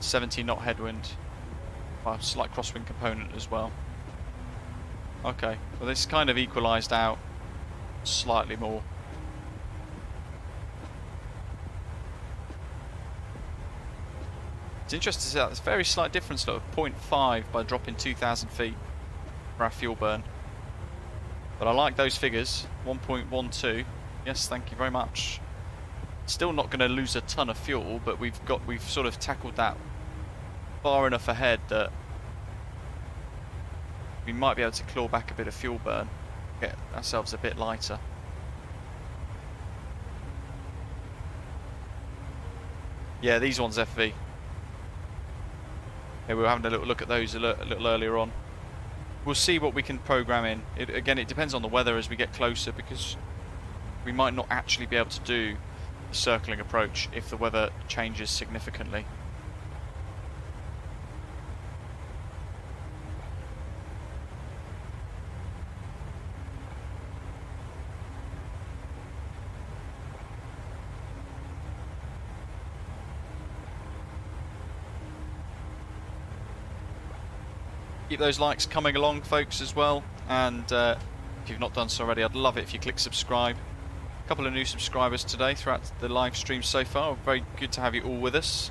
70 knot headwind. A slight crosswind component as well. Okay, well this kind of equalised out slightly more. It's interesting to see that there's a very slight difference of 0.5 by dropping 2,000 feet for our fuel burn. But I like those figures. 1.12. Yes, thank you very much. Still not going to lose a ton of fuel, but we've sort of tackled that far enough ahead that we might be able to claw back a bit of fuel burn, get ourselves a bit lighter. Yeah, these ones FV. Yeah, we were having a little look at those a little earlier on. We'll see what we can program in. Again, it depends on the weather as we get closer, because we might not actually be able to do the circling approach if the weather changes significantly. Keep those likes coming along, folks, as well, and if you've not done so already, I'd love it if you click subscribe. A couple of new subscribers today throughout the live stream so far. Very good to have you all with us.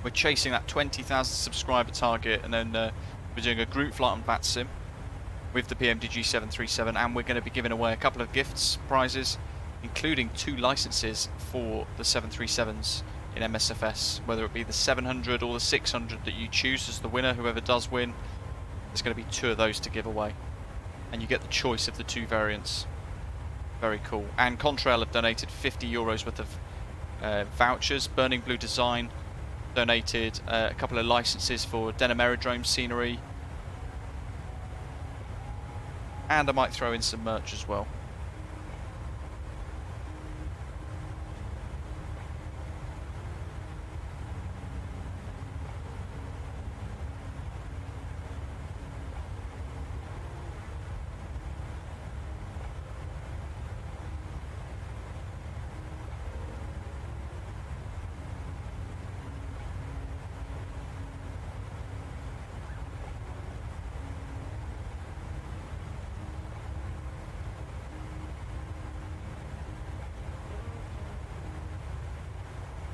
We're chasing that 20,000 subscriber target, and then we're doing a group flight on VATSIM with the PMDG 737, and we're going to be giving away a couple of gifts, prizes, including 2 licenses for the 737s in MSFS, whether it be the 700 or the 600 that you choose as the winner. Whoever does win, there's going to be 2 of those to give away, and you get the choice of the 2 variants. Very cool. And Contrail have donated €50 worth of vouchers. Burning Blue Design donated a couple of licenses for Denham Aerodrome scenery, and I might throw in some merch as well.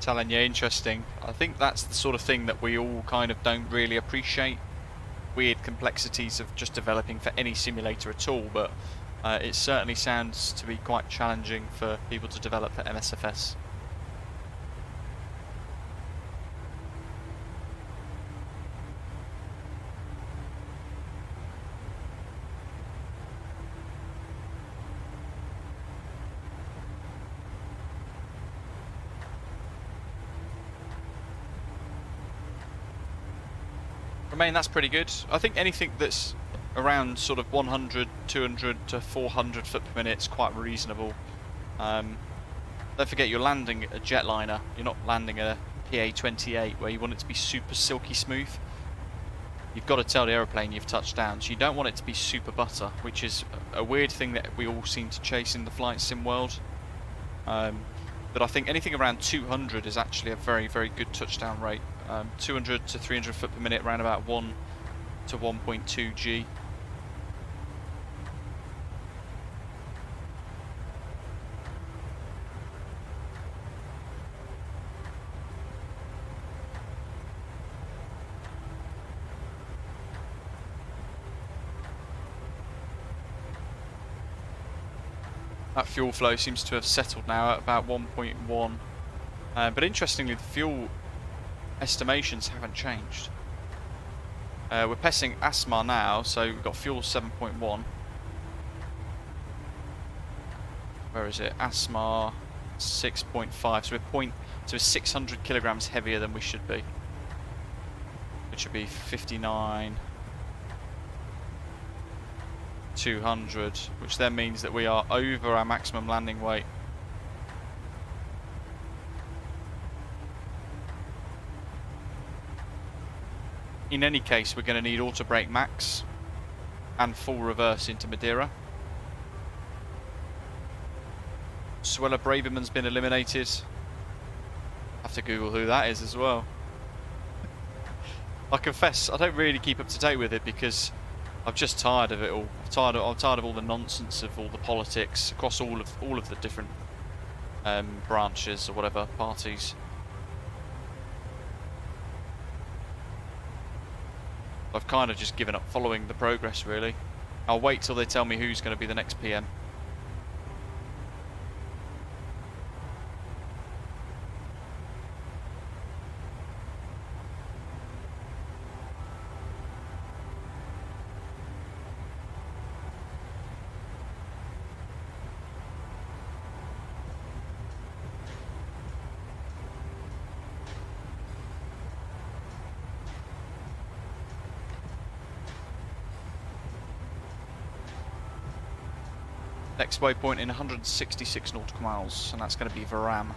Telling you, interesting. I think that's the sort of thing that we all kind of don't really appreciate. Weird complexities of just developing for any simulator at all, but it certainly sounds to be quite challenging for people to develop for MSFS. Remain, that's pretty good. I think anything that's around sort of 100, 200 to 400 foot per minute is quite reasonable. Don't forget, you're landing a jetliner, you're not landing a PA-28 where you want it to be super silky smooth. You've got to tell the aeroplane you've touched down, so you don't want it to be super butter, which is a weird thing that we all seem to chase in the flight sim world. But I think anything around 200 is actually a very, very good touchdown rate. 200 to 300 foot per minute, around about 1 to 1.2 G. That fuel flow seems to have settled now at about 1.1. But interestingly, the fuel estimations haven't changed. We're passing ASMAR now, so we've got fuel 7.1. Where is it? ASMAR 6.5. So we're 600 kilograms heavier than we should be. Which should be 59. 200, which then means that we are over our maximum landing weight. In any case, we're going to need auto brake max and full reverse into Madeira. Suella Braverman's been eliminated. Have to Google who that is as well. I confess, I don't really keep up to date with it because I'm just tired of it all. I'm tired of all the nonsense of all the politics across all of the different branches or whatever parties. I've kind of just given up following the progress, really. I'll wait till they tell me who's going to be the next PM. Next waypoint in 166 nautical miles, and that's going to be VERAM.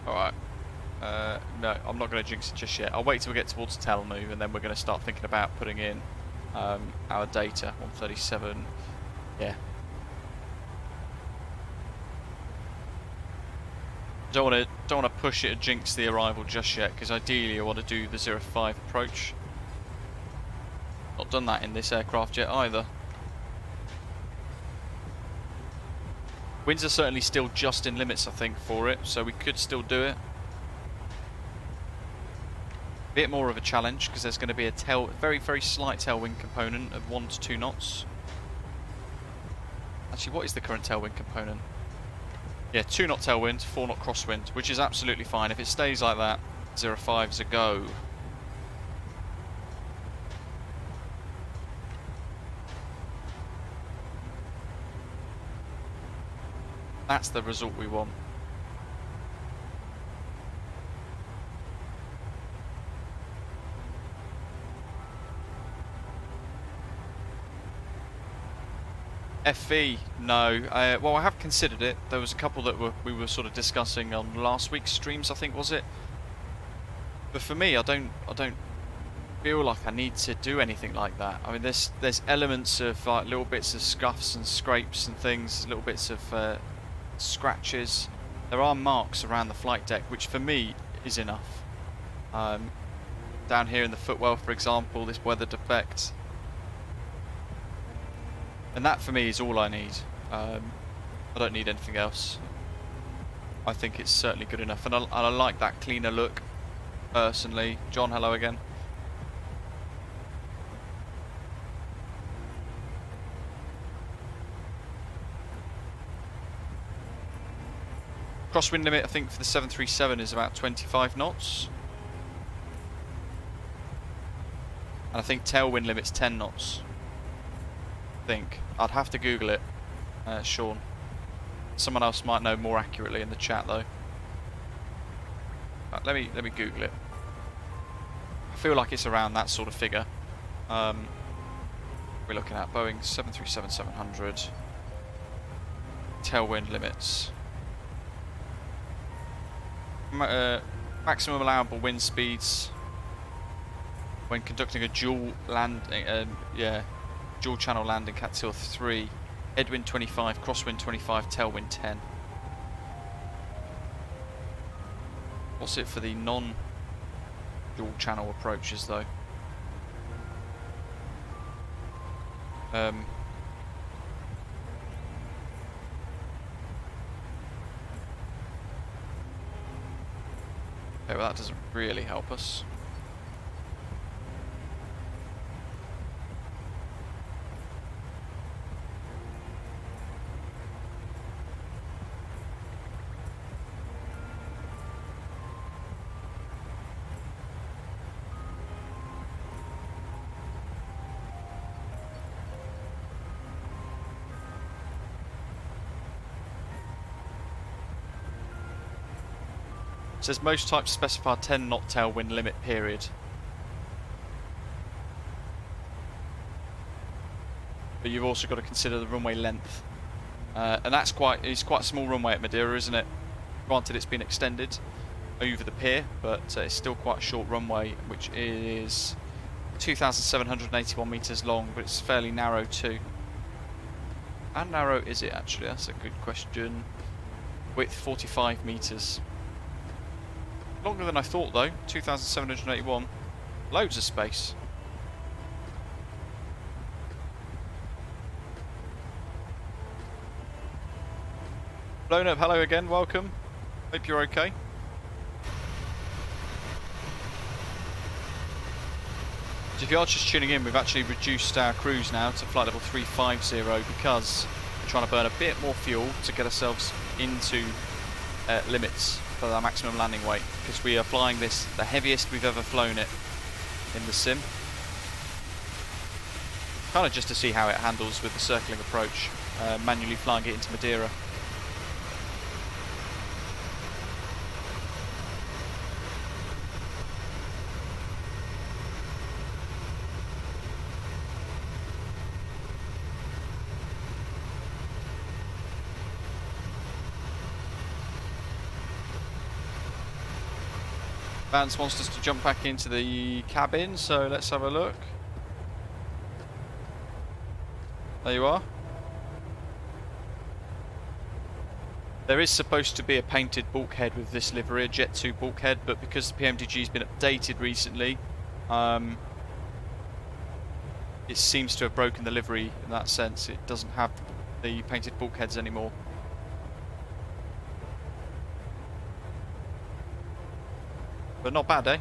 Alright. No, I'm not going to jinx it just yet. I'll wait till we get towards TELMU, and then we're going to start thinking about putting in our data. 137, yeah. Don't want to push it and jinx the arrival just yet, because ideally I want to do the 05 approach. Not done that in this aircraft yet either. Winds are certainly still just in limits, I think, for it, so we could still do it. Bit more of a challenge because there's going to be a very, very slight tailwind component of 1 to 2 knots. Actually, what is the current tailwind component? Yeah, 2 knot tailwind, 4 knot crosswind, which is absolutely fine. If it stays like that, 05's a go. That's the result we want. FV, no. Well, I have considered it. There was a couple that we were sort of discussing on last week's streams, I think, was it? But for me, I don't feel like I need to do anything like that. I mean, there's elements of like little bits of scuffs and scrapes and things, little bits of scratches. There are marks around the flight deck, which for me is enough. Down here in the footwell, for example, this weather defect. And that for me is all I need. I don't need anything else. I think it's certainly good enough, and I like that cleaner look, personally. John, hello again. Crosswind limit, I think, for the 737 is about 25 knots. And I think tailwind limit's 10 knots. I think. I'd have to Google it, Sean. Someone else might know more accurately in the chat, though. Let me Google it. I feel like it's around that sort of figure. We're looking at Boeing 737-700 tailwind limits. Maximum allowable wind speeds when conducting a dual channel landing Cat 3, headwind 25, crosswind 25, tailwind 10. What's it for the non-dual channel approaches though? Okay, well that doesn't really help us. It says most types specify 10 knot tailwind limit period. but you've also got to consider the runway length. And it's quite a small runway at Madeira, isn't it? Granted, it's been extended over the pier, but it's still quite a short runway, which is 2,781 metres long, but it's fairly narrow too. How narrow is it actually? That's a good question. Width 45 metres. Longer than I thought though, 2,781. Loads of space. Blown up, hello again, welcome. Hope you're okay. So if you are just tuning in, we've actually reduced our cruise now to flight level 350 because we're trying to burn a bit more fuel to get ourselves into limits for our maximum landing weight, because we are flying this the heaviest we've ever flown it in the sim. Kind of just to see how it handles with the circling approach, manually flying it into Madeira. Vance wants us to jump back into the cabin, so let's have a look. There you are. There is supposed to be a painted bulkhead with this livery, a Jet2 bulkhead, but because the PMDG has been updated recently, it seems to have broken the livery in that sense. It doesn't have the painted bulkheads anymore. But not bad, eh?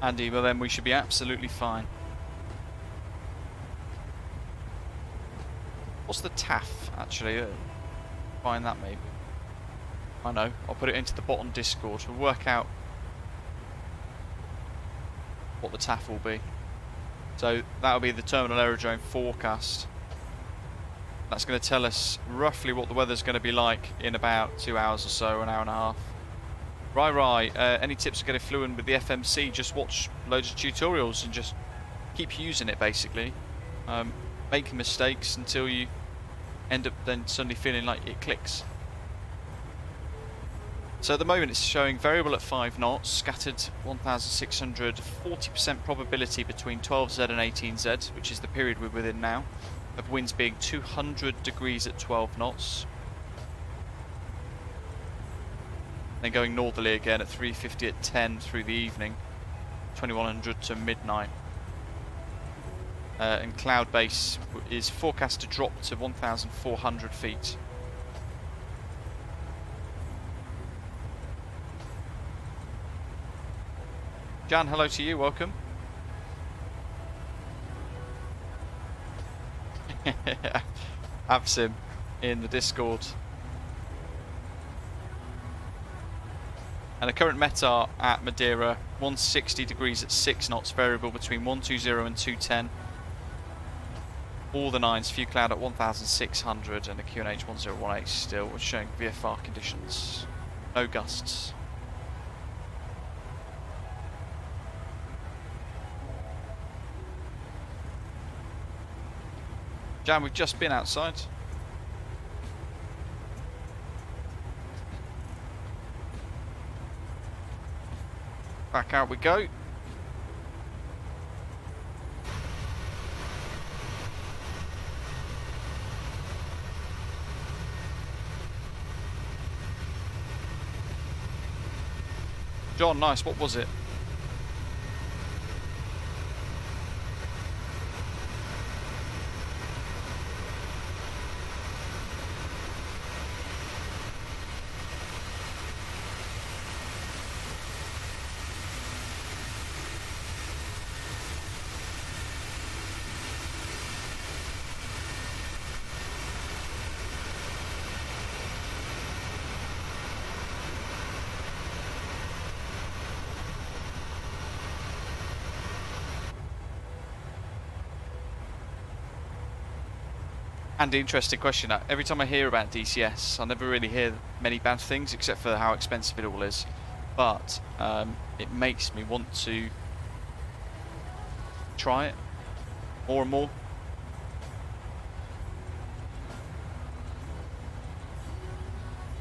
Andy, well then we should be absolutely fine. What's the TAF, actually? Find that maybe. I know, I'll put it into the bottom Discord. We'll work out what the TAF will be. So that'll be the terminal aerodrome forecast. That's going to tell us roughly what the weather's going to be like in about 2 hours or so, an hour and a half. Right, any tips for getting fluent with the FMC? Just watch loads of tutorials and just keep using it basically. Make mistakes until you end up then suddenly feeling like it clicks. So at the moment it's showing variable at 5 knots, scattered 1,600, 40% probability between 12Z and 18Z, which is the period we're within now, of winds being 200 degrees at 12 knots. Then going northerly again at 350 at 10 through the evening, 2100 to midnight. And cloud base is forecast to drop to 1,400 feet. Jan, hello to you, welcome. VATSIM in the Discord. And the current METAR at Madeira, 160 degrees at 6 knots, variable between 120 and 210. All the 9s, few cloud at 1,600, and the QNH 1018 still, which showing VFR conditions. No gusts. Jan, we've just been outside. Back out we go. John, nice, what was it? And interesting question. Every time I hear about DCS, I never really hear many bad things except for how expensive it all is. But it makes me want to try it more and more.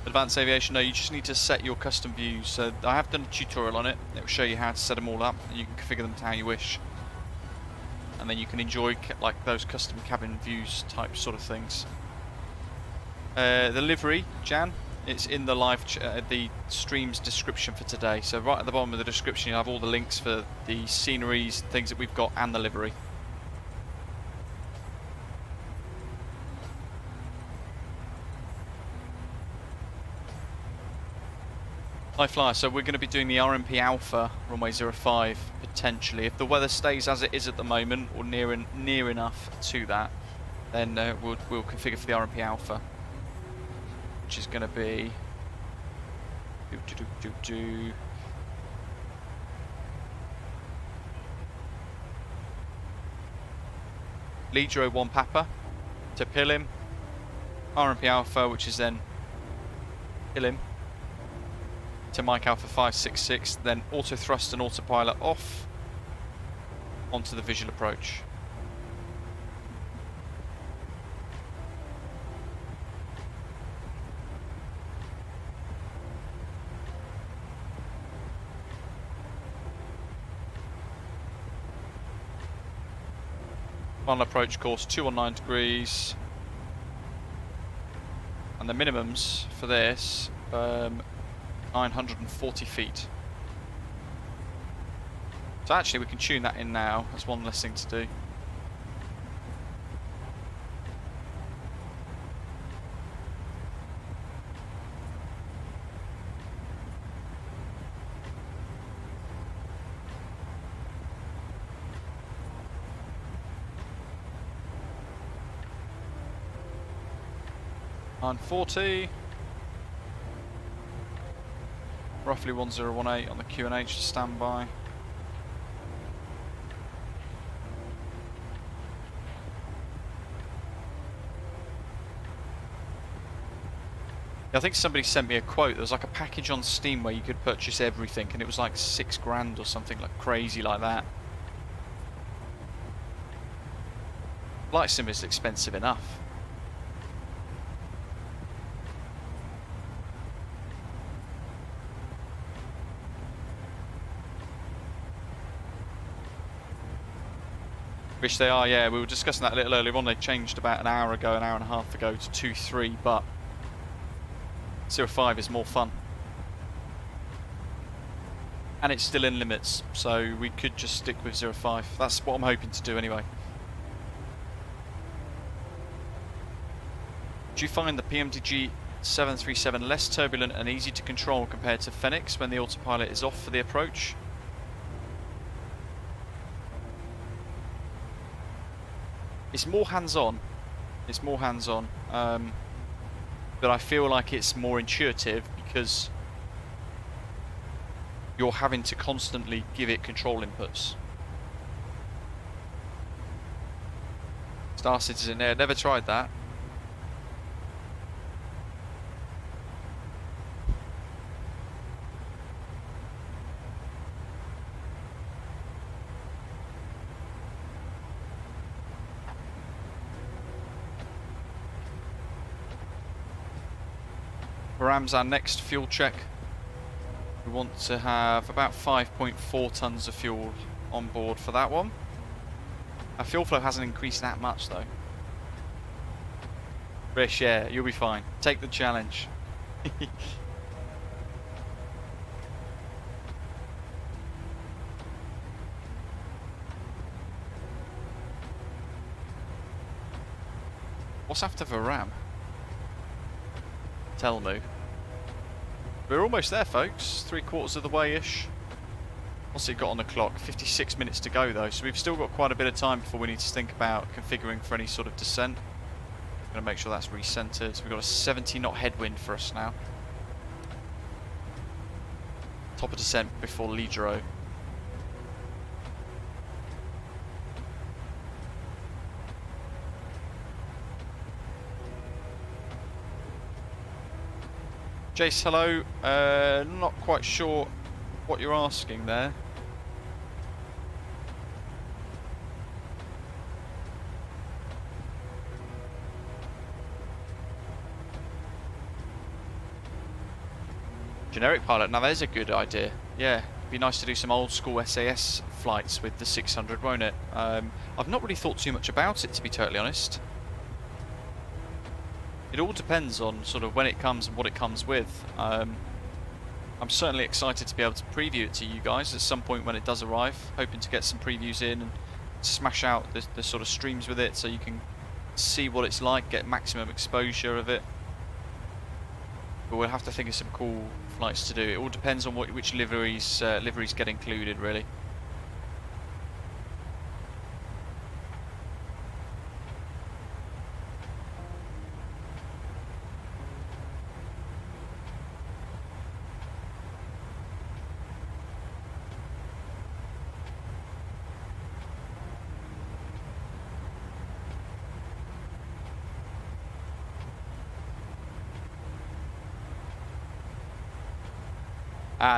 Advanced Aviation, no, you just need to set your custom views. So I have done a tutorial on it. It will show you how to set them all up, and you can configure them to how you wish. And then you can enjoy like those custom cabin views type sort of things. The livery, Jan, it's in the live the stream's description for today. So right at the bottom of the description, you'll have all the links for the sceneries, things that we've got, and the livery. High Flyer, so we're going to be doing the RMP Alpha runway 05 potentially. If the weather stays as it is at the moment, or near enough to that, then we'll configure for the RMP Alpha, which is going to be LIDRO 1 Papa to PILIM, RMP Alpha, which is then PILIM to Mike Alpha 566, then auto thrust and autopilot off onto the visual approach. Final approach course 219 degrees, and the minimums for this 940 feet. So actually we can tune that in now. That's one less thing to do. $940. Roughly 1018 on the QNH to standby. I think somebody sent me a quote. There was like a package on Steam where you could purchase everything, and it was like $6 grand or something like crazy like that. Flight sim is expensive enough. Wish they are, yeah. We were discussing that a little earlier on. They changed about an hour ago, an hour and a half ago to 2.3, but 05 is more fun. And it's still in limits, so we could just stick with 05. That's what I'm hoping to do anyway. Do you find the PMDG 737 less turbulent and easy to control compared to Phoenix when the autopilot is off for the approach? It's more hands-on. It's more hands-on, but I feel like it's more intuitive because you're having to constantly give it control inputs. Star Citizen there, never tried that. VERAM's our next fuel check. We want to have about 5.4 tons of fuel on board for that one. Our fuel flow hasn't increased that much though. Rish, yeah, you'll be fine. Take the challenge. What's after VERAM? TELMU. We're almost there, folks. 3/4 of the way-ish. What's it got on the clock? 56 minutes to go, though. So we've still got quite a bit of time before we need to think about configuring for any sort of descent. I'm going to make sure that's recentered. We've got a 70-knot headwind for us now. Top of descent before LIDRO. Jace, hello. Not quite sure what you're asking there. Generic pilot, now there's a good idea. Yeah, it'd be nice to do some old school SAS flights with the 600, won't it? I've not really thought too much about it, to be totally honest. It all depends on sort of when it comes and what it comes with. I'm certainly excited to be able to preview it to you guys at some point when it does arrive. Hoping to get some previews in and smash out the sort of streams with it so you can see what it's like, get maximum exposure of it. But we'll have to think of some cool flights to do. It all depends on which liveries get included, really.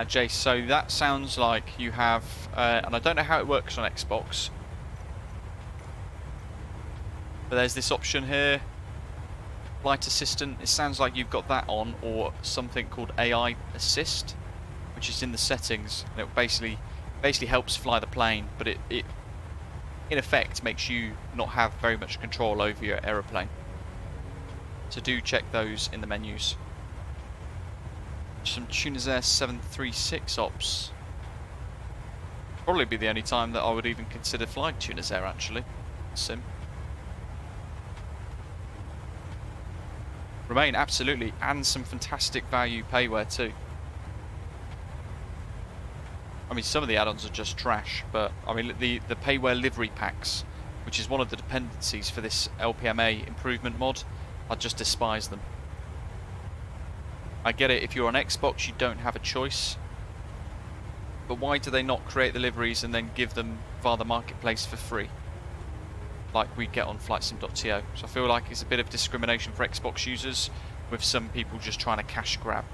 Jace, so that sounds like you have, and I don't know how it works on Xbox, but there's this option here, Flight Assistant. It sounds like you've got that on, or something called AI Assist, which is in the settings, and it basically helps fly the plane, but it in effect makes you not have very much control over your aeroplane. So do check those in the menus. Some Tunas Air 736 ops. Probably be the only time that I would even consider flying Tunas Air, actually. Sim. Remain, absolutely, and some fantastic value payware too. I mean, some of the add-ons are just trash, but I mean the payware livery packs, which is one of the dependencies for this LPMA improvement mod, I just despise them. I get it, if you're on Xbox you don't have a choice, but why do they not create the liveries and then give them via the marketplace for free, like we get on flightsim.to? So I feel like it's a bit of discrimination for Xbox users, with some people just trying to cash grab.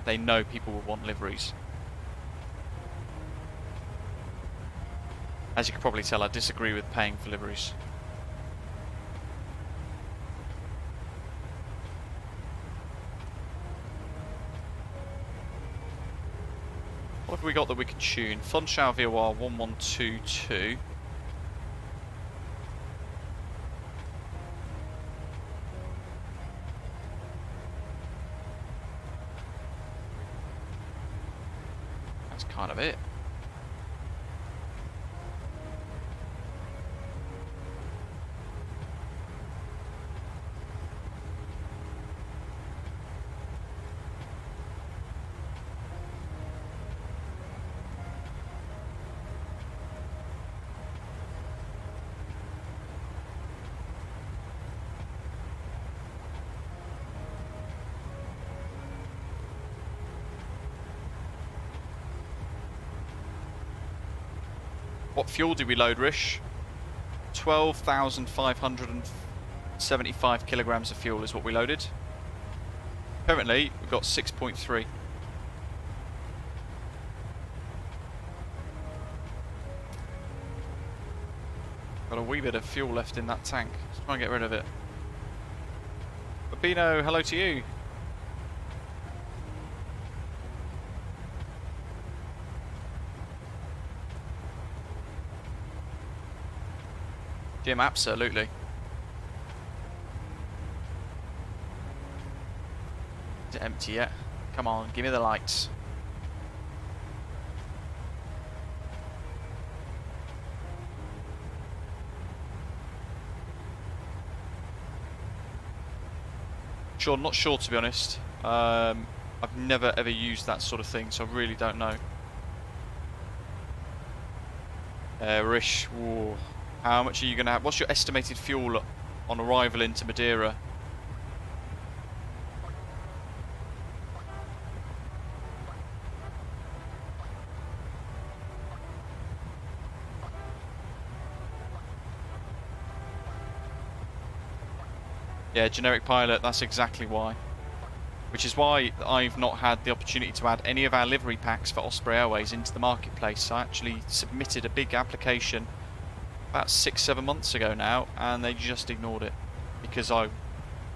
They know people will want liveries. As you can probably tell, I disagree with paying for liveries. What have we got that we can tune? Funchal VOR 1122. That's kind of it. What fuel did we load, Rish? 12,575 kilograms of fuel is what we loaded. Currently, we've got 6.3. Got a wee bit of fuel left in that tank. Let's try and get rid of it. Babino, hello to you. Jim, absolutely. Is it empty yet? Come on, give me the lights. Sure, not sure to be honest. I've never ever used that sort of thing, so I really don't know. Rish, whoa. How much are you going to have? What's your estimated fuel on arrival into Madeira? Yeah, generic pilot, that's exactly why. which is why I've not had the opportunity to add any of our livery packs for Osprey Airways into the marketplace. I actually submitted a big application about 6-7 months ago now, and they just ignored it because I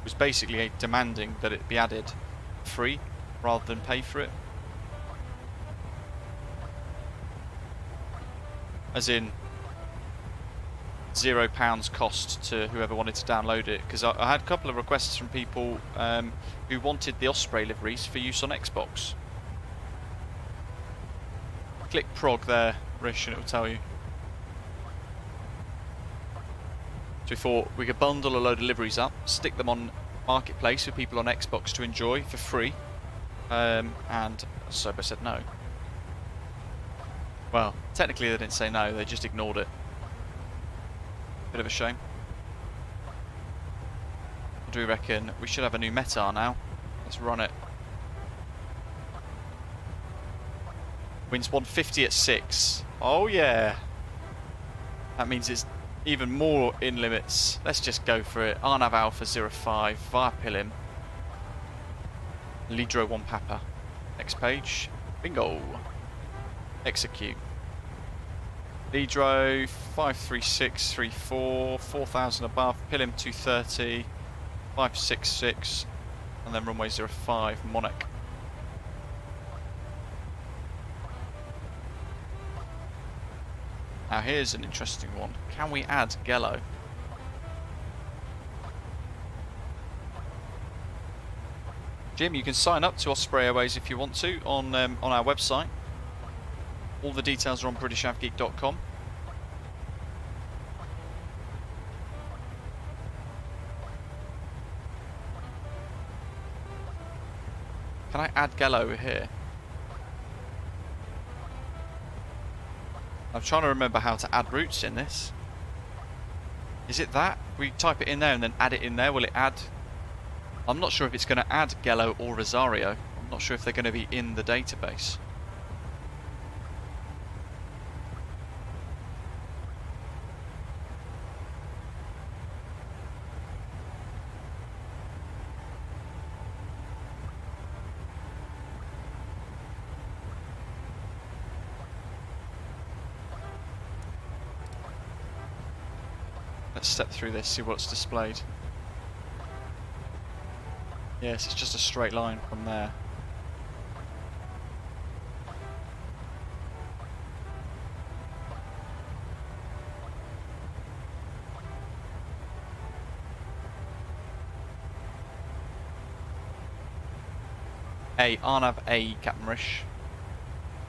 was basically demanding that it be added free rather than pay for it. As in £0 cost to whoever wanted to download it, because I had a couple of requests from people who wanted the Osprey liveries for use on Xbox. Click prog there, Rish, and it will tell you. So we thought we could bundle a load of liveries up, stick them on marketplace for people on Xbox to enjoy for free, and Sober said no. Well, technically they didn't say no, they just ignored it. Bit of a shame. What do we reckon? We should have a new METAR now. Let's run it. Winds 150 at 6. Oh yeah. That means it's even more in limits. Let's just go for it. RNAV Alpha 05 via PILIM. LIDRO 1 Papa. Next page. Bingo. Execute. LIDRO 53634, 4000 above, PILIM 230, 566, and then runway 05, Monarch. Now here's an interesting one. Can we add Gello? Jim, you can sign up to Osprey Airways if you want to on our website. All the details are on BritishAvGeek.com. Can I add Gello here? I'm trying to remember how to add routes in this. Is it that? We type it in there and then add it in there. Will it add? I'm not sure if it's going to add Gello or Rosario. I'm not sure if they're going to be in the database. Let's step through this, see what's displayed. Yes, it's just a straight line from there. RNAV A, Captain Rish.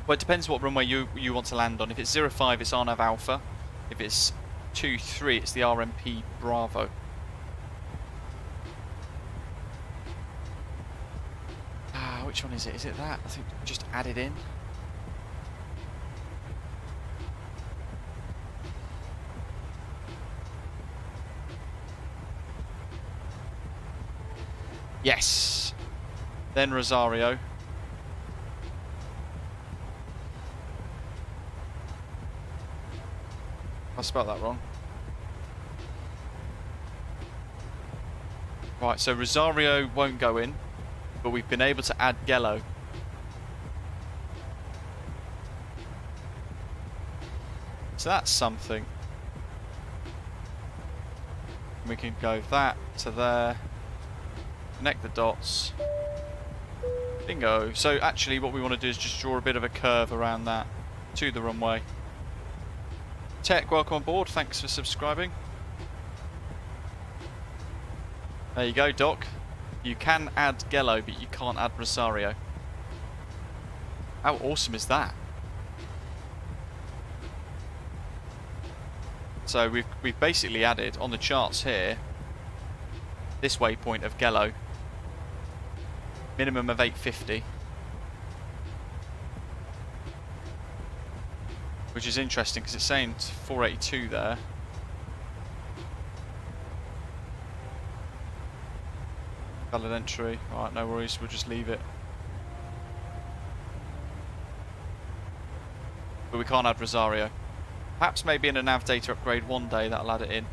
Well, it depends what runway you want to land on. If it's 05, it's RNAV Alpha. If it's 23, it's the RMP Bravo. Which one is it? Is it that? I think just add it in. Yes. Then Rosario. I spelled that wrong. Right, so Rosario won't go in, but we've been able to add Gello. So that's something. We can go that to there, connect the dots, bingo. So actually what we want to do is just draw a bit of a curve around that to the runway. Tech, welcome on board, thanks for subscribing. There you go, Doc. You can add Gello, but you can't add Rosario. How awesome is that? So we've basically added on the charts here this waypoint of Gello, minimum of 850, which is interesting because it's saying 482 there. Valid entry. Alright, no worries, we'll just leave it. But we can't add Rosario. Perhaps maybe in a nav data upgrade one day that'll add it in.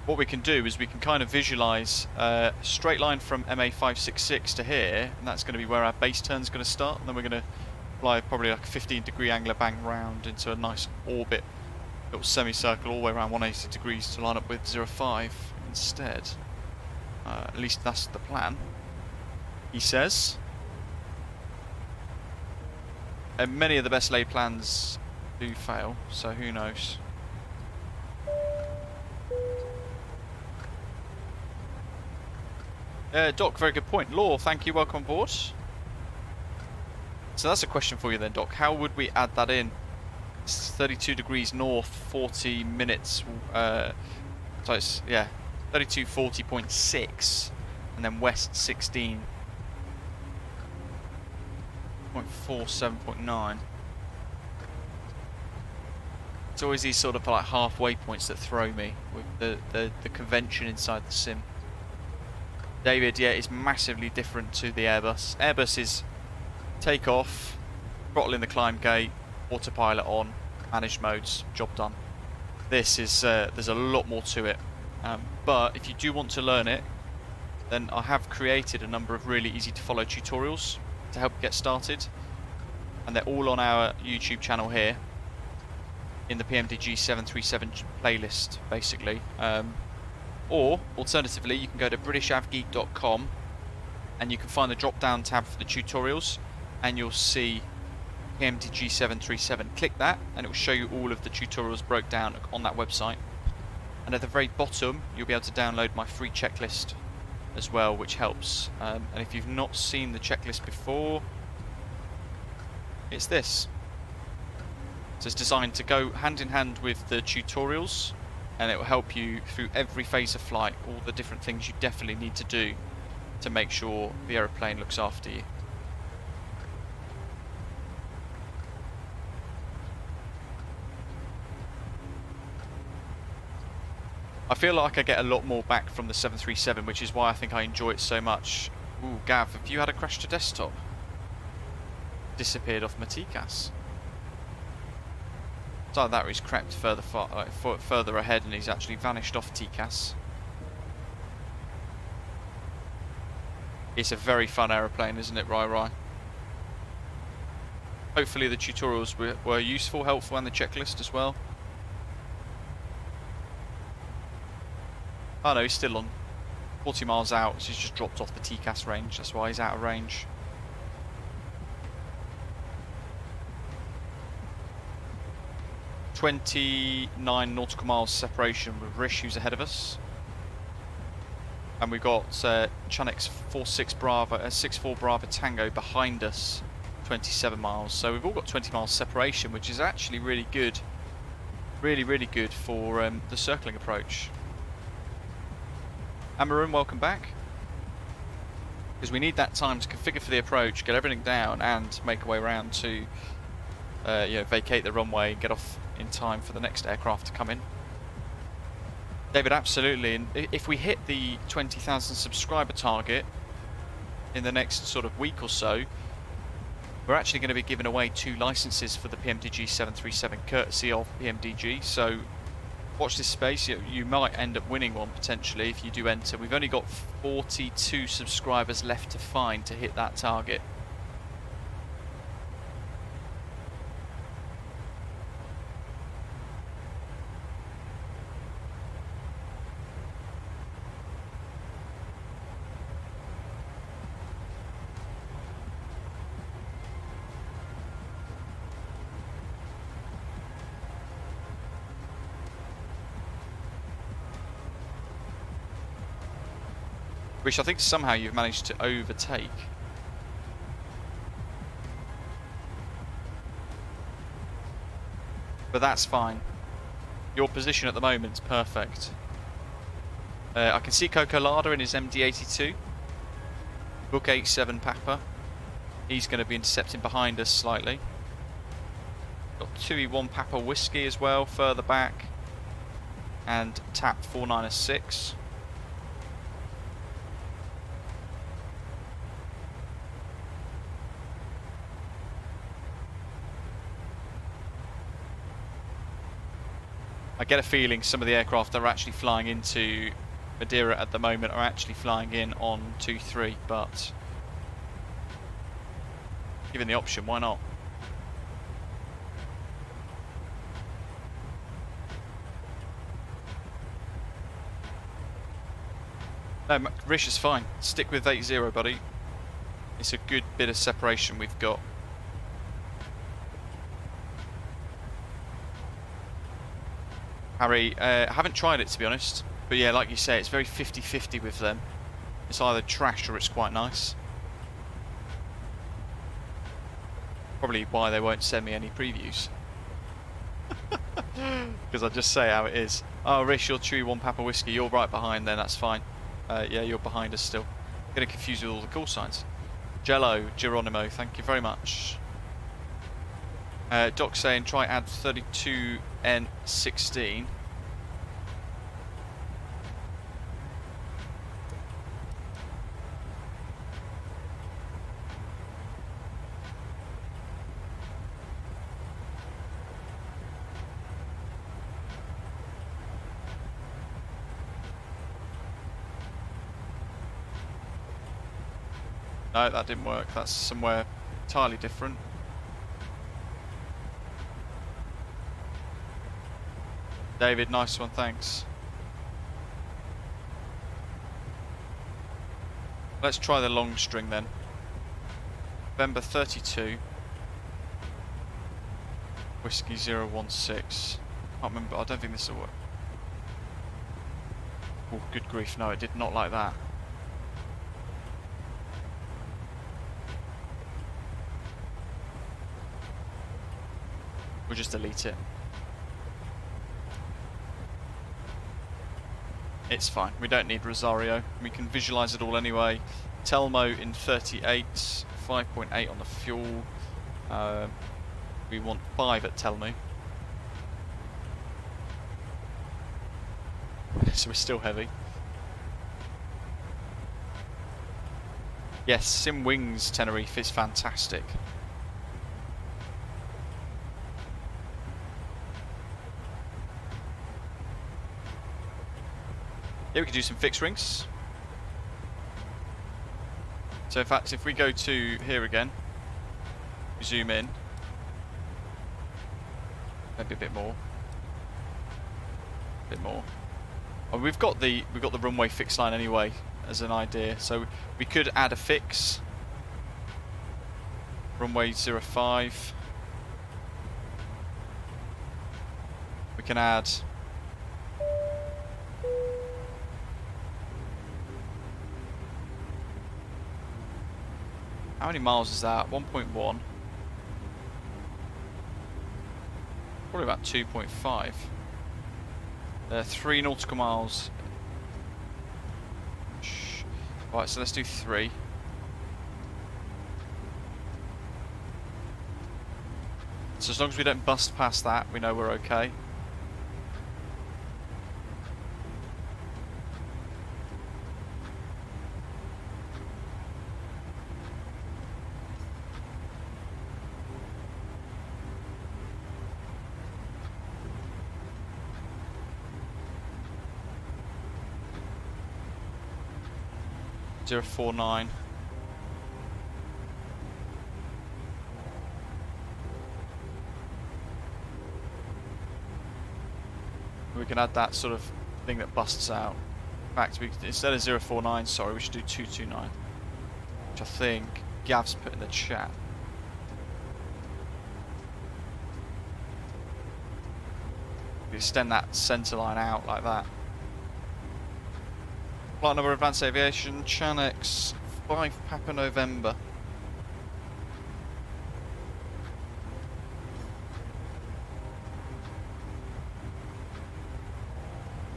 what we can do is we can kind of visualise a straight line from MA566 to here, and that's going to be where our base turn's going to start, and then we're going to fly probably like a 15-degree angular bang round into a nice orbit, little semicircle all the way around 180 degrees to line up with 05 instead. At least that's the plan, he says. And many of the best laid plans do fail, so who knows. Doc, very good point. Law, thank you, welcome on board. So that's a question for you then, Doc. How would we add that in? It's 32 degrees north, 40 minutes, so it's, yeah, 3240.6, and then west 16.47.9. It's always these sort of like halfway points that throw me with the convention inside the sim. David, yeah, it's massively different to the Airbus. Airbus is take off, throttle in the climb gate, autopilot on, managed modes, job done. This is, there's a lot more to it. But if you do want to learn it, then I have created a number of really easy to follow tutorials to help get started. And they're all on our YouTube channel here in the PMDG 737 playlist, basically. Or, alternatively, you can go to britishAvGeek.com and you can find the drop-down tab for the tutorials, and you'll see PMDG 737. Click that and it will show you all of the tutorials broke down on that website. And at the very bottom, you'll be able to download my free checklist as well, which helps. And if you've not seen the checklist before, it's this. So it's designed to go hand in hand with the tutorials, and it will help you through every phase of flight, all the different things you definitely need to do to make sure the aeroplane looks after you. I feel like I get a lot more back from the 737, which is why I think I enjoy it so much. Ooh, Gav, have you had a crash to desktop? Disappeared off my TCAS. It's like that, or he's crept further ahead and he's actually vanished off TCAS. It's a very fun aeroplane, isn't it, Rai? Hopefully the tutorials were useful, helpful, and the checklist as well. Oh no, he's still on 40 miles out, so he's just dropped off the TCAS range, that's why he's out of range. .29 nautical miles separation with Rish, who's ahead of us. And we've got Chunix 64 Bravo Tango behind us, 27 miles. So we've all got 20 miles separation, which is actually really good. Really, really good for the circling approach. Amarun, welcome back. Because we need that time to configure for the approach, get everything down, and make our way around to you know, vacate the runway and get off in time for the next aircraft to come in. David, absolutely. And if we hit the 20,000 subscriber target in the next sort of week or so, we're actually going to be giving away 2 licenses for the PMDG 737 courtesy of PMDG. So watch this space. You might end up winning one potentially if you do enter. We've only got 42 subscribers left to find to hit that target. Which I think somehow you've managed to overtake. But that's fine. Your position at the moment is perfect. I can see Kokolada in his MD-82. Book 87 Papa. He's going to be intercepting behind us slightly. Got 2E1 Papa Whiskey as well, further back. And TAP 496. I get a feeling some of the aircraft that are actually flying into Madeira at the moment are actually flying in on 2-3, but given the option, why not? No, Rish is fine. Stick with 8-0, buddy. It's a good bit of separation we've got. Harry, haven't tried it to be honest. But yeah, like you say, it's very 50-50 with them. It's either trash or it's quite nice. Probably why they won't send me any previews. Because I just say how it is. Oh, Rish, you're Chewy 1 Papa Whiskey. You're right behind then, that's fine. Yeah, you're behind us still. Getting confused with all the call signs. Jello, Geronimo, thank you very much. Doc saying try add 32N16. No, that didn't work. That's somewhere entirely different. David, nice one, thanks. Let's try the long string then. November 32. Whiskey 016. Can't remember, I don't think this will work. Oh, good grief, no, it did not like that. We'll just delete it. It's fine. We don't need Rosario. We can visualize it all anyway. TELMU in 38, 5.8 on the fuel. We want 5 at TELMU. So we're still heavy. Yes, Sim Wings Tenerife is fantastic. Yeah, we could do some fixed rings. So in fact, if we go to here again, zoom in, maybe a bit more, Oh, we've got the runway fixed line anyway as an idea, so we could add a fix. Runway 05. We can add. How many miles is that? 1.1. Probably about 2.5. 3 nautical miles. Right, so let's do 3. So as long as we don't bust past that, we know we're okay. Zero 49. We can add that sort of thing that busts out. In fact, instead of 049, sorry, we should do 229, which I think Gav's put in the chat. We extend that centre line out like that. Flight number Advanced Aviation, Chanex 5 Papa November.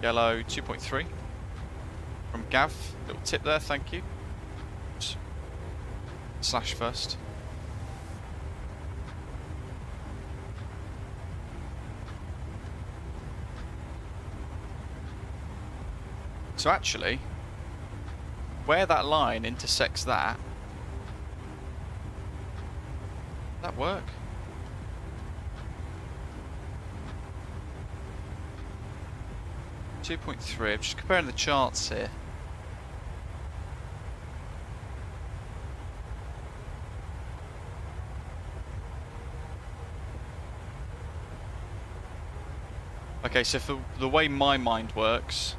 Yellow 2.3 from Gav. Little tip there, thank you. Slash first. So actually, where that line intersects that, does that work? 2.3. I'm just comparing the charts here. Okay, so for the way my mind works,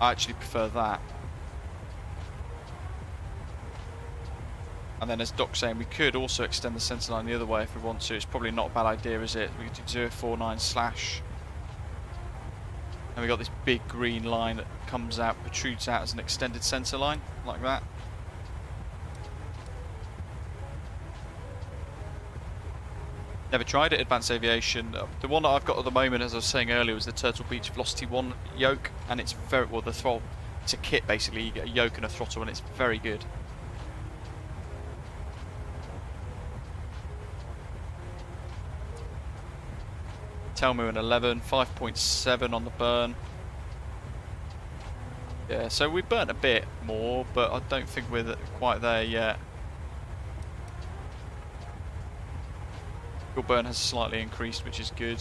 I actually prefer that. And then as Doc's saying, we could also extend the centre line the other way if we want to. It's probably not a bad idea, is it? We could do 049 slash. And we got this big green line that comes out, protrudes out as an extended centre line, like that. Never tried it, Advanced Aviation. The one that I've got at the moment, as I was saying earlier, was the Turtle Beach Velocity 1 yoke, and it's very, well, the throttle, it's a kit basically, you get a yoke and a throttle, and it's very good. TELMU an 11, 5.7 on the burn. Yeah, so we burnt a bit more, but I don't think we're quite there yet. Fuel burn has slightly increased, which is good.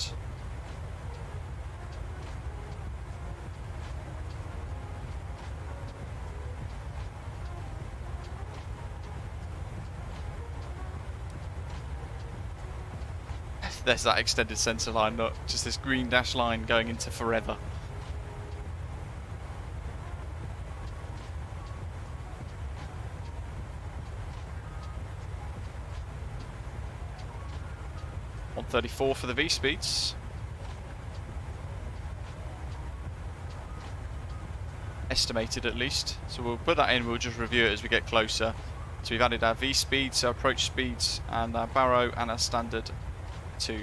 There's that extended centre line, not just this green dash line going into forever. .134 for the V-speeds. Estimated at least. So we'll put that in, we'll just review it as we get closer. So we've added our V-speeds, our approach speeds, and our baro and our standard to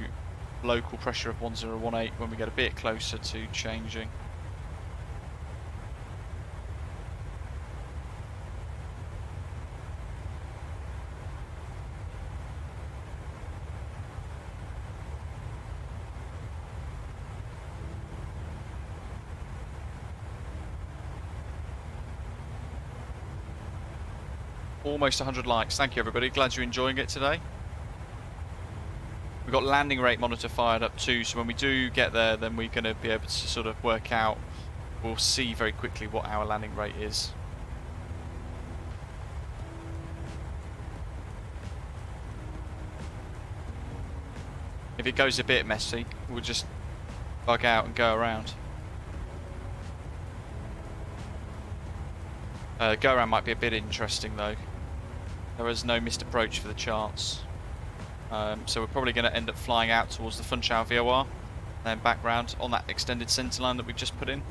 local pressure of 1018 when we get a bit closer to changing. Almost 100 likes. Thank you everybody, glad you're enjoying it today. We've got landing rate monitor fired up too, so when we do get there, then we're going to be able to sort of work out, we'll see very quickly what our landing rate is. If it goes a bit messy, we'll just bug out and go around. Go around might be a bit interesting though. There is no missed approach for the charts. So we're probably going to end up flying out towards the Funchal VOR, and then back round on that extended centre line that we've just put in.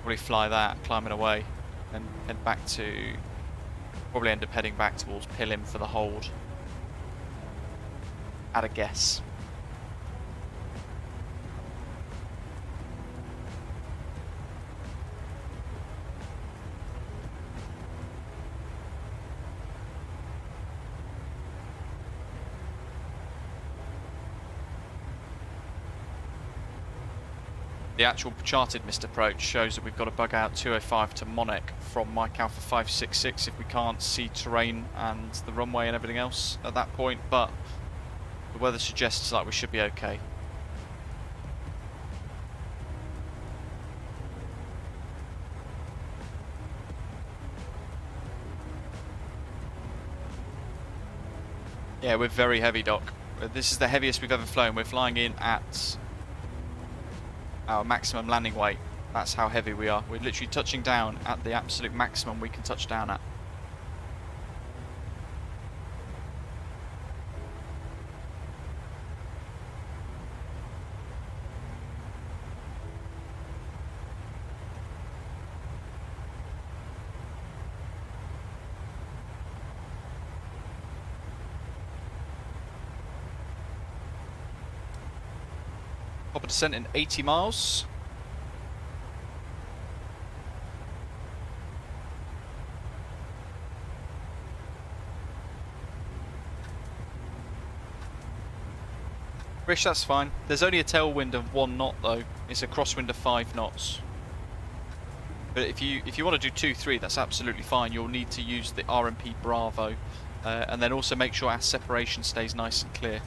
Probably fly that, climbing away, and head back to, probably end up heading back towards PILIM for the hold. At a guess. The actual charted missed approach shows that we've got to bug out 205 to Monarch from Mike Alpha 566 if we can't see terrain and the runway and everything else at that point, but the weather suggests that we should be okay. Yeah, we're very heavy, Doc. This is the heaviest we've ever flown. We're flying in at our maximum landing weight. That's how heavy we are. We're literally touching down at the absolute maximum we can touch down at. Pop a descent in 80 miles. Rish, that's fine. There's only a tailwind of 1 knot though. It's a crosswind of 5 knots. But if you want to do 2-3, that's absolutely fine. You'll need to use the RMP Bravo, and then also make sure our separation stays nice and clear.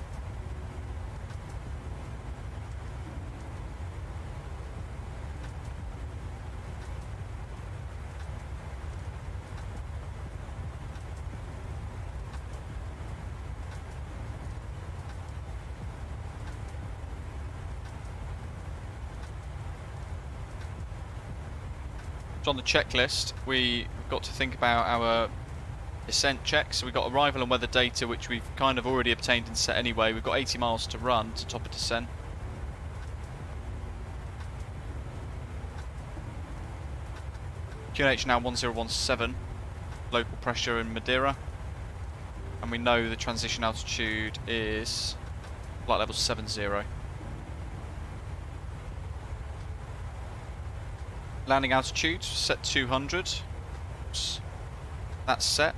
So on the checklist, we've got to think about our descent checks. So we've got arrival and weather data, which we've kind of already obtained and set anyway. We've got 80 miles to run to top a descent. QNH now 1017, local pressure in Madeira. And we know the transition altitude is flight level 70. Landing altitude set 200. That's set.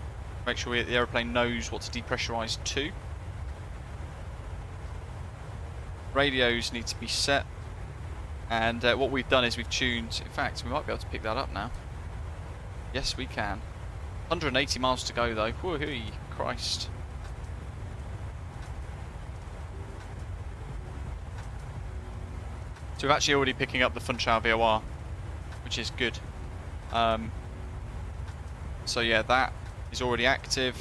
Make sure the aeroplane knows what to depressurize to. Radios need to be set. And what we've done is we've tuned, in fact we might be able to pick that up now. Yes we can. 180 miles to go though. Woohoo, Christ. So we're actually already picking up the Funchal VOR, which is good. So yeah, that is already active.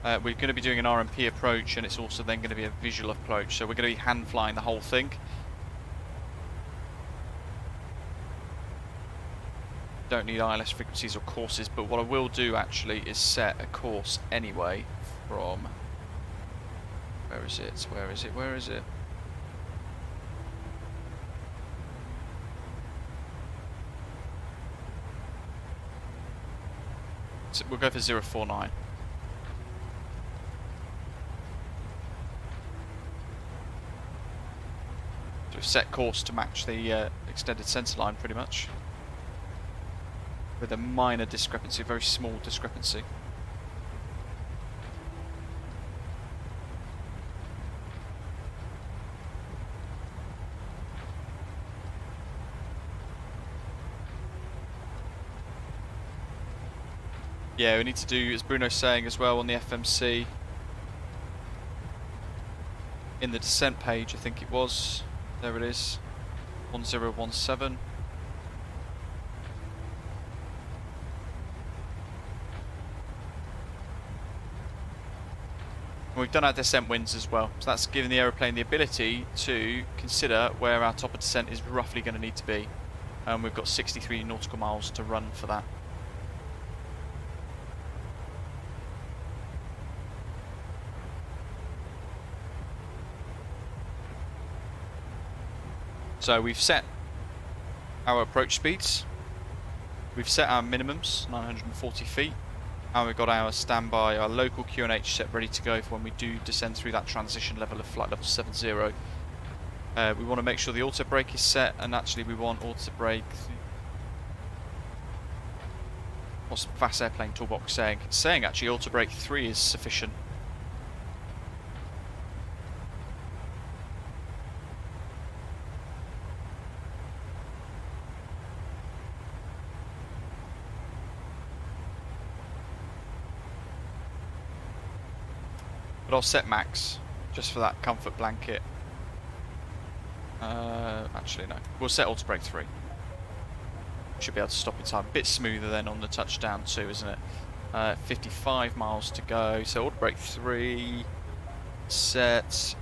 We're going to be doing an RMP approach, and it's also then going to be a visual approach. So we're going to be hand flying the whole thing. Don't need ILS frequencies or courses, but what I will do actually is set a course anyway from... Where is it? Where is it? Where is it? So we'll go for 049. So we've set course to match the extended centre line pretty much, with a minor discrepancy, a very small discrepancy. Yeah, we need to do, as Bruno's saying as well on the FMC, in the descent page I think it was, there it is, 1017. We've done our descent winds as well, so that's giving the aeroplane the ability to consider where our top of descent is roughly going to need to be. And we've got 63 nautical miles to run for that. So we've set our approach speeds, we've set our minimums, 940 feet, and we've got our standby, our local QNH set ready to go for when we do descend through that transition level of flight level 70. We want to make sure the auto brake is set, and actually we want auto brake... What's Fast Airplane Toolbox saying? It's saying actually auto brake 3 is sufficient. But I'll set max, just for that comfort blanket. Actually no, we'll set auto brake 3. Should be able to stop in time. A bit smoother then on the touchdown too, isn't it? 55 miles to go, so auto brake 3, set. It's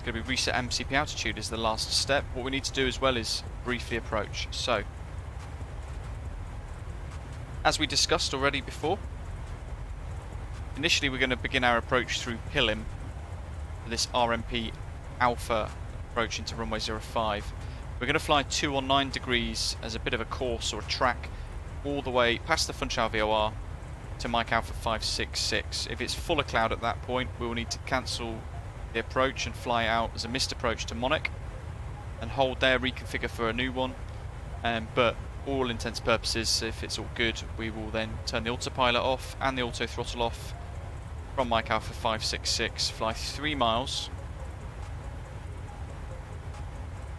going to be reset MCP altitude is the last step. What we need to do as well is briefly approach. So, as we discussed already before, initially we're going to begin our approach through PILIM, this RMP Alpha approach into runway 05. We're going to fly 219 degrees as a bit of a course or a track all the way past the Funchal VOR to Mike Alpha 566. If it's full of cloud at that point, we will need to cancel the approach and fly out as a missed approach to Monarch and hold there, reconfigure for a new one. But all intents and purposes, if it's all good, we will then turn the autopilot off and the auto throttle off from Mike Alpha 566, fly 3 miles,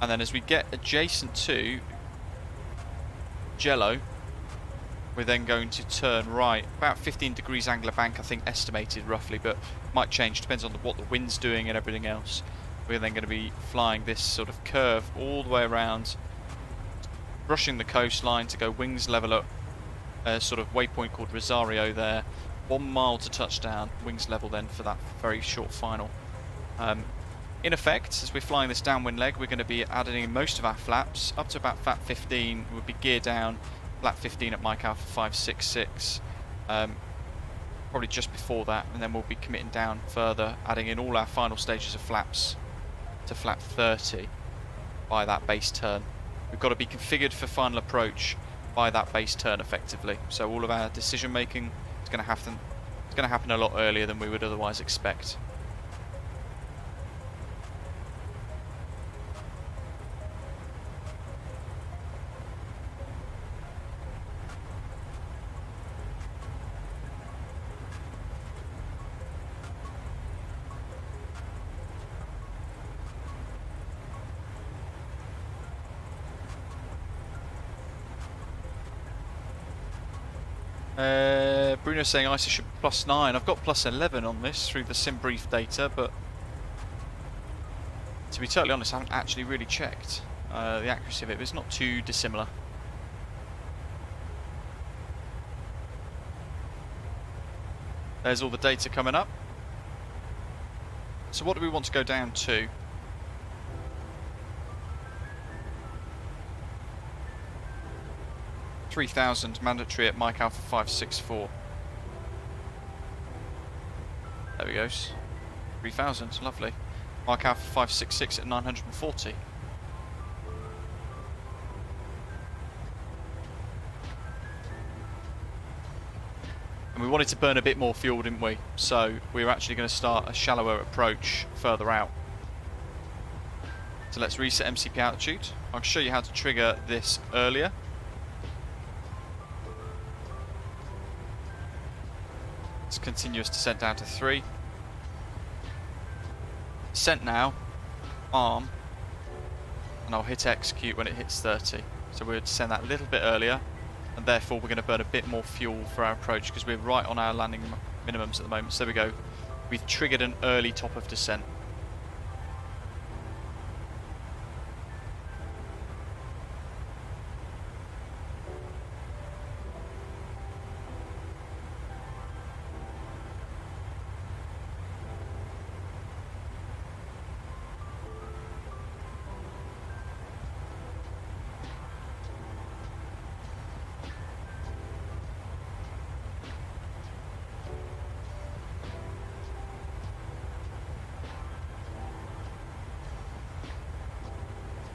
and then as we get adjacent to Jello, we're then going to turn right, about 15 degrees angle of bank I think estimated roughly, but might change, depends on what the wind's doing and everything else. We're then going to be flying this sort of curve all the way around, brushing the coastline to go wings level up, a sort of waypoint called Rosario there, 1 mile to touchdown, wings level then for that very short final. in effect, as we're flying this downwind leg, we're going to be adding in most of our flaps up to about flap 15. We'll be geared down, flap 15 at Mike Alpha 566, probably just before that, and then we'll be committing down further, adding in all our final stages of flaps to flap 30 by that base turn. We've got to be configured for final approach by that base turn effectively. So all of our decision making is going to happen a lot earlier than we would otherwise expect. Bruno's saying ISO should be +9. I've got +11 on this through the sim brief data, but to be totally honest, I haven't actually really checked the accuracy of it, but it's not too dissimilar. There's all the data coming up. So what do we want to go down to? $3,000 mandatory at Mike Alpha 564. There we go. 3,000, lovely. Mike Alpha 566 at 940. And we wanted to burn a bit more fuel, didn't we? So we were actually going to start a shallower approach further out. So let's reset MCP altitude. I'll show you how to trigger this earlier. It's continuous descent down to 3. Descent now, arm, and I'll hit execute when it hits 30. So we'll descend that a little bit earlier, and therefore we're going to burn a bit more fuel for our approach because we're right on our landing minimums at the moment. So there we go. We've triggered an early top of descent.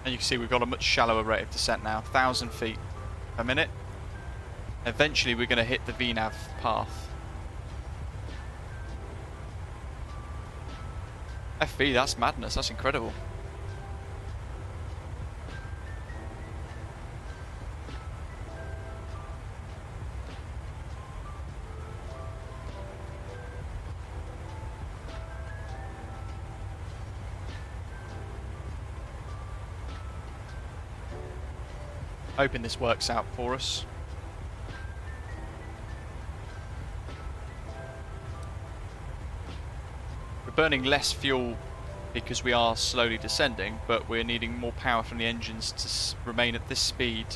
And you can see we've got a much shallower rate of descent now, 1,000 feet per minute. Eventually we're going to hit the VNAV path. FV, that's madness, that's incredible. Hoping this works out for us. We're burning less fuel because we are slowly descending, but we're needing more power from the engines to remain at this speed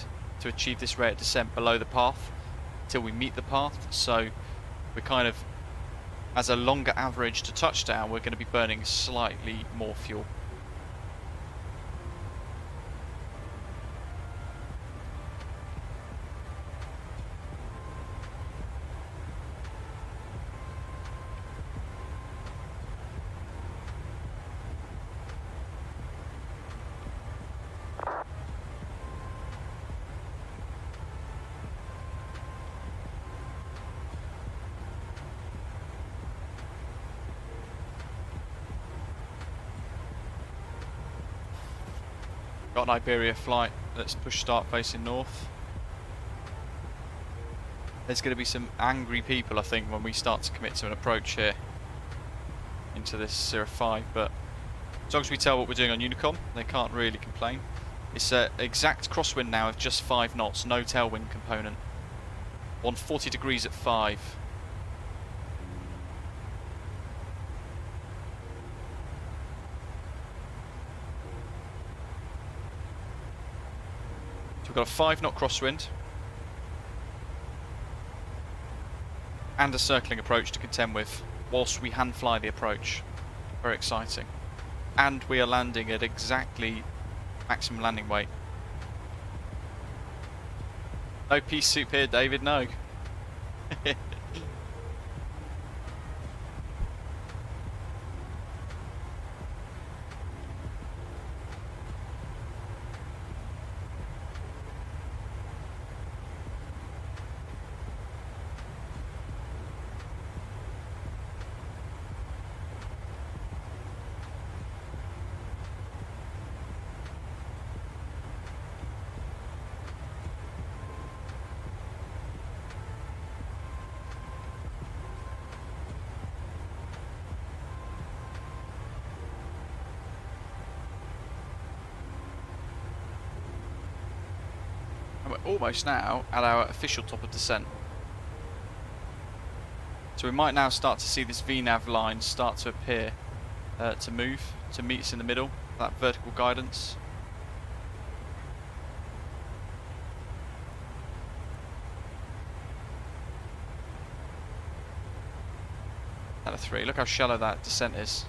to achieve this rate of descent below the path until we meet the path. So we're kind of, as a longer average to touchdown, we're going to be burning slightly more fuel. Got an Iberia flight. Let's push start facing north. There's going to be some angry people, I think, when we start to commit to an approach here into this 05, but as long as we tell what we're doing on Unicom, they can't really complain. It's an exact crosswind now of just 5 knots, no tailwind component. 140 degrees at 5. We've got a 5 knot crosswind and a circling approach to contend with whilst we hand fly the approach. Very exciting. and we are landing at exactly maximum landing weight. No peace soup here, David, no. We're almost now at our official top of descent. So we might now start to see this VNAV line start to appear, to move, to meet us in the middle, that vertical guidance. Out of 3, look how shallow that descent is.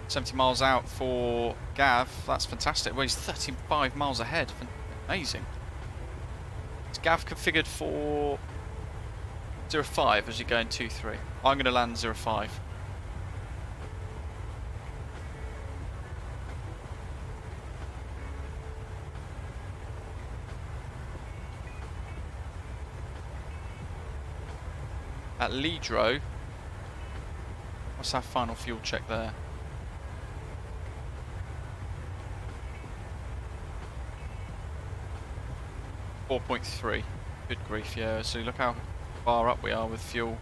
$70 miles out for Gav, that's fantastic. Well, he's 35 miles ahead, amazing. Is Gav configured for 05 as you go in 2-3? I'm going to land 05. At LIDRO, what's our final fuel check there? 4.3. Good grief, yeah. So look how far up we are with fuel.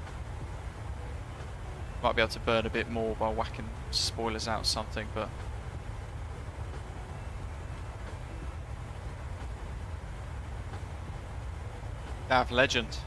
Might be able to burn a bit more by whacking spoilers out or something, but Gav, legend.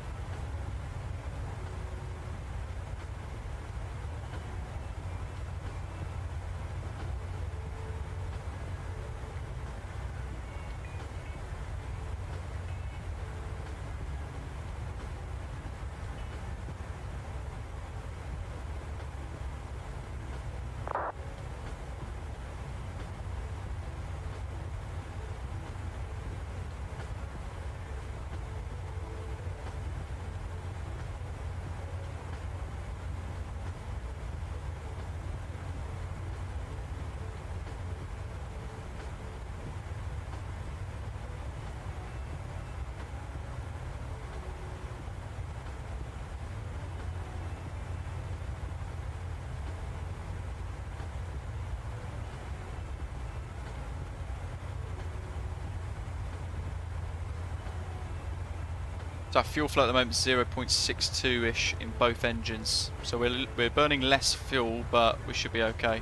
So our fuel flow at the moment is 0.62-ish in both engines. So we're burning less fuel, but we should be okay.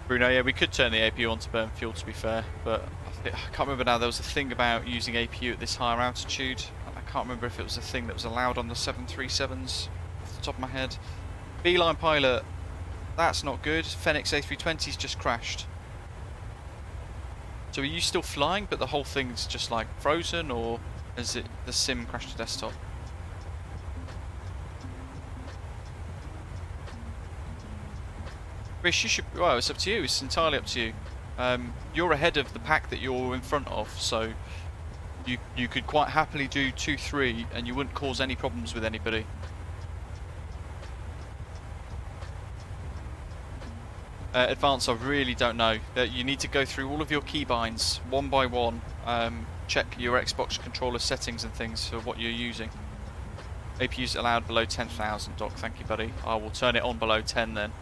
Bruno, yeah, we could turn the APU on to burn fuel, to be fair, but I can't remember now. There was a thing about using APU at this higher altitude. I can't remember if it was a thing that was allowed on the 737s off the top of my head. Beeline pilot, that's not good. Fenix A320's just crashed. So are you still flying, but the whole thing's just like frozen, or is it the sim crashed to desktop? Rish, you should. Well, it's up to you. It's entirely up to you. You're ahead of the pack that you're in front of, so you could quite happily do 2-3, and you wouldn't cause any problems with anybody. Advance, I really don't know. You need to go through all of your keybinds one by one. Check your Xbox controller settings and things for what you're using. APU's allowed below 10,000, Doc. Thank you, buddy. I will turn it on below 10 then.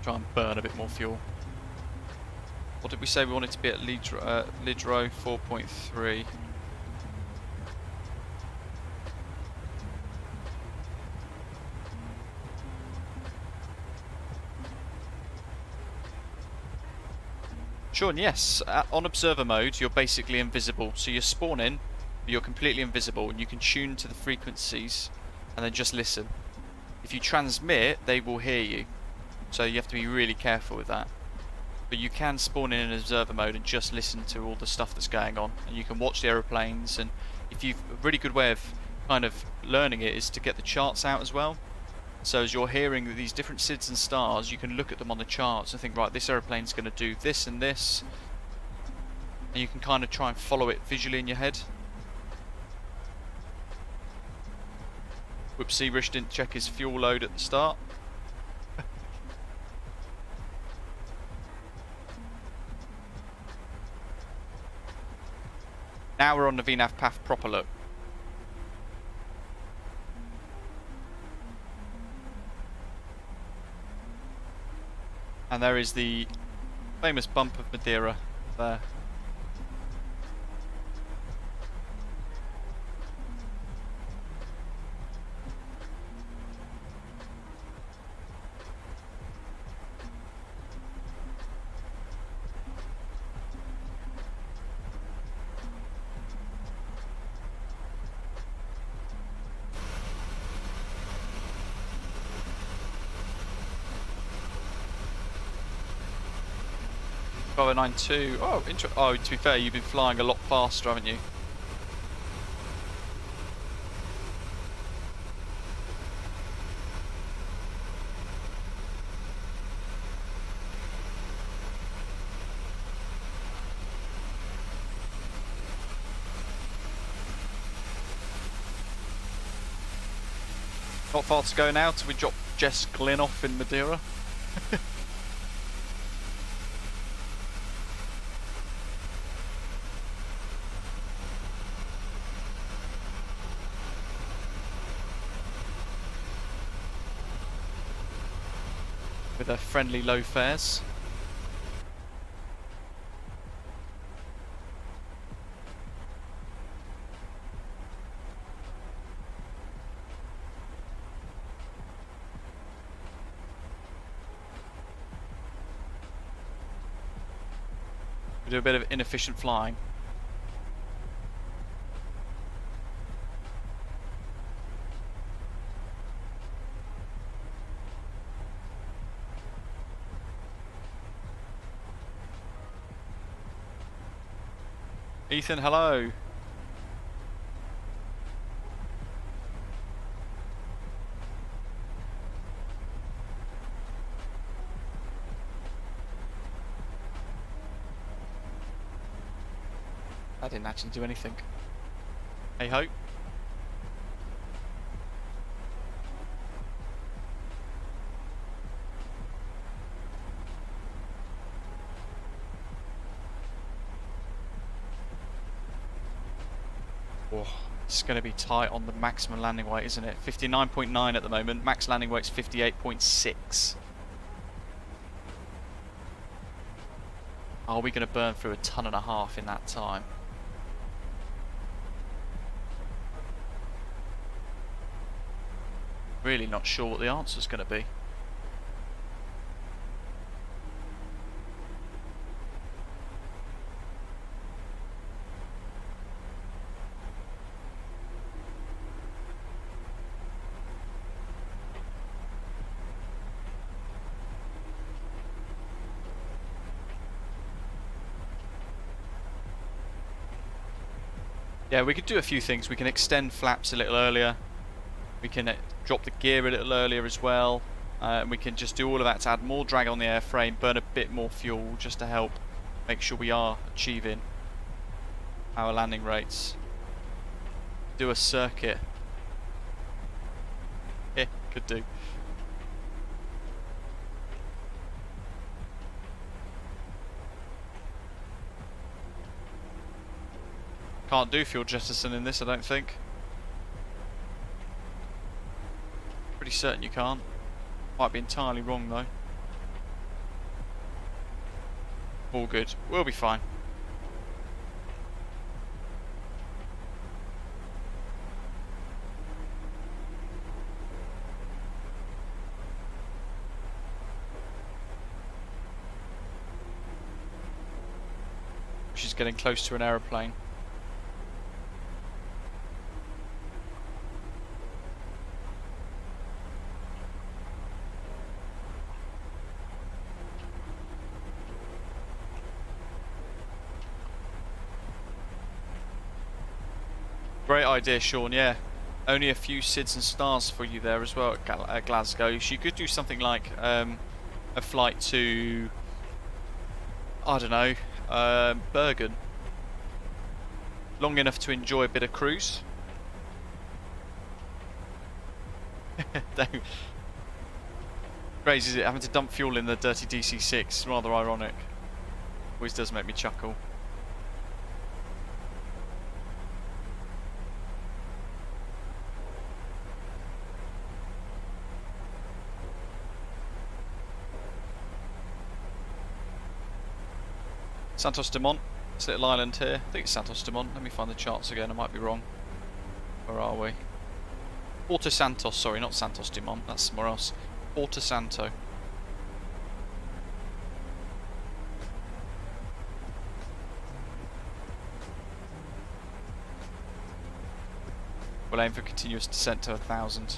Try and burn a bit more fuel. What did we say we wanted to be at LIDRO 4.3? Sean, yes, on observer mode you're basically invisible, so you spawn in, you're completely invisible, and you can tune to the frequencies and then just listen. If you transmit, they will hear you, so you have to be really careful with that. But you can spawn in an observer mode and just listen to all the stuff that's going on, and you can watch the aeroplanes. And if you've a really good way of kind of learning it is to get the charts out as well. So as you're hearing these different SIDS and stars, you can look at them on the charts and think, right, this aeroplane's going to do this and this, and you can kind of try and follow it visually in your head. Whoopsie, Rich didn't check his fuel load at the start. Now we're on the VNAV path proper look. And there is the famous bump of Madeira there. $592. Oh, oh, to be fair, you've been flying a lot faster, haven't you? Not far to go now till we drop Jess Glynn off in Madeira. With their friendly low fares. We do a bit of inefficient flying. Ethan, hello. I didn't actually do anything. Hey ho. Oh, it's going to be tight on the maximum landing weight, isn't it? 59.9 at the moment. Max landing weight's 58.6. Are we going to burn through a ton and a half in that time? Really not sure what the answer's going to be. Yeah, we could do a few things. We can extend flaps a little earlier. We can drop the gear a little earlier as well. We can just do all of that to add more drag on the airframe, burn a bit more fuel just to help make sure we are achieving our landing rates. Do a circuit. Yeah, could do. Can't do fuel jettison in this, I don't think. Pretty certain you can't. Might be entirely wrong though. All good. We'll be fine. She's getting close to an aeroplane. Great idea, Sean, yeah. Only a few SIDS and stars for you there as well at Glasgow. So you could do something like a flight to, I don't know, Bergen. Long enough to enjoy a bit of cruise. Crazy, is it? Having to dump fuel in the dirty DC-6. Rather ironic. Always does make me chuckle. Santos Dumont, this little island here. I think it's Santos Dumont. Let me find the charts again. I might be wrong. Where are we? Porto Santos, sorry, not Santos Dumont. That's somewhere else. Porto Santo. We'll aim for continuous descent to 1,000.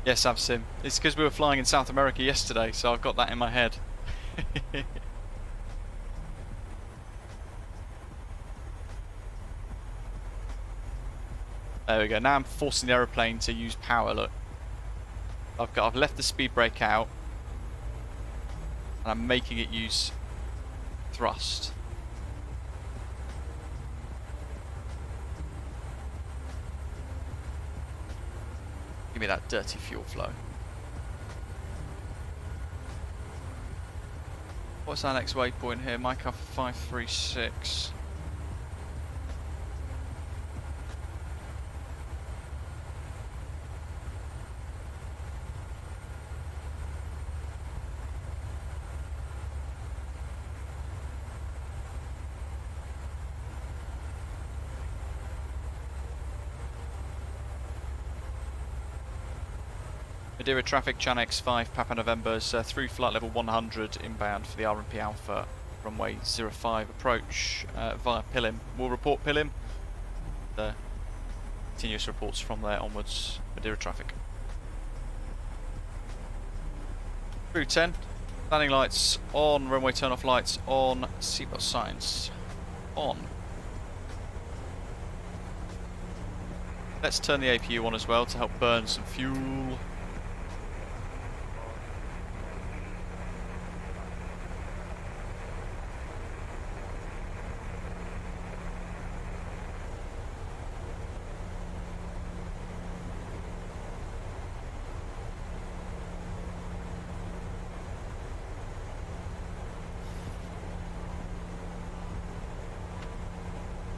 Yes, VATSIM. It's because we were flying in South America yesterday, so I've got that in my head. There we go. Now I'm forcing the aeroplane to use power. Look, I've left the speed brake out, and I'm making it use thrust. Give me that dirty fuel flow. What's our next waypoint here? Mike Alpha 536. Madeira traffic, Chanex 5, Papa November's through flight level 100 inbound for the RMP Alpha, runway 05 approach via PILIM. We'll report PILIM. Continuous reports from there onwards. Madeira traffic. Crew 10, landing lights on, runway turn off lights on, seatbelt signs on. Let's turn the APU on as well to help burn some fuel.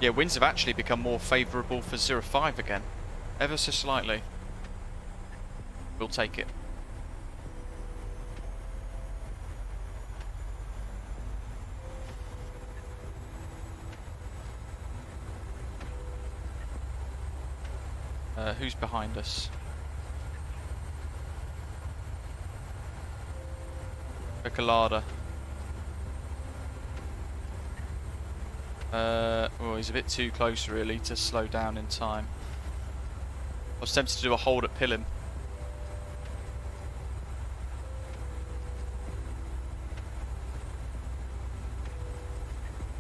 Yeah, winds have actually become more favourable for 05 again, ever so slightly. We'll take it. Who's behind us? A Colada. Oh, he's a bit too close really to slow down in time. I was tempted to do a hold at PILIM.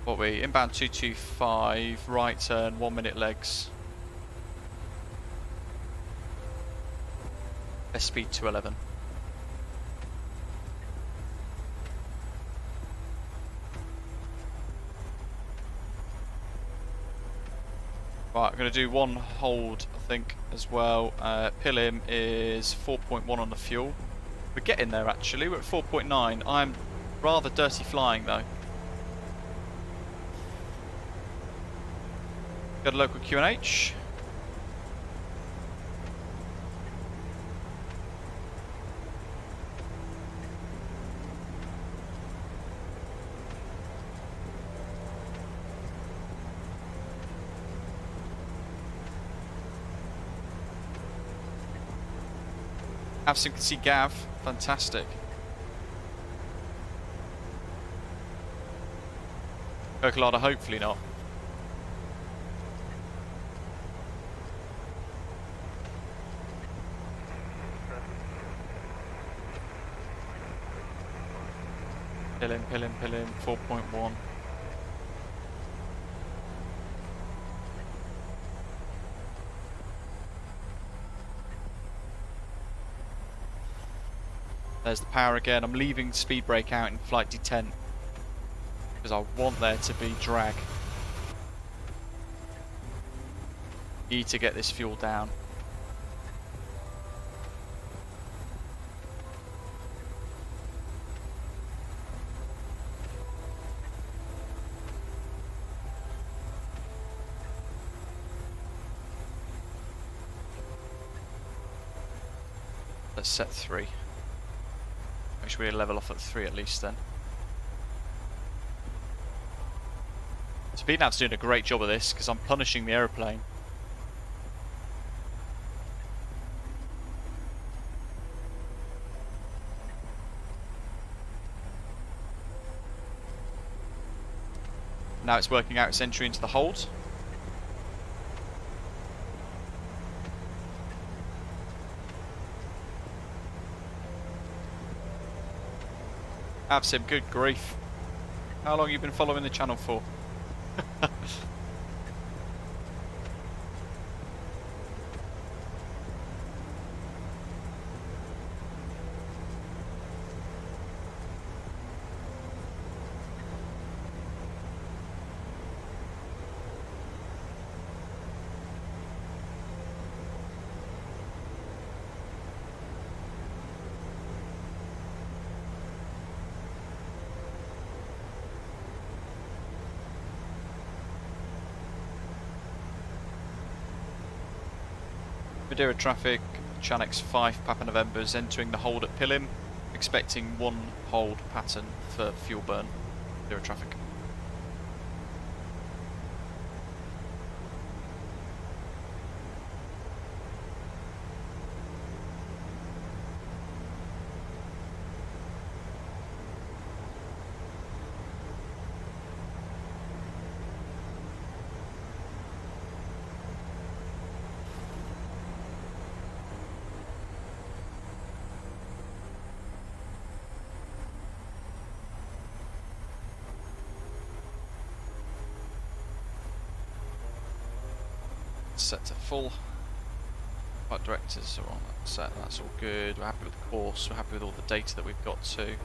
What are we? Inbound 225, right turn, 1 minute legs. Best speed 211. Right, I'm going to do one hold, I think, as well. PILIM is 4.1 on the fuel. We're getting there, actually. We're at 4.9. I'm rather dirty flying, though. Got a local QNH. Avsim can see Gav. Fantastic. Percolada, hopefully not. PILIM, 4.1. There's the power again. I'm leaving speed brake out in flight detent because I want there to be drag. Need to get this fuel down. Let's set 3. Make sure we level off at 3 at least then. Speednav's doing a great job of this because I'm punishing the aeroplane. Now it's working out its entry into the hold. Avsim, good grief. How long have you been following the channel for? Madeira traffic, Chanex 5 Papa November's entering the hold at Pilim, expecting 1 hold pattern for fuel burn. Madeira traffic. Set to full. Flight directors are on that set, that's all good. We're happy with the course, we're happy with all the data that we've got too.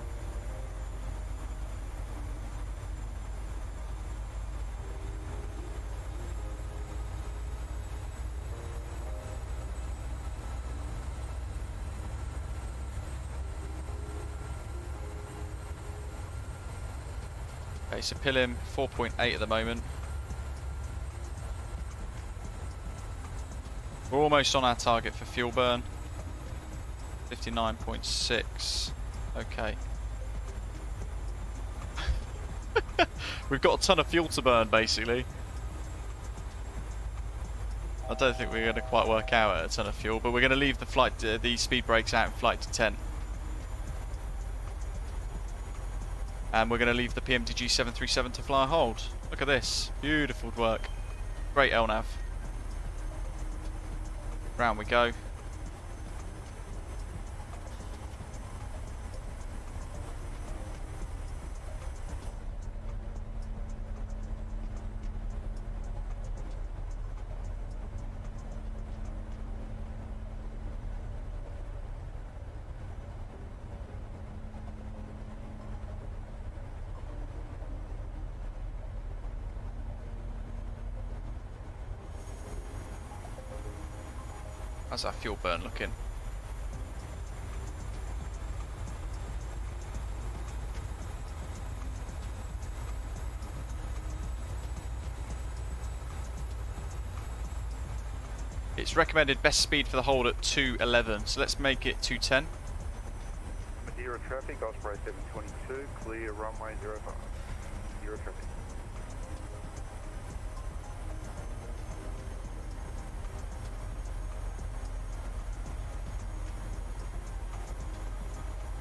Okay, so Pilim 4.8 at the moment. We're almost on our target for fuel burn. 59.6. Okay. We've got a ton of fuel to burn, basically. I don't think we're going to quite work out at a ton of fuel, but we're going to leave the flight, the speed brakes out in flight detent. And we're going to leave the PMDG 737 to fly hold. Look at this. Beautiful work. Great LNAV. Round we go. How's our fuel burn looking? It's recommended best speed for the hold at 211, so let's make it 210. Madeira traffic, Osprey 722, clear runway 05. Madeira traffic.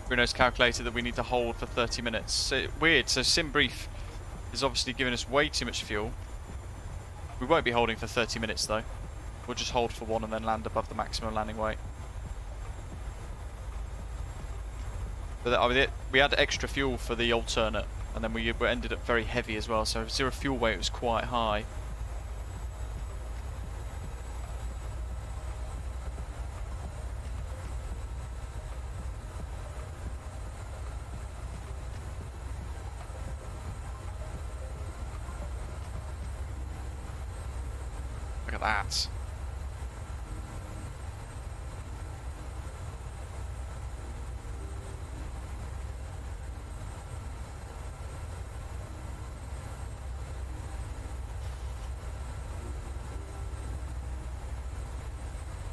Bruno's calculated that we need to hold for 30 minutes. So, weird, so SimBrief is obviously giving us way too much fuel. We won't be holding for 30 minutes though. We'll just hold for 1 and then land above the maximum landing weight. But I mean, we had extra fuel for the alternate, and then we ended up very heavy as well, so zero fuel weight was quite high. Look at that.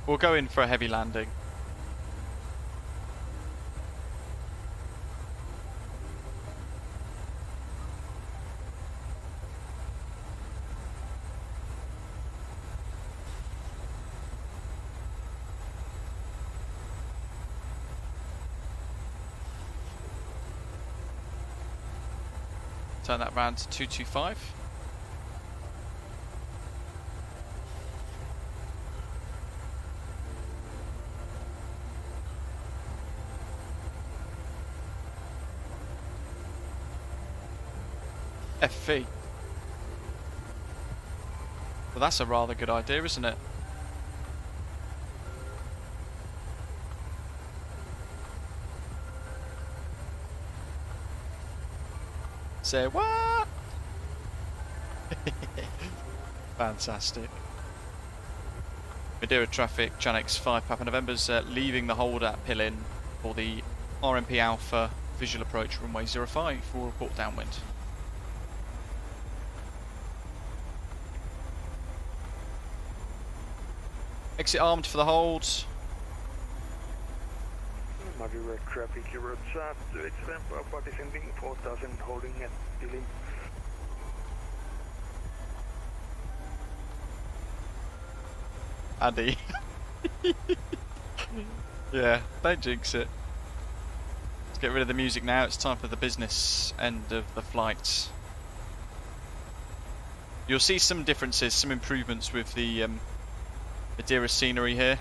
We'll go in for a heavy landing. Turn that round to 225. FV. Well, that's a rather good idea, isn't it? Say what? Fantastic. Madeira traffic, Janix 5 Papa November's leaving the hold at Pilin for the RMP Alpha visual approach runway 05 for report downwind. Exit armed for the hold. Madeira traffic, Europe South to extend Papa descending 4000 holding at Pilim. Andy. Yeah, don't jinx it. Let's get rid of the music now. It's time for the business end of the flight. You'll see some differences, some improvements with the Madeira scenery here.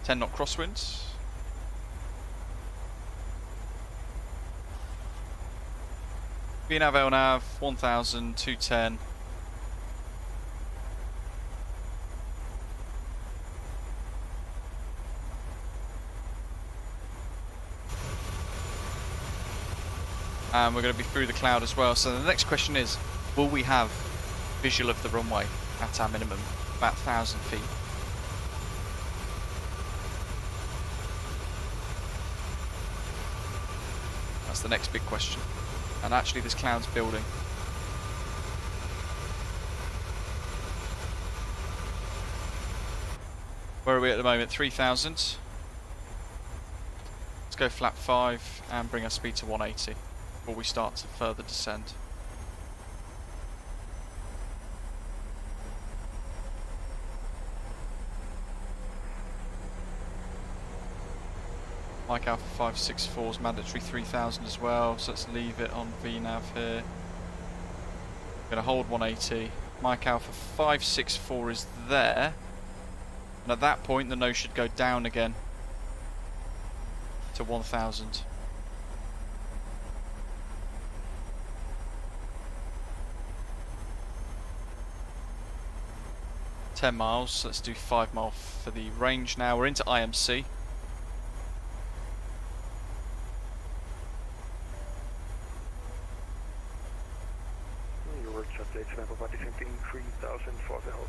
Ten knot crosswinds. VNAV LNAV 1000 210. And we're going to be through the cloud as well. So the next question is, will we have visual of the runway at our minimum, about 1,000 feet? That's the next big question. And actually this cloud's building. Where are we at the moment? 3,000. Let's go flap 5 and bring our speed to 180 before we start to further descend. Mike Alpha 564 is mandatory 3000 as well, so let's leave it on VNAV here. Going to hold 180. Mike Alpha 564 is there, and at that point the nose should go down again to 1000. $10 miles, so let's do 5 miles for the range now. We're into IMC. Your traffic, Papa descending 3000 for the hold.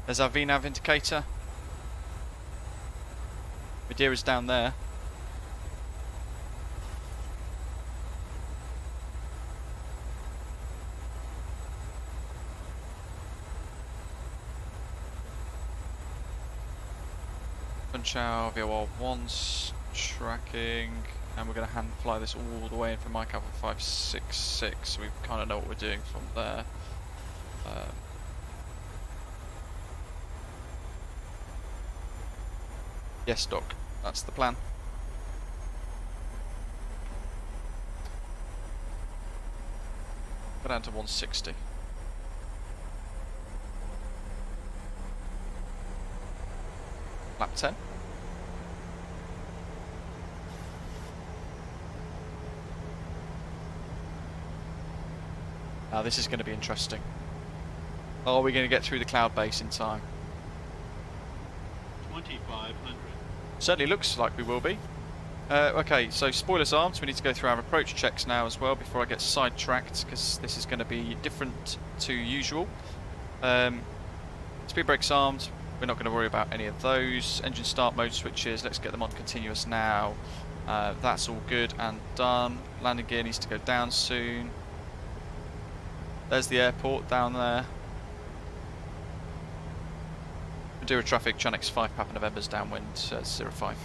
There's our VNAV indicator. Madeira's down there. Punchow, VOR 1's tracking, and we're going to hand fly this all the way in from Mike Alpha 566, so we kind of know what we're doing from there. Yes, Doc, that's the plan. Go down to 160. Lap 10. Now this is going to be interesting. Are we going to get through the cloud base in time? 2500. Certainly looks like we will be. Okay, so spoilers armed, we need to go through our approach checks now as well before I get sidetracked, because this is going to be different to usual. Speed brakes armed, we're not going to worry about any of those. Engine start mode switches, let's get them on continuous now. That's all good and done. Landing gear needs to go down soon. There's the airport down there. Madeira traffic, Chanix 5 Papa November's downwind, 05.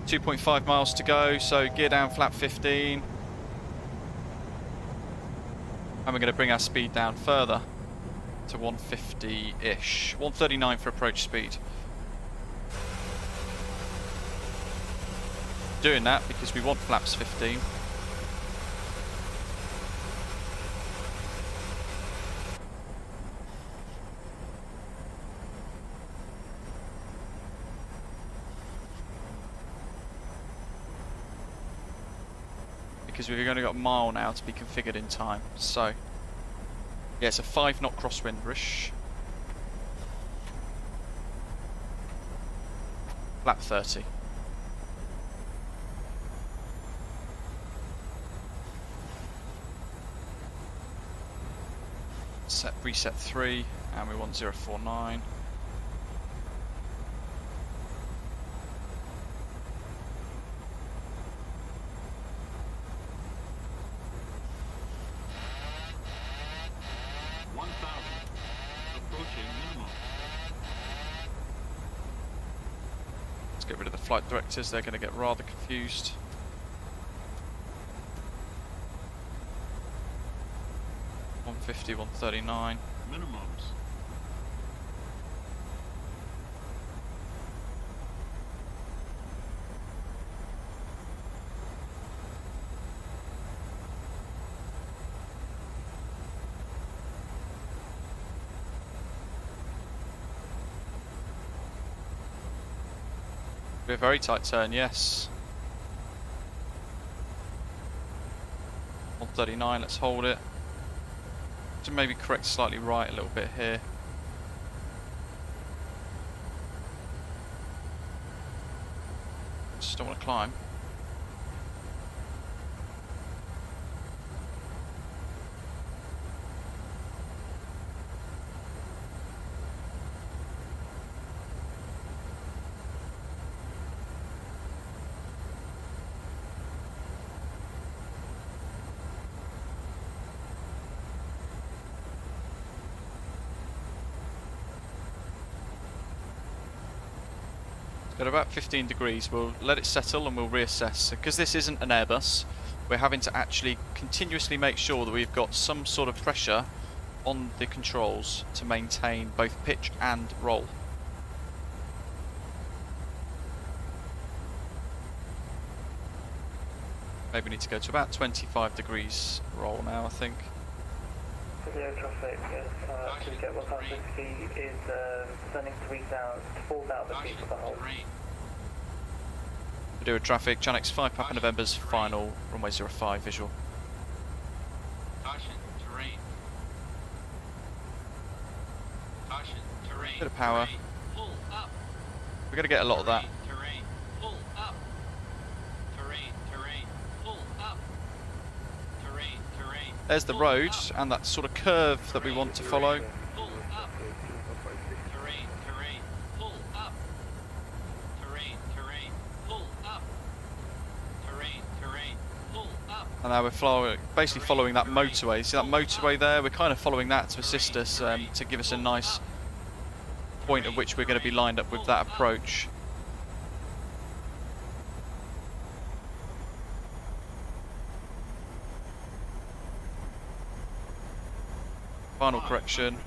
2.5 miles to go, so gear down flap 15. And we're going to bring our speed down further to 150-ish. 139 for approach speed. Doing that because we want flaps 15. Because we've only got a mile now to be configured in time. So, yeah, it's a 5 knot crosswind-ish. Lap 30. Set reset 3, and we want 049. Get rid of the flight directors, they're going to get rather confused. $150, $139. Minimums. Be a very tight turn, yes. 139, let's hold it. To maybe correct slightly right a little bit here. Just don't want to climb. At about 15 degrees, we'll let it settle and we'll reassess. Because this isn't an Airbus, we're having to actually continuously make sure that we've got some sort of pressure on the controls to maintain both pitch and roll. Maybe we need to go to about 25 degrees roll now, I think. Madeira traffic, to get 160 is sending 4,000 feet for the whole. Madeira traffic, Chanix 5 Papa November's final, runway 05 visual. Caution, terrain. Caution, terrain. Bit of power. Terrain. Pull up. We're going to get a lot of that. Terrain. Pull up. Terrain. Terrain. Pull up. Terrain. Terrain. There's the road and that sort of curve that we want to follow. Pull up. Terrain. Terrain. Pull up. Terrain. Terrain. Pull up. Terrain. Terrain. Pull up. And now we're basically following that motorway. See that motorway there? We're kind of following that to assist us, to give us a nice point at which we're going to be lined up with that approach. Final correction.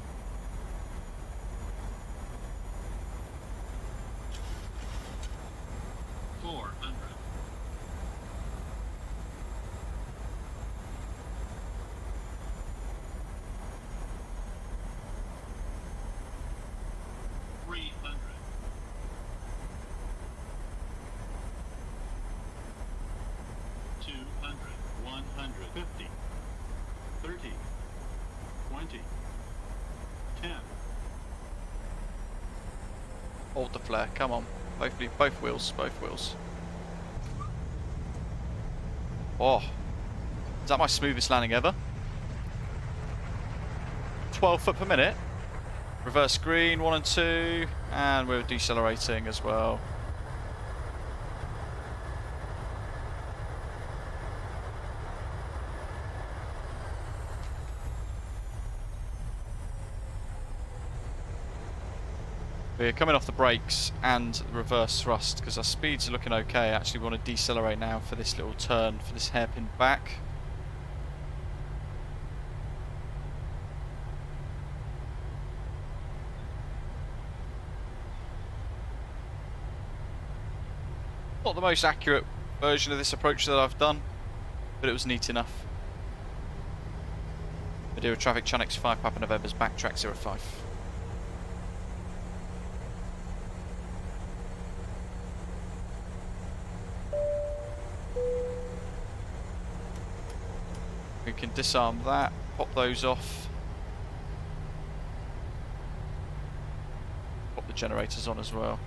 Hold the flare, come on. Both wheels. Oh, is that my smoothest landing ever? 12 foot per minute. Reverse green, 1 and 2, and we're decelerating as well. We're coming off the brakes and reverse thrust because our speeds are looking okay. Actually, we want to decelerate now for this little turn, for this hairpin back. Not the most accurate version of this approach that I've done, but it was neat enough. Madeira traffic, Channix 5 Papa November's backtrack 05. We can disarm that, pop those off. Pop the generators on as well.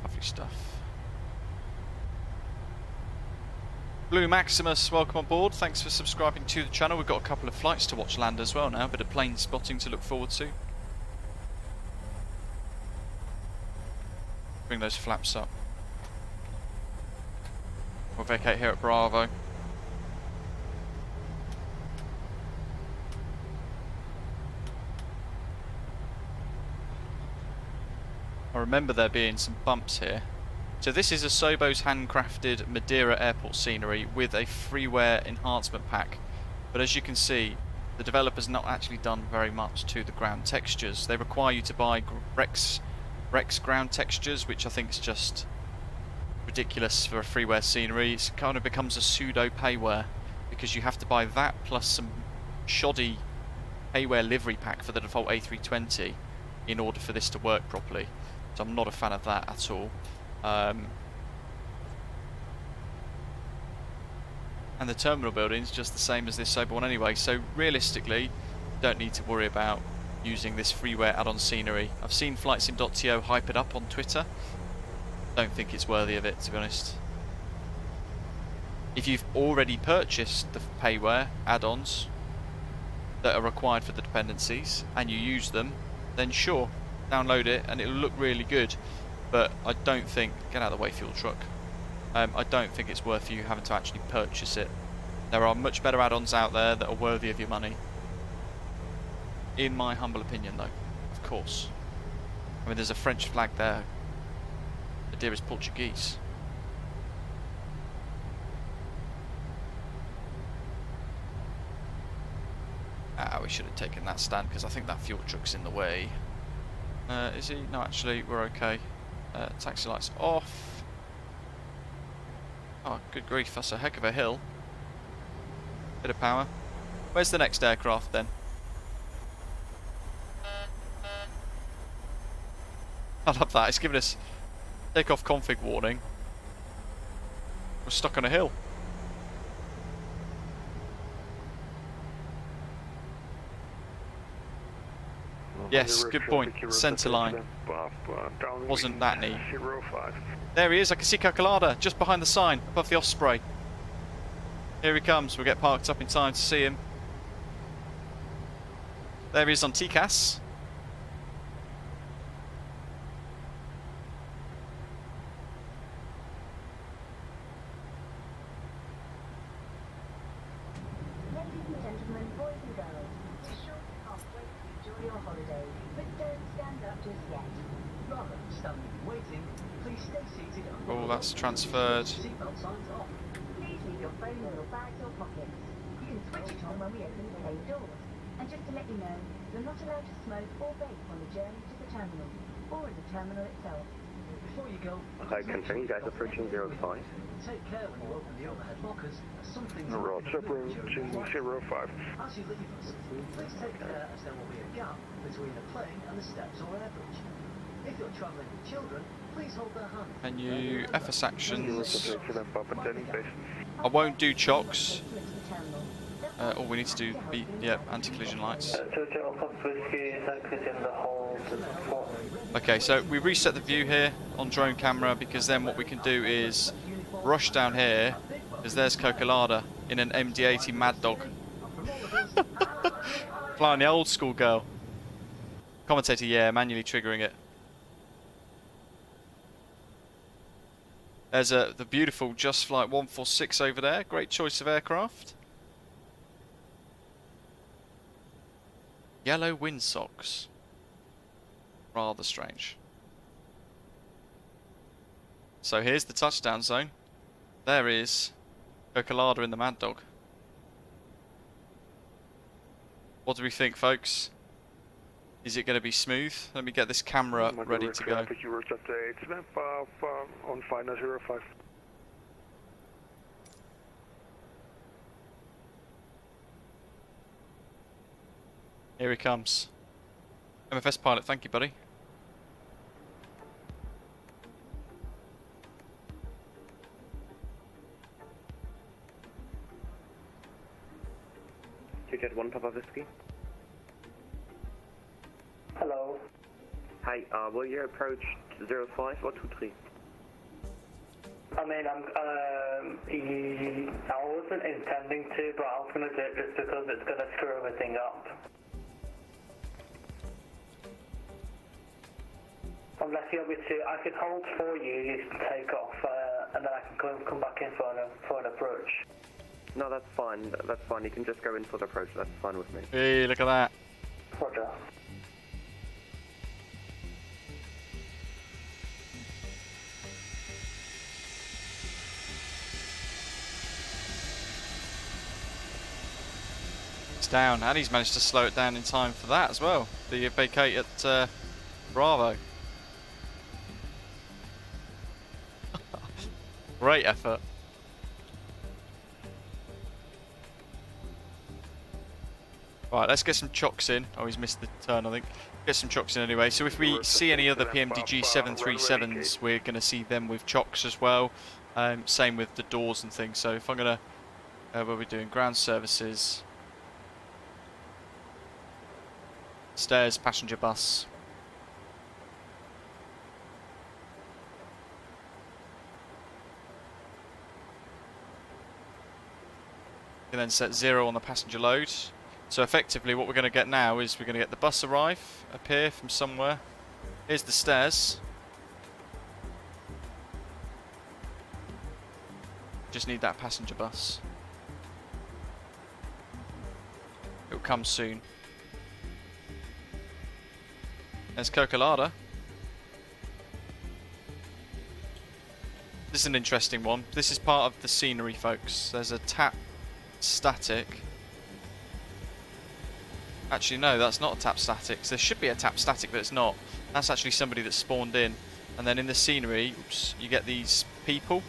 Lovely stuff. Blue Maximus, welcome on board. Thanks for subscribing to the channel. We've got a couple of flights to watch land as well now, a bit of plane spotting to look forward to. Bring those flaps up. We'll vacate here at Bravo. I remember there being some bumps here. So this is Asobo's handcrafted Madeira Airport scenery with a freeware enhancement pack. But as you can see, the developer's not actually done very much to the ground textures. They require you to buy Rex ground textures, which I think is just ridiculous for a freeware scenery. It kind of becomes a pseudo payware because you have to buy that plus some shoddy payware livery pack for the default A320 in order for this to work properly. So I'm not a fan of that at all. And the terminal building's just the same as this Sober one anyway, so realistically don't need to worry about using this freeware add-on scenery. I've seen FlightSim.to hype it up on Twitter. Don't think it's worthy of it, to be honest. If you've already purchased the payware add-ons that are required for the dependencies and you use them, then sure, download it and it'll look really good. But I don't think, get out of the way fuel truck, I don't think it's worth you having to actually purchase it. There are much better add-ons out there that are worthy of your money. In my humble opinion though, of course. I mean, there's a French flag there. Madeira's Portuguese. We should have taken that stand because I think that fuel truck's in the way. Is he? No, actually, we're okay. Taxi lights off. Oh, good grief, that's a heck of a hill. Bit of power. Where's the next aircraft then? I love that, it's giving us takeoff config warning. We're stuck on a hill. Yes, good point. Centre line. Wasn't that neat. There he is, I can see Calculada just behind the sign, above the Osprey. Here he comes, we'll get parked up in time to see him. There he is on TCAS. Ladies and gentlemen, Boys and girls, be sure to halfway to enjoy your holiday, but don't stand up just yet. Rather than standing and waiting, please stay seated. Oh, that's transferred. Seatbelt signs off. Please leave your phone in your bags or pockets. You can switch it on when we open the plane doors. And just to let you know, you're not allowed to smoke or vape on the journey to the terminal, or in the terminal itself. Before you go, Okay, continue, guys, approaching 05. take care when you open the overhead lockers, as some things Roger, approaching 05. As you leave us, please take care as there will be a gap between the plane and the steps or air bridge. If you're travelling with children, please hold their hand. Menu, FS actions. Papa Denny base. I won't do chocks. All we need to do, anti-collision lights. Okay, so we reset the view here on drone camera because then what we can do is rush down here, because there's Coquelada in an MD-80 Mad Dog. Flying the old school girl. Commentator, yeah, manually triggering it. There's the beautiful Just Flight 146 over there. Great choice of aircraft. Yellow windsocks. Rather strange. So here's the touchdown zone. There is Coquelada in the Mad Dog. What do we think, folks? Is it going to be smooth? Let me get this camera ready to go. On final 05. Here he comes. MFS pilot, thank you, buddy. Jet1 Papa Whiskey. Hello. Hi, will you approach 05 or 23? I mean, I wasn't intending to, but I was going to do it just because it's going to screw everything up. Unless you want me to, I can hold for you to take off, and then I can come back in for an approach. No, that's fine. That's fine. You can just go in for the approach. That's fine with me. Hey, look at that. Roger. It's down, and he's managed to slow it down in time for that as well. The vacate at Bravo. Great effort. Right, let's get some chocks in. Oh, he's missed the turn, I think. Get some chocks in anyway. So if we see any other PMDG 737s, we're going to see them with chocks as well. Same with the doors and things. So if I'm going to... what are we doing? Ground services. Stairs, passenger bus. You can then set 0 on the passenger load. So effectively what we're going to get now is we're going to get the bus appear from somewhere. Here's the stairs. Just need that passenger bus. It will come soon. There's Coquelada. This is an interesting one. This is part of the scenery, folks. There's a tap static. Actually, no, that's not a tap static. There should be a tap static, but it's not. That's actually somebody that spawned in. And then in the scenery, oops, you get these people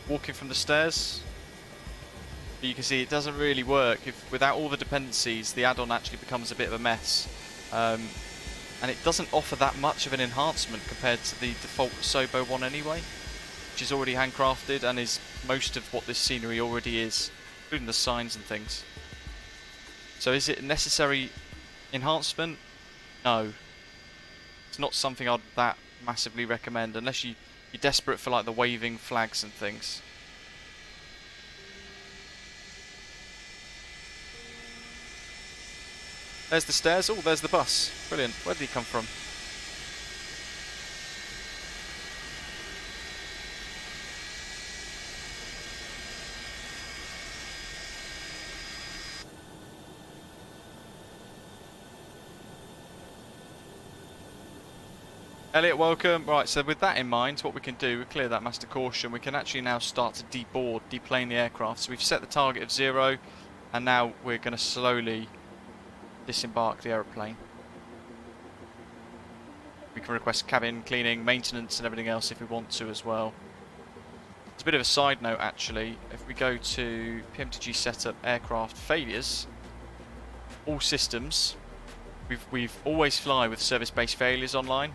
walking from the stairs. But you can see it doesn't really work. Without all the dependencies, the add-on actually becomes a bit of a mess. And it doesn't offer that much of an enhancement compared to the default Sobo one anyway, which is already handcrafted and is most of what this scenery already is, including the signs and things. So is it a necessary enhancement? No. It's not something I'd that massively recommend unless you're desperate for like the waving flags and things. There's the stairs. Oh, there's the bus. Brilliant. Where did he come from? Elliot, welcome. Right, so with that in mind, what we can do, we clear that master caution, we can actually now start to deboard, deplane the aircraft. So we've set the target of 0, and now we're going to slowly disembark the aeroplane. We can request cabin cleaning, maintenance and everything else if we want to as well. It's a bit of a side note actually, if we go to PMDG setup aircraft failures, all systems, we've always fly with service-based failures online.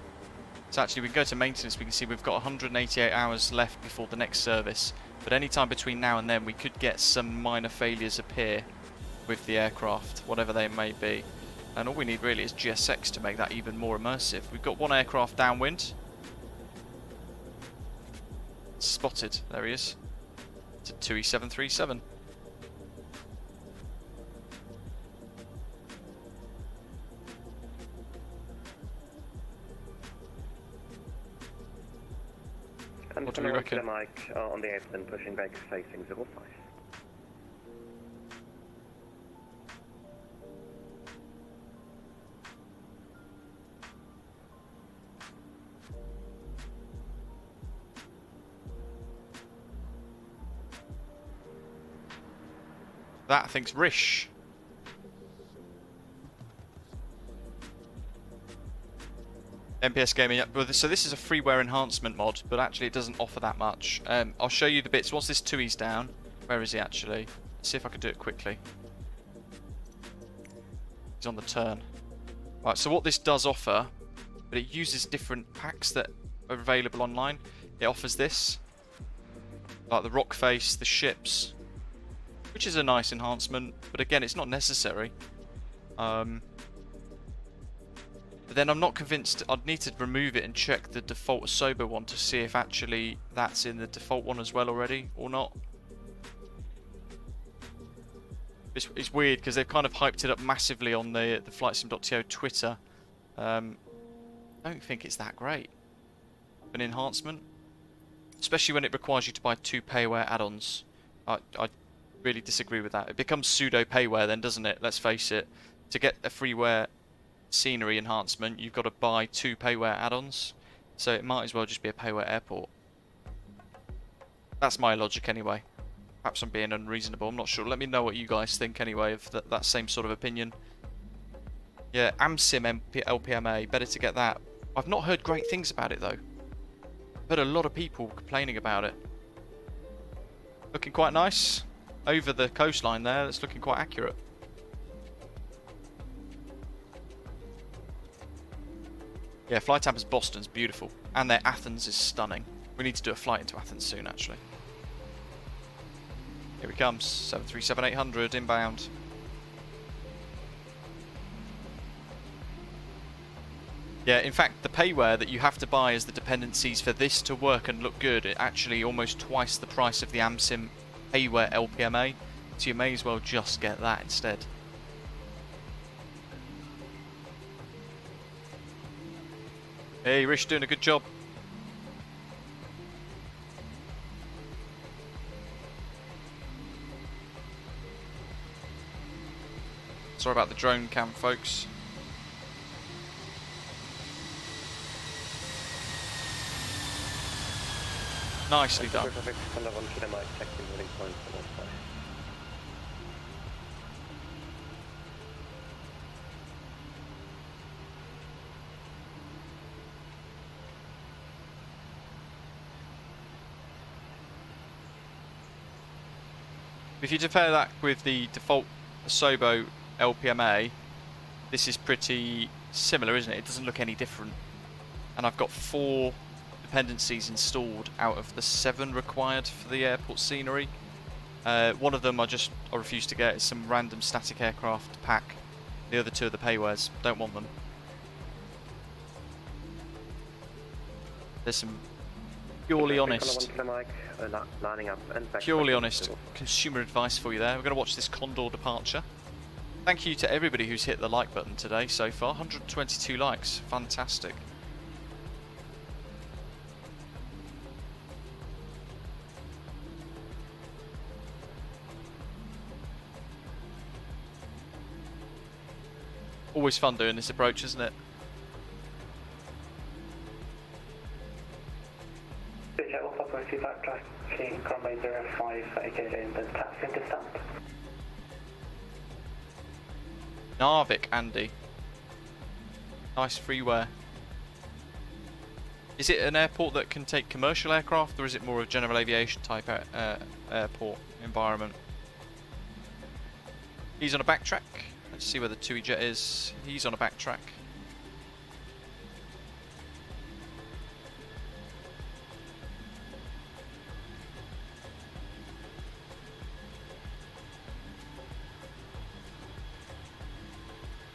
So actually we can go to maintenance, we can see we've got 188 hours left before the next service. But any time between now and then we could get some minor failures appear with the aircraft, whatever they may be. And all we need really is GSX to make that even more immersive. We've got one aircraft downwind. Spotted, there he is. It's a 2E737. What do we reckon? Mike on the airplane pushing back facing 05. That I think's Rish. MPS Gaming, yeah. So this is a freeware enhancement mod, but actually it doesn't offer that much. I'll show you the bits. Once this 2E's down, where is he actually? Let's see if I can do it quickly. He's on the turn. Right, so what this does offer, but it uses different packs that are available online. It offers this, like the rock face, the ships, which is a nice enhancement, but again, it's not necessary. But then I'm not convinced. I'd need to remove it and check the default Asobo one to see if actually that's in the default one as well already or not. It's weird because they've kind of hyped it up massively on the FlightSim.to Twitter. I don't think it's that great. An enhancement, especially when it requires you to buy 2 payware add-ons. I really disagree with that. It becomes pseudo payware then, doesn't it? Let's face it. To get a freeware scenery enhancement, you've got to buy 2 payware add-ons. So it might as well just be a payware airport. That's my logic anyway. Perhaps I'm being unreasonable, I'm not sure. Let me know what you guys think anyway of that same sort of opinion. Yeah, AMSIM LPMA, better to get that. I've not heard great things about it though. I've heard a lot of people complaining about it. Looking quite nice. Over the coastline there, it's looking quite accurate. Yeah, Flight Tampers Boston's beautiful. And their Athens is stunning. We need to do a flight into Athens soon actually. Here he comes, 737-800 inbound. Yeah, in fact, the payware that you have to buy as the dependencies for this to work and look good, it actually almost twice the price of the AMSIM payware LPMA, so you may as well just get that instead. Hey, Rish doing a good job. Sorry about the drone cam, folks. Nicely done. If you compare that with the default Asobo LPMA, this is pretty similar, isn't it? It doesn't look any different. And I've got 4 dependencies installed out of the 7 required for the airport scenery. One of them I refuse to get. It's some random static aircraft pack. The other 2 are the paywares. Don't want them. There's some purely honest consumer advice for you there. We're going to watch this Condor departure. Thank you to everybody who's hit the like button today so far. 122 likes. Fantastic. Always fun doing this approach, isn't it? backtracking runway 05 again, the taxi distance. Narvik, Andy. Nice freeware. Is it an airport that can take commercial aircraft, or is it more of a general aviation type airport environment? He's on a backtrack. Let's see where the TUI jet is. He's on a backtrack.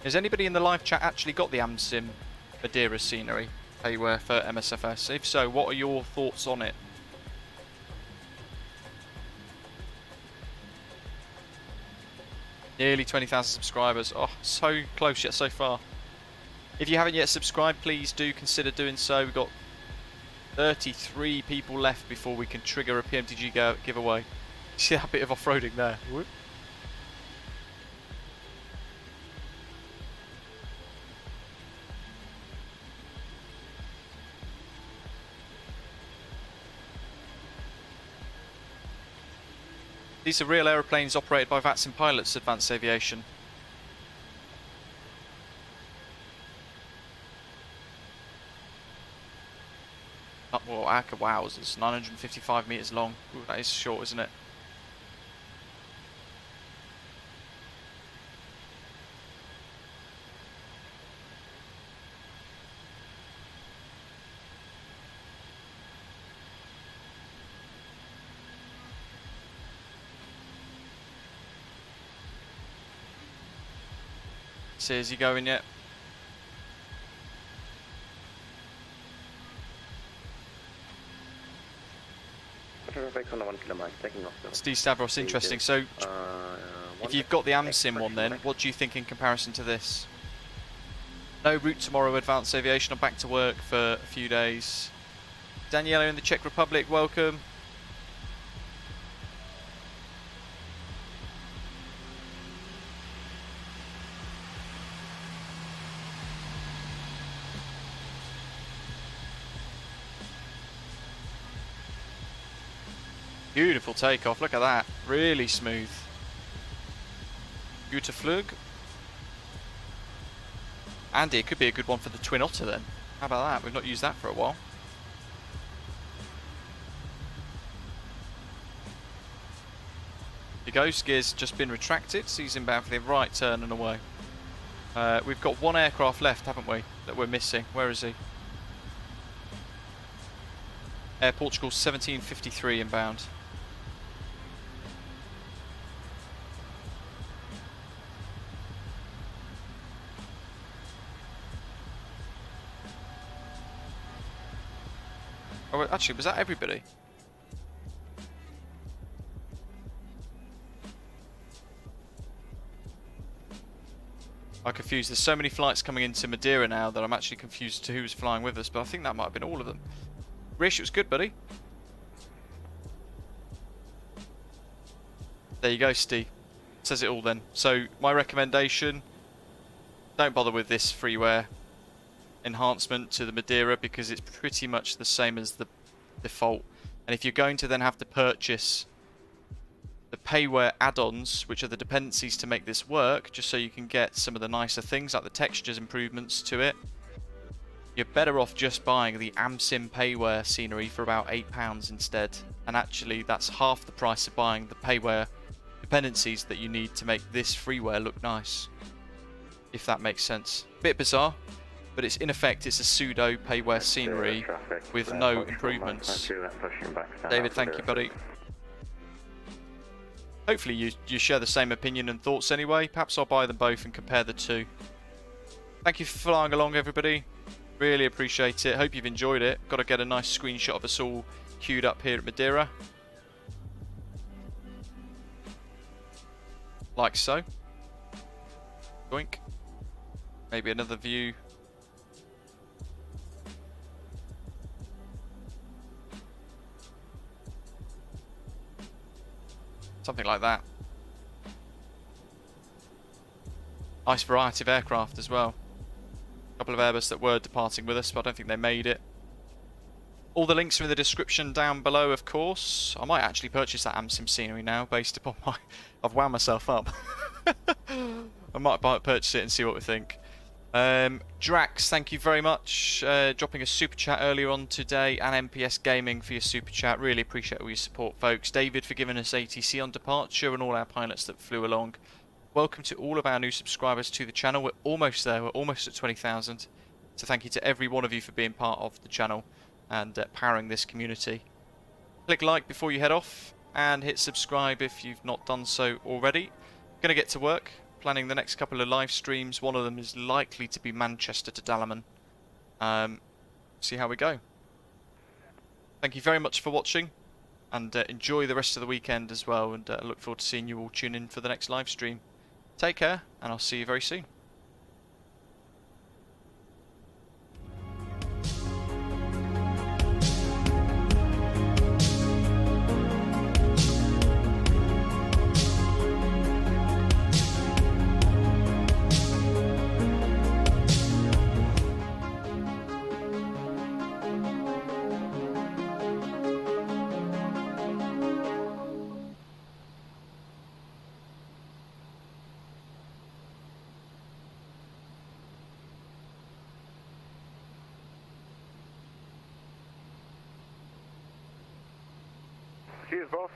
Has anybody in the live chat actually got the AMSIM Madeira scenery payware for MSFS? If so, what are your thoughts on it? Nearly 20,000 subscribers. Oh, so close yet so far. If you haven't yet subscribed, please do consider doing so. We've got 33 people left before we can trigger a PMDG giveaway. See that bit of off-roading there? Whoop. These are real aeroplanes operated by VATSIM pilots, Advanced Aviation. Well, wowzers, it's 955 metres long. Ooh, that is short, isn't it? See, is he going yet? Steve Stavros, interesting. So, if you've got the AMSIM one then, what do you think in comparison to this? No route tomorrow, Advanced Aviation. I'm back to work for a few days. Daniela in the Czech Republic, welcome. Beautiful takeoff, look at that. Really smooth. Beautiful. Andy, it could be a good one for the Twin Otter then. How about that? We've not used that for a while. The ghost gear's just been retracted, so he's inbound for the right turn and away. We've got one aircraft left, haven't we, that we're missing. Where is he? Air Portugal 1753 inbound. Oh, actually, was that everybody? I'm confused. There's so many flights coming into Madeira now that I'm actually confused to who's flying with us, but I think that might have been all of them. Rish, it was good, buddy. There you go, Steve. Says it all then. So, my recommendation, don't bother with this freeware enhancement to the Madeira because it's pretty much the same as the default. And if you're going to then have to purchase the payware add-ons, which are the dependencies to make this work, just so you can get some of the nicer things like the textures improvements to it, you're better off just buying the AMSIM payware scenery for about £8 instead. And actually that's half the price of buying the payware dependencies that you need to make this freeware look nice, if that makes sense. Bit bizarre, but it's in effect it's a pseudo payware scenery with no improvements. David, thank you, buddy. Hopefully you share the same opinion and thoughts anyway. Perhaps I'll buy them both and compare the two. Thank you for flying along, everybody. Really appreciate it. Hope you've enjoyed it. Got to get a nice screenshot of us all queued up here at Madeira. Like so. Doink. Maybe another view. Something like that. Nice variety of aircraft as well. A couple of Airbus that were departing with us, but I don't think they made it. All the links are in the description down below, of course. I might actually purchase that AMSIM scenery now, based upon my... I've wound myself up. I might purchase it and see what we think. Drax, thank you very much. Dropping a super chat earlier on today, and MPS Gaming for your super chat. Really appreciate all your support, folks. David for giving us ATC on departure, and all our pilots that flew along. Welcome to all of our new subscribers to the channel. We're almost there. We're almost at 20,000. So thank you to every one of you for being part of the channel and powering this community. Click like before you head off, and hit subscribe if you've not done so already. Gonna get to work. Planning the next couple of live streams. One of them is likely to be Manchester to Dalaman. See how we go. Thank you very much for watching, and enjoy the rest of the weekend as well, and I look forward to seeing you all tune in for the next live stream. Take care, and I'll see you very soon. Cheers, boss.